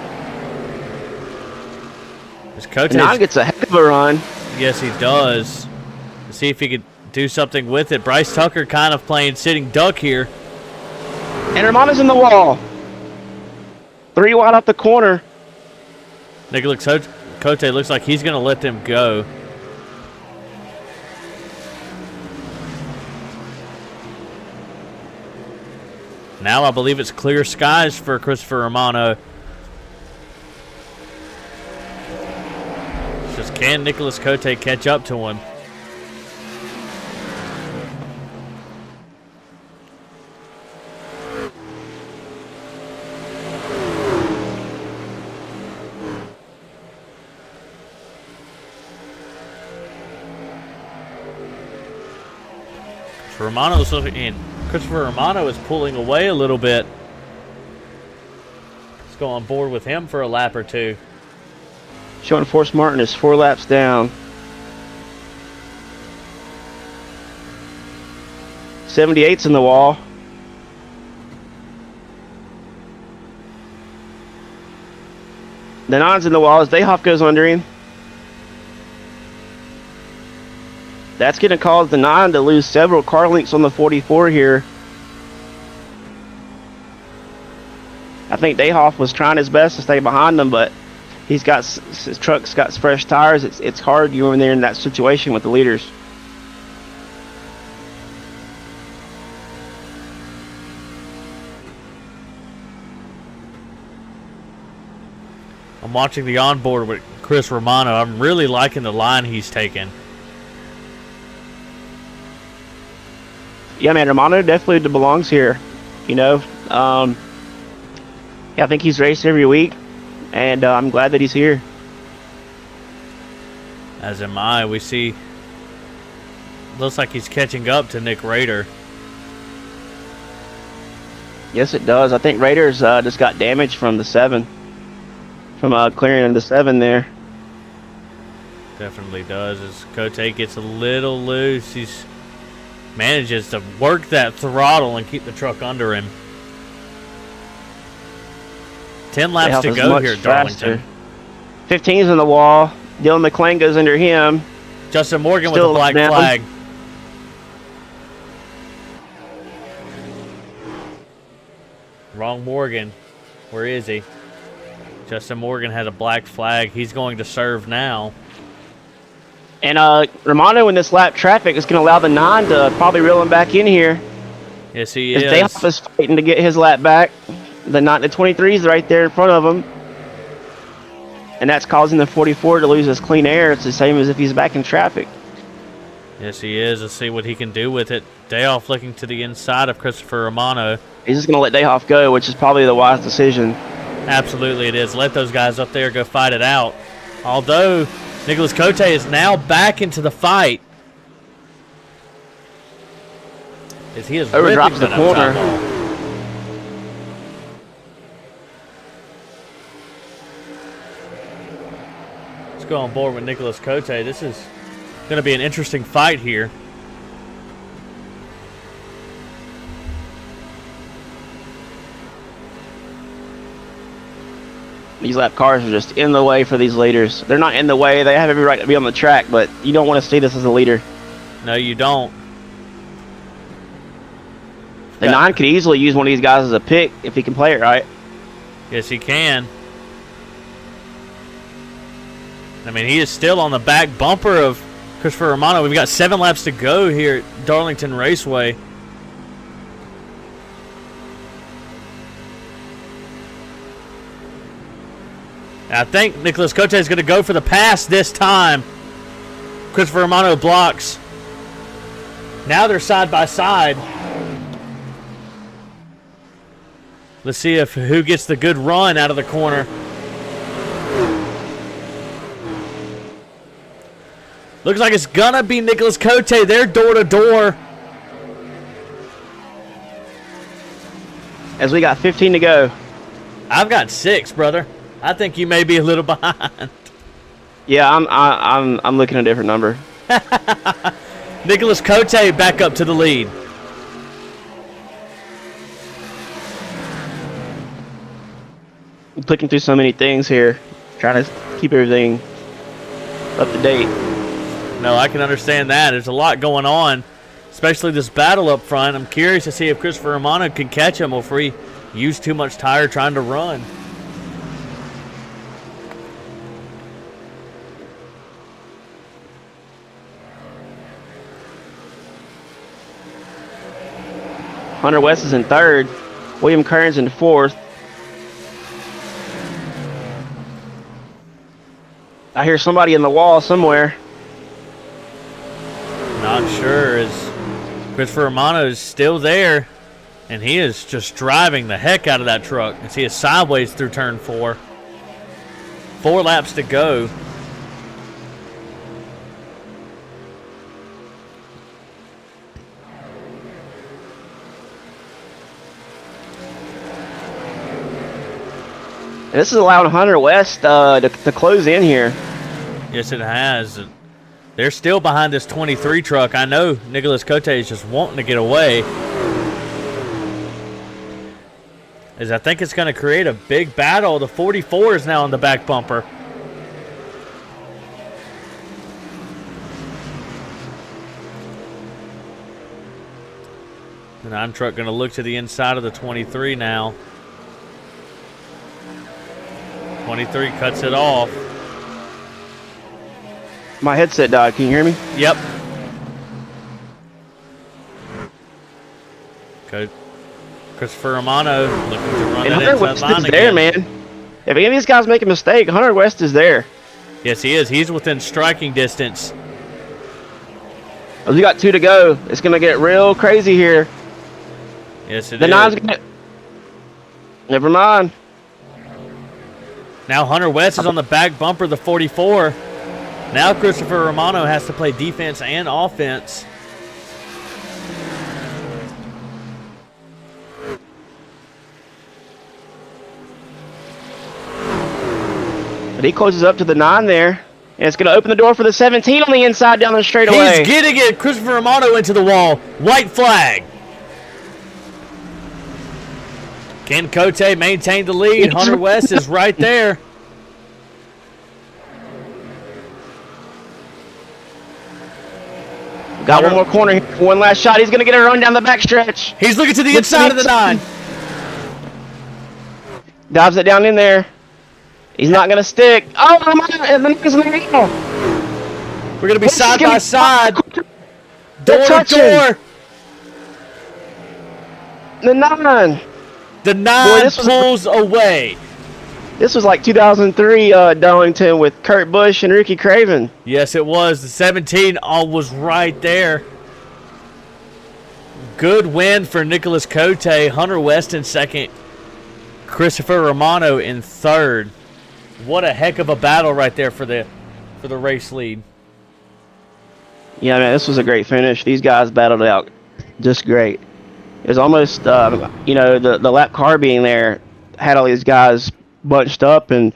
Now gets a heck of a run. Yes, he does. Let's see if he could do something with it. Bryce Tucker kind of playing sitting duck here. And Romano's in the wall. 3 wide off the corner. Nicholas Cote looks like he's going to let them go. Now I believe it's clear skies for Christopher Romano. It's just can Nicholas Cote catch up to him? Romano's looking in. Christopher Romano is pulling away a little bit. Let's go on board with him for a lap or two. Sean Force Martin is 4 laps down. 78's in the wall. The 9's in the wall as Dayhoff goes under him. That's going to cause the 9 to lose several car lengths on the 44 here. I think Dayhoff was trying his best to stay behind them, but his truck's got fresh tires. It's hard you when they're in that situation with the leaders. I'm watching the onboard with Chris Romano. I'm really liking the line he's taking. Yeah, man, Romano definitely belongs here. You know, yeah, I think he's raced every week, and I'm glad that he's here. As am I. We see, looks like he's catching up to Nick Rader. Yes, it does. I think Raiders just got damaged from the 7, from clearing in the 7 there. Definitely does. As Cote gets a little loose, he's manages to work that throttle and keep the truck under him. 10 laps to go here at Darlington. 15's in the wall. Dylan McClain goes under him. Justin Morgan Still with a black down. flag. Wrong Morgan. Where is he? Justin Morgan has a black flag. He's going to serve now. And Romano in this lap traffic is going to allow the 9 to probably reel him back in here. Yes, he is. Dayhoff is fighting to get his lap back. The 23 is right there in front of him. And that's causing the 44 to lose his clean air. It's the same as if he's back in traffic. Yes, he is. Let's see what he can do with it. Dayhoff looking to the inside of Christopher Romano. He's just going to let Dayhoff go, which is probably the wise decision. Absolutely it is. Let those guys up there go fight it out. Although Nicholas Cote is now back into the fight. As he is overdrops the corner. Let's go on board with Nicholas Cote. This is going to be an interesting fight here. These lap cars are just in the way for these leaders. They're not in the way. They have every right to be on the track, but you don't want to see this as a leader. No, you don't. The 9 could easily use one of these guys as a pick if he can play it right. Yes, he can. I mean, he is still on the back bumper of Christopher Romano. We've got 7 laps to go here at Darlington Raceway. I think Nicholas Cote is going to go for the pass this time. Christopher Romano blocks. Now they're side by side. Let's see if who gets the good run out of the corner. Looks like it's going to be Nicholas Cote. They're door to door. As we got 15 to go. I've got 6, brother. I think you may be a little behind. Yeah, I'm looking at a different number. Nicholas Cote back up to the lead. I'm clicking through so many things here, trying to keep everything up to date. No, I can understand that. There's a lot going on, especially this battle up front. I'm curious to see if Christopher Romano can catch him or if we use too much tire trying to run. Hunter West is in 3rd. William Kearns in 4th. I hear somebody in the wall somewhere. Not sure. As Christopher Romano is still there, and he is just driving the heck out of that truck. As he is sideways through turn 4. 4 laps to go. This is allowing Hunter West to close in here. Yes, it has. They're still behind this 23 truck. I know Nicholas Cote is just wanting to get away. As I think it's going to create a big battle. The 44 is now on the back bumper. The 9 truck going to look to the inside of the 23 now. 23 cuts it off. My headset died. Can you hear me? Yep. Good. Christopher Romano looking to run And it Hunter inside West line is there, again. man. If any of these guys make a mistake, Hunter West is there. Yes, he is. He's within striking distance. We got 2 to go. It's going to get real crazy here. Yes, it The is. 9's going to... Never mind. Now Hunter West is on the back bumper of the 44. Now Christopher Romano has to play defense and offense. But he closes up to the 9 there. And it's going to open the door for the 17 on the inside down the straightaway. He's getting it. Christopher Romano into the wall. White flag. Can Cote maintain the lead? Hunter West is right there. Got one more corner here. One last shot. He's going to get a run down the backstretch. He's looking to the inside of the 9. Dives it down in there. He's not going to stick. Oh, We're going to be side by side. Door to door. The 9. The 9 pulls away. This was like 2003 Darlington with Kurt Busch and Ricky Craven. Yes, it was. The 17 was right there. Good win for Nicholas Cote. Hunter West in 2nd. Christopher Romano in 3rd. What a heck of a battle right there for the race lead. Yeah, man, this was a great finish. These guys battled it out just great. It was almost, the lap car being there had all these guys bunched up, and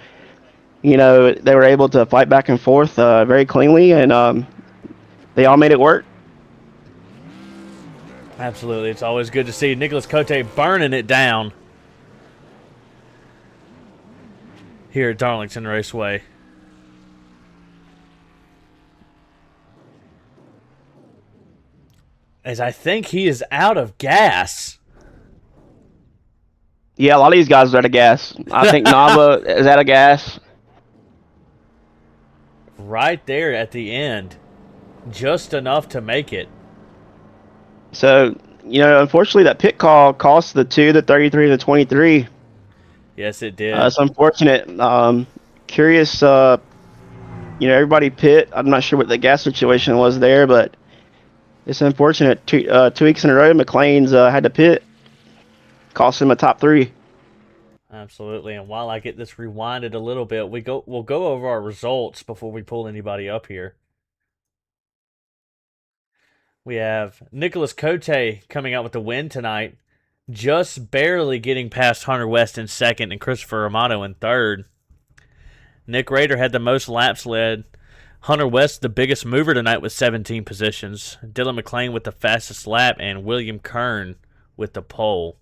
they were able to fight back and forth very cleanly, and they all made it work. Absolutely. It's always good to see Nicholas Cote burning it down here at Darlington Raceway. As I think he is out of gas. Yeah, a lot of these guys are out of gas. I think Nava is out of gas. Right there at the end. Just enough to make it. So, unfortunately that pit call cost the 2, the 33, and the 23. Yes, it did. It's unfortunate. curious. Everybody pit. I'm not sure what the gas situation was there, but it's unfortunate. 2 weeks in a row, McLean's had to pit, cost him a top 3. Absolutely. And while I get this rewinded a little bit, we'll go over our results before we pull anybody up here. We have Nicholas Cote coming out with the win tonight, just barely getting past Hunter West in second and Christopher Romano in third. Nick Rader had the most laps led. Hunter West, the biggest mover tonight with 17 positions. Dylan McLean with the fastest lap, and William Kern with the pole.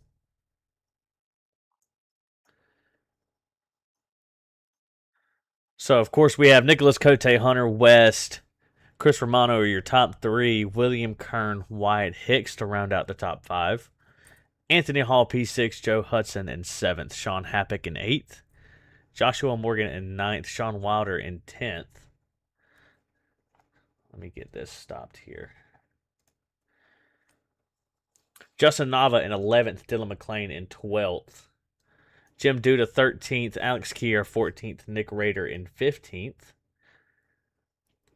So, of course, we have Nicholas Cote, Hunter West, Chris Romano are your top 3. William Kern, Wyatt Hicks to round out the top 5. Anthony Hall, P6. Joe Hudson in 7th. Sean Happick in 8th. Joshua Morgan in 9th. Sean Wilder in 10th. Let me get this stopped here. Justin Nava in 11th. Dylan McLean in 12th. Jim Duda 13th. Alex Kier 14th. Nick Rader in 15th.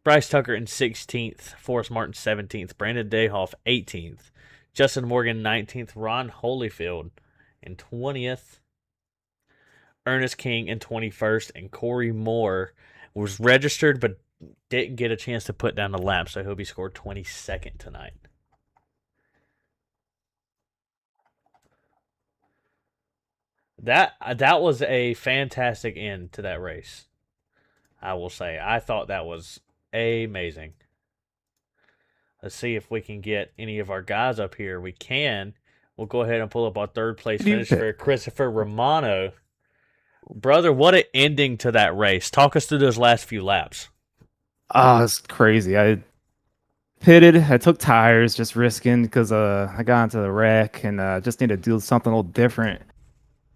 Bryce Tucker in 16th. Forrest Martin 17th. Brandon Dayhoff 18th. Justin Morgan 19th. Ron Holyfield in 20th. Ernest King in 21st. And Corey Moore was registered but didn't get a chance to put down the lap, so he'll be scored 22nd tonight. That was a fantastic end to that race, I will say. I thought that was amazing. Let's see if we can get any of our guys up here. We can. We'll go ahead and pull up our third place finish for Christopher Romano. Brother, what an ending to that race. Talk us through those last few laps. Oh, it's crazy. I pitted. I took tires, just risking because I got into the wreck and just needed to do something a little different.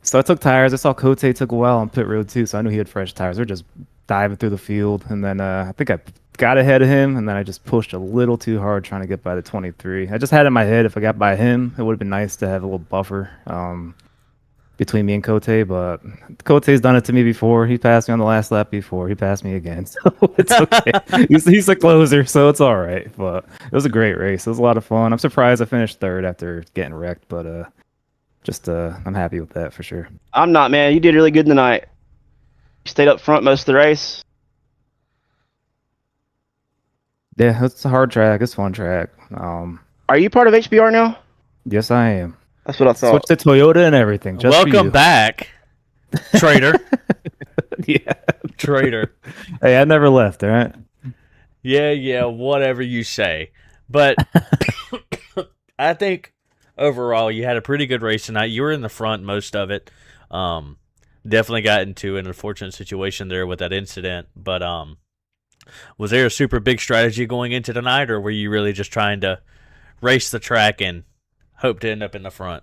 So I took tires. I saw Cote took a while on pit road too, so I knew he had fresh tires. We're just diving through the field, and then I think I got ahead of him, and then I just pushed a little too hard trying to get by the 23. I just had in my head if I got by him, it would have been nice to have a little buffer between me and Cote, but Cote's done it to me before. He passed me on the last lap before. He passed me again, so it's okay. he's a closer, so it's all right. But it was a great race. It was a lot of fun. I'm surprised I finished third after getting wrecked, but I'm happy with that for sure. I'm not, man. You did really good tonight. You stayed up front most of the race. Yeah, it's a hard track. It's a fun track. Are you part of HBR now? Yes, I am. That's what I thought. Switched to Toyota and everything. Just Welcome back, Trader. Yeah. Trader. Hey, I never left, all right? Yeah, whatever you say. But I think overall you had a pretty good race tonight. You were in the front most of it. Definitely got into an unfortunate situation there with that incident. But was there a super big strategy going into tonight, or were you really just trying to race the track and hope to end up in the front?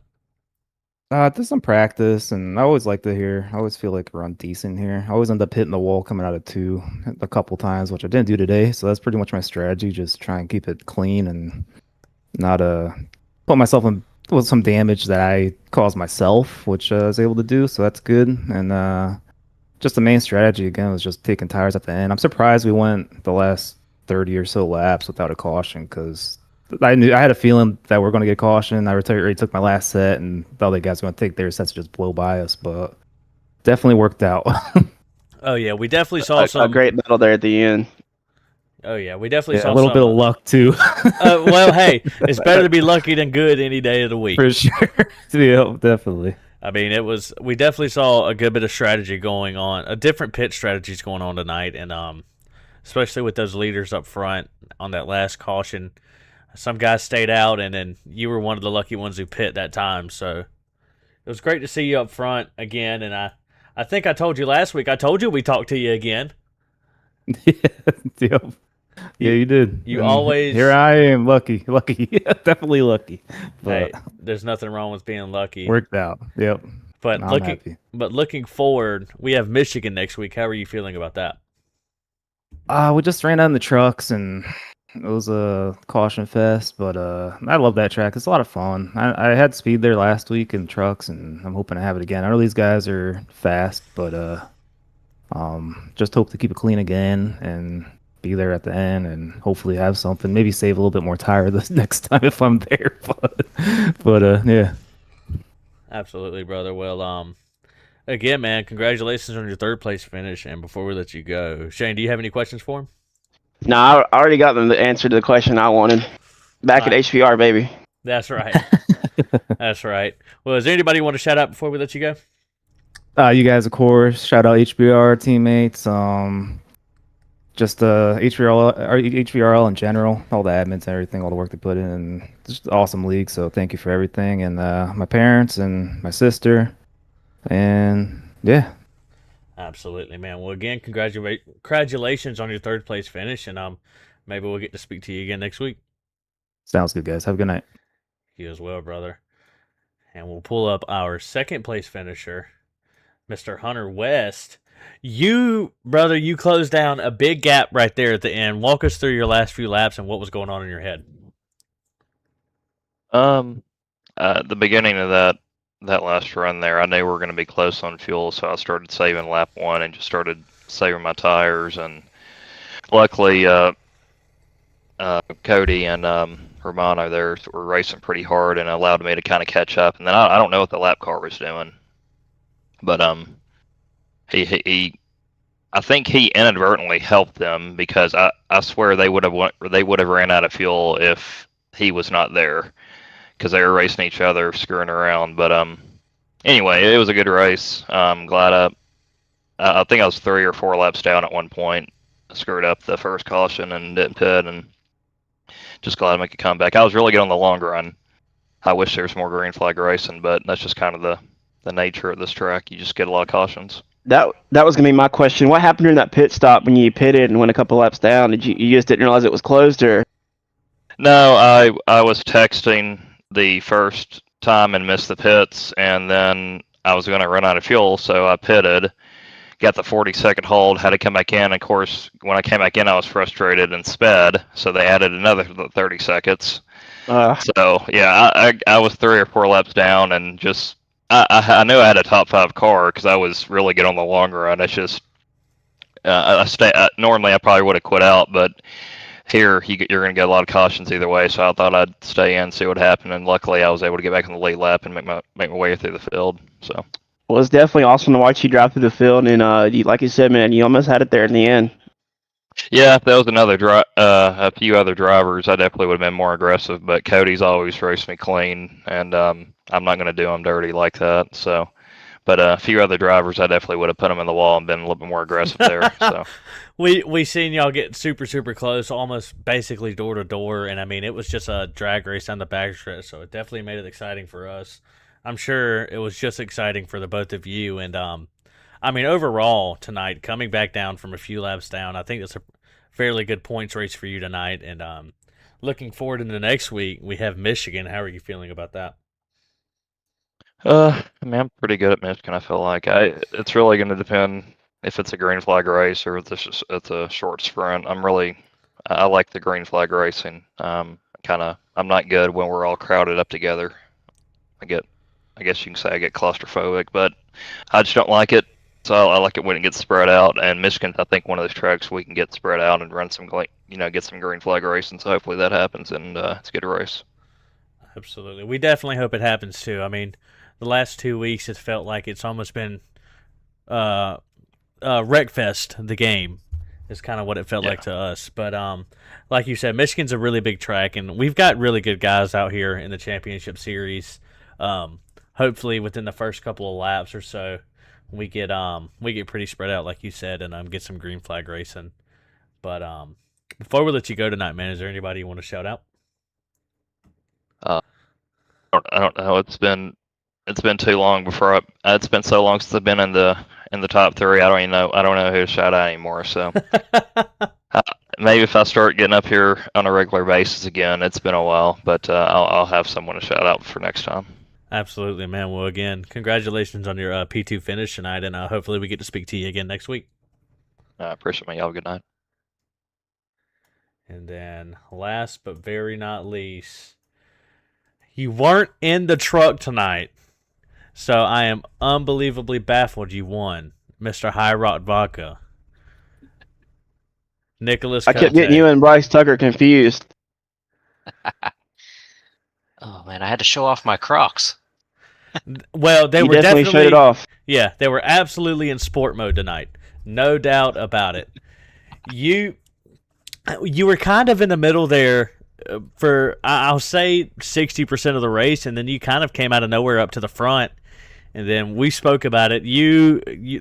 Did some practice, and I always like to hear. I always feel like I run decent here. I always end up hitting the wall coming out of 2 a couple times, which I didn't do today. So that's pretty much my strategy. Just try and keep it clean and not put myself in with some damage that I caused myself, which I was able to do. So that's good. And just the main strategy again was just taking tires at the end. I'm surprised we went the last 30 or so laps without a caution because I had a feeling that we're going to get caution. I already took my last set, and the other guys were going to take their sets and just blow by us, but definitely worked out. Oh, yeah, we definitely saw a great battle there at the end. Oh, yeah, we definitely saw a little bit of luck, too. Well, hey, it's better to be lucky than good any day of the week. For sure. Yeah, definitely. I mean, we definitely saw a good bit of strategy going on, a different pit strategies going on tonight, and especially with those leaders up front on that last caution. Some guys stayed out, and then you were one of the lucky ones who pit that time. So it was great to see you up front again. And I think I told you last week. I told you we talked to you again. Yeah, you did. You always here. I am lucky, definitely lucky. But hey, there's nothing wrong with being lucky. Worked out. Yep. But looking forward, we have Michigan next week. How are you feeling about that? We just ran down the trucks and. It was a caution fest, but I love that track. It's a lot of fun. I had speed there last week in trucks, and I'm hoping to have it again. I know these guys are fast, but Just hope to keep it clean again and be there at the end and hopefully have something. Maybe save a little bit more tire this next time if I'm there. But yeah. Absolutely, brother. Well, again, man, congratulations on your third place finish. And before we let you go, Shane, do you have any questions for him? No, I already got them the answer to the question I wanted. Back at Right. HVR, baby. That's right. That's right. Well, is there anybody you want to shout out before we let you go? You guys, of course. Shout out HBR teammates. Just HVRL in general, all the admins and everything, all the work they put in, and just awesome league. So thank you for everything, and my parents and my sister, and yeah. Absolutely, man. Well, again, congratulations on your third place finish, and maybe we'll get to speak to you again next week. Sounds good, guys. Have a good night. You as well, brother. And we'll pull up our second place finisher, Mr. Hunter West. You, brother, you closed down a big gap right there at the end. Walk us through your last few laps and what was going on in your head. At the beginning of that last run there, I knew we were going to be close on fuel, so I started saving lap 1 and just started saving my tires. And luckily, Cody and Romano there were racing pretty hard and allowed me to kind of catch up. And then I don't know what the lap car was doing, but I think he inadvertently helped them because I swear they would have ran out of fuel if he was not there because they were racing each other, screwing around. But anyway, it was a good race. I'm glad I think I was 3 or 4 laps down at one point. I screwed up the first caution and didn't pit, and just glad to make a comeback. I was really good on the long run. I wish there was more green flag racing, but that's just kind of the nature of this track. You just get a lot of cautions. That was gonna be my question. What happened during that pit stop when you pitted and went a couple laps down? Did you just didn't realize it was closed, or? No, I was texting the first time and missed the pits, and then I was going to run out of fuel, so I pitted, got the 40-second hold, had to come back in. Of course, when I came back in, I was frustrated and sped, so they added another 30 seconds. So yeah, I was 3 or 4 laps down, and just I knew I had a top 5 car because I was really good on the long run. It's just normally I probably would have quit out, but here you're going to get a lot of cautions either way. So I thought I'd stay in, see what happened, and luckily I was able to get back on the lead lap and make my way through the field. So well, it's definitely awesome to watch you drive through the field, and like you said, man, you almost had it there in the end. Yeah, if that was a few other drivers, I definitely would have been more aggressive. But Cody's always raced me clean, and I'm not going to do him dirty like that. So, but a few other drivers, I definitely would have put them in the wall and been a little bit more aggressive there. So we seen y'all get super close, almost basically door to door, and I mean it was just a drag race on the backstretch, so it definitely made it exciting for us. I'm sure it was just exciting for the both of you, and I mean, overall tonight, coming back down from a few laps down, I think it's a fairly good points race for you tonight. And looking forward into next week, we have Michigan. How are you feeling about that? I mean, I'm pretty good at Michigan. I feel like it's really going to depend if it's a green flag race or if it's a short sprint. I like the green flag racing. I'm not good when we're all crowded up together. I guess you can say I get claustrophobic, but I just don't like it. So I like it when it gets spread out, and Michigan's, I think, one of those tracks we can get spread out and run some, get some green flag racing. So hopefully that happens, and it's a good race. Absolutely, we definitely hope it happens too. I mean, the last 2 weeks it felt like it's almost been Wreckfest. The game is kind of what it felt like to us. But like you said, Michigan's a really big track, and we've got really good guys out here in the championship series. Hopefully, within the first couple of laps or so, we get pretty spread out, like you said, and get some green flag racing. But before we let you go tonight, man, is there anybody you want to shout out? I don't know. It's been too long before it's been so long since I've been in the top 3. I don't know who to shout out anymore. So maybe if I start getting up here on a regular basis again, it's been a while, but I'll have someone to shout out for next time. Absolutely, man. Well, again, congratulations on your P2 finish tonight, and hopefully we get to speak to you again next week. I appreciate it. Y'all have a good night. And then last but very not least, you weren't in the truck tonight, so I am unbelievably baffled you won. Mr. High Rock Vodka. Nicholas I kept getting Cote. you and Bryce Tucker confused. Oh man, I had to show off my Crocs. Well, they You were definitely showed it off. Yeah, they were absolutely in sport mode tonight. No doubt about it. You were kind of in the middle there for I'll say 60% of the race, and then you kind of came out of nowhere up to the front. And then we spoke about it.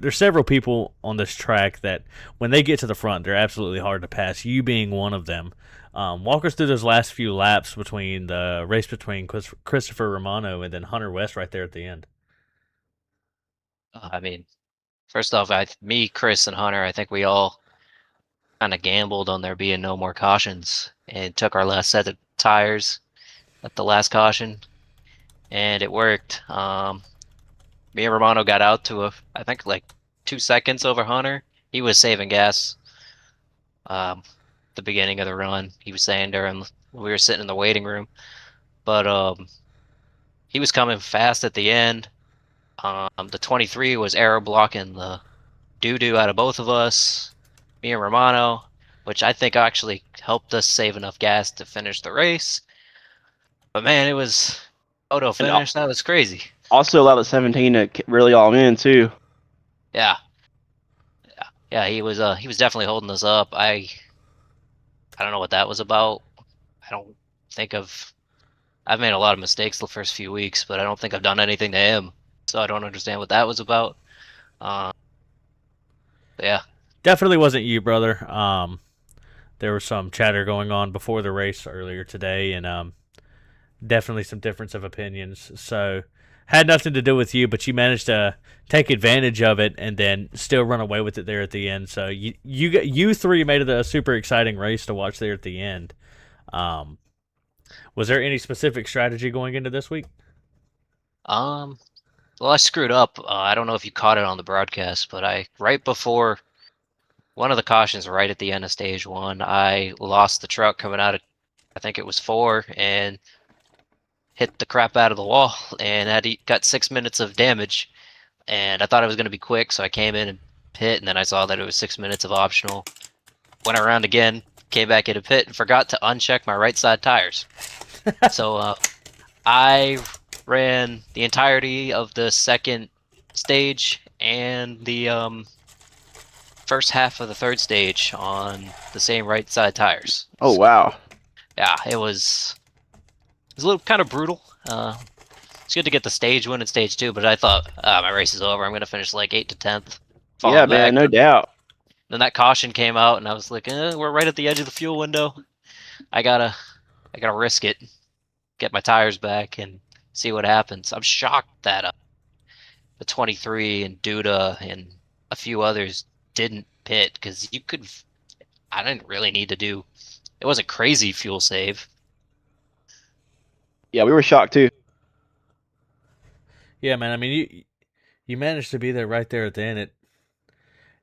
There's several people on this track that when they get to the front, they're absolutely hard to pass. You being one of them. Walk us through those last few laps between the race between Christopher Romano and then Hunter West right there at the end. I mean, first off, me, Chris, and Hunter, I think we all kind of gambled on there being no more cautions and took our last set of tires at the last caution, and it worked. Me and Romano got out to I think like 2 seconds over Hunter. He was saving gas. The beginning of the run, he was saying during we were sitting in the waiting room, but he was coming fast at the end. The 23 was aero blocking the doo-doo out of both of us, me and Romano, which I think actually helped us save enough gas to finish the race. But man, it was auto finish. That was crazy. Also allowed the 17 to really all in too. Yeah. He was definitely holding us up. I don't know what that was about. I don't think I've made a lot of mistakes the first few weeks, but I don't think I've done anything to him. So I don't understand what that was about. Yeah. Definitely wasn't you, brother. There was some chatter going on before the race earlier today, and definitely some difference of opinions. So had nothing to do with you, but you managed to take advantage of it and then still run away with it there at the end. So you three made it a super exciting race to watch there at the end. Was there any specific strategy going into this week? Well, I screwed up. I don't know if you caught it on the broadcast, but right before one of the cautions, right at the end of stage 1, I lost the truck coming out of, I think it was 4, and hit the crap out of the wall, and got 6 minutes of damage. And I thought it was going to be quick, so I came in and pit, and then I saw that it was 6 minutes of optional. Went around again, came back into pit, and forgot to uncheck my right side tires. So I ran the entirety of the second stage and the first half of the third stage on the same right side tires. Oh wow! Yeah, it was a little kind of brutal. It's good to get the stage 1 and stage 2, but I thought my race is over. I'm gonna finish like 8th to 10th. Yeah, man, no doubt. Then that caution came out, and I was like, we're right at the edge of the fuel window. I gotta risk it, get my tires back, and see what happens. I'm shocked that the 23 and Duda and a few others didn't pit, because I didn't really need to do. It wasn't crazy fuel save. Yeah, we were shocked too. Yeah, man. I mean, you managed to be there right there at the end.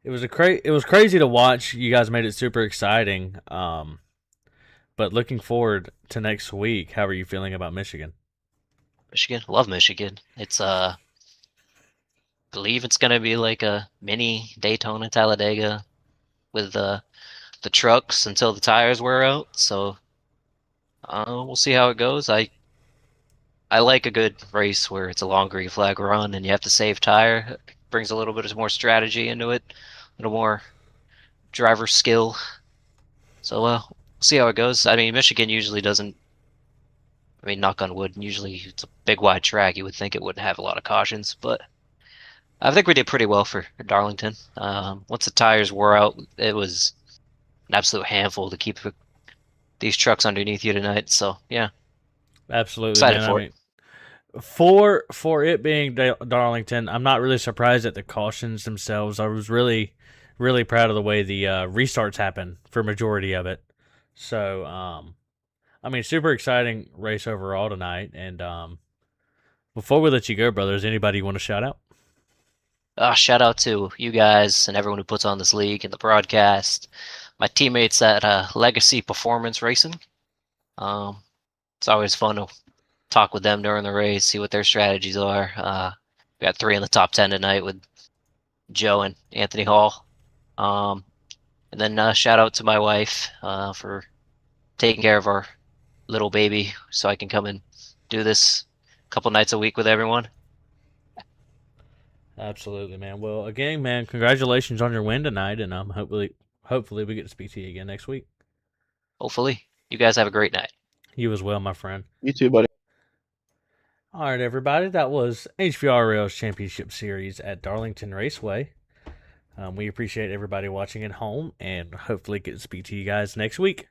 It was crazy to watch. You guys made it super exciting. But looking forward to next week, how are you feeling about Michigan? Michigan, love Michigan. It's believe it's gonna be like a mini Daytona Talladega with the trucks until the tires wear out. So we'll see how it goes. I like a good race where it's a long green flag run and you have to save tire. It brings a little bit more strategy into it, a little more driver skill. So we'll see how it goes. I mean, Michigan usually doesn't. I mean, knock on wood. Usually it's a big wide track. You would think it wouldn't have a lot of cautions, but I think we did pretty well for Darlington. Once the tires wore out, it was an absolute handful to keep these trucks underneath you tonight. So yeah, absolutely excited man. for I mean, it. For it being Darlington, I'm not really surprised at the cautions themselves. I was really, really proud of the way the restarts happened for majority of it. So, I mean, super exciting race overall tonight. And before we let you go, brothers, anybody you want to shout out? Shout out to you guys and everyone who puts on this league and the broadcast. My teammates at Legacy Performance Racing. It's always fun to talk with them during the race, see what their strategies are. We got 3 in the top 10 tonight with Joe and Anthony Hall. And then shout out to my wife for taking care of our little baby so I can come and do this a couple nights a week with everyone. Absolutely, man. Well, again, man, congratulations on your win tonight, and hopefully we get to speak to you again next week. Hopefully, you guys have a great night. You as well, my friend. You too, buddy. All right, everybody. That was HVRL's Championship Series at Darlington Raceway. We appreciate everybody watching at home, and hopefully get to speak to you guys next week.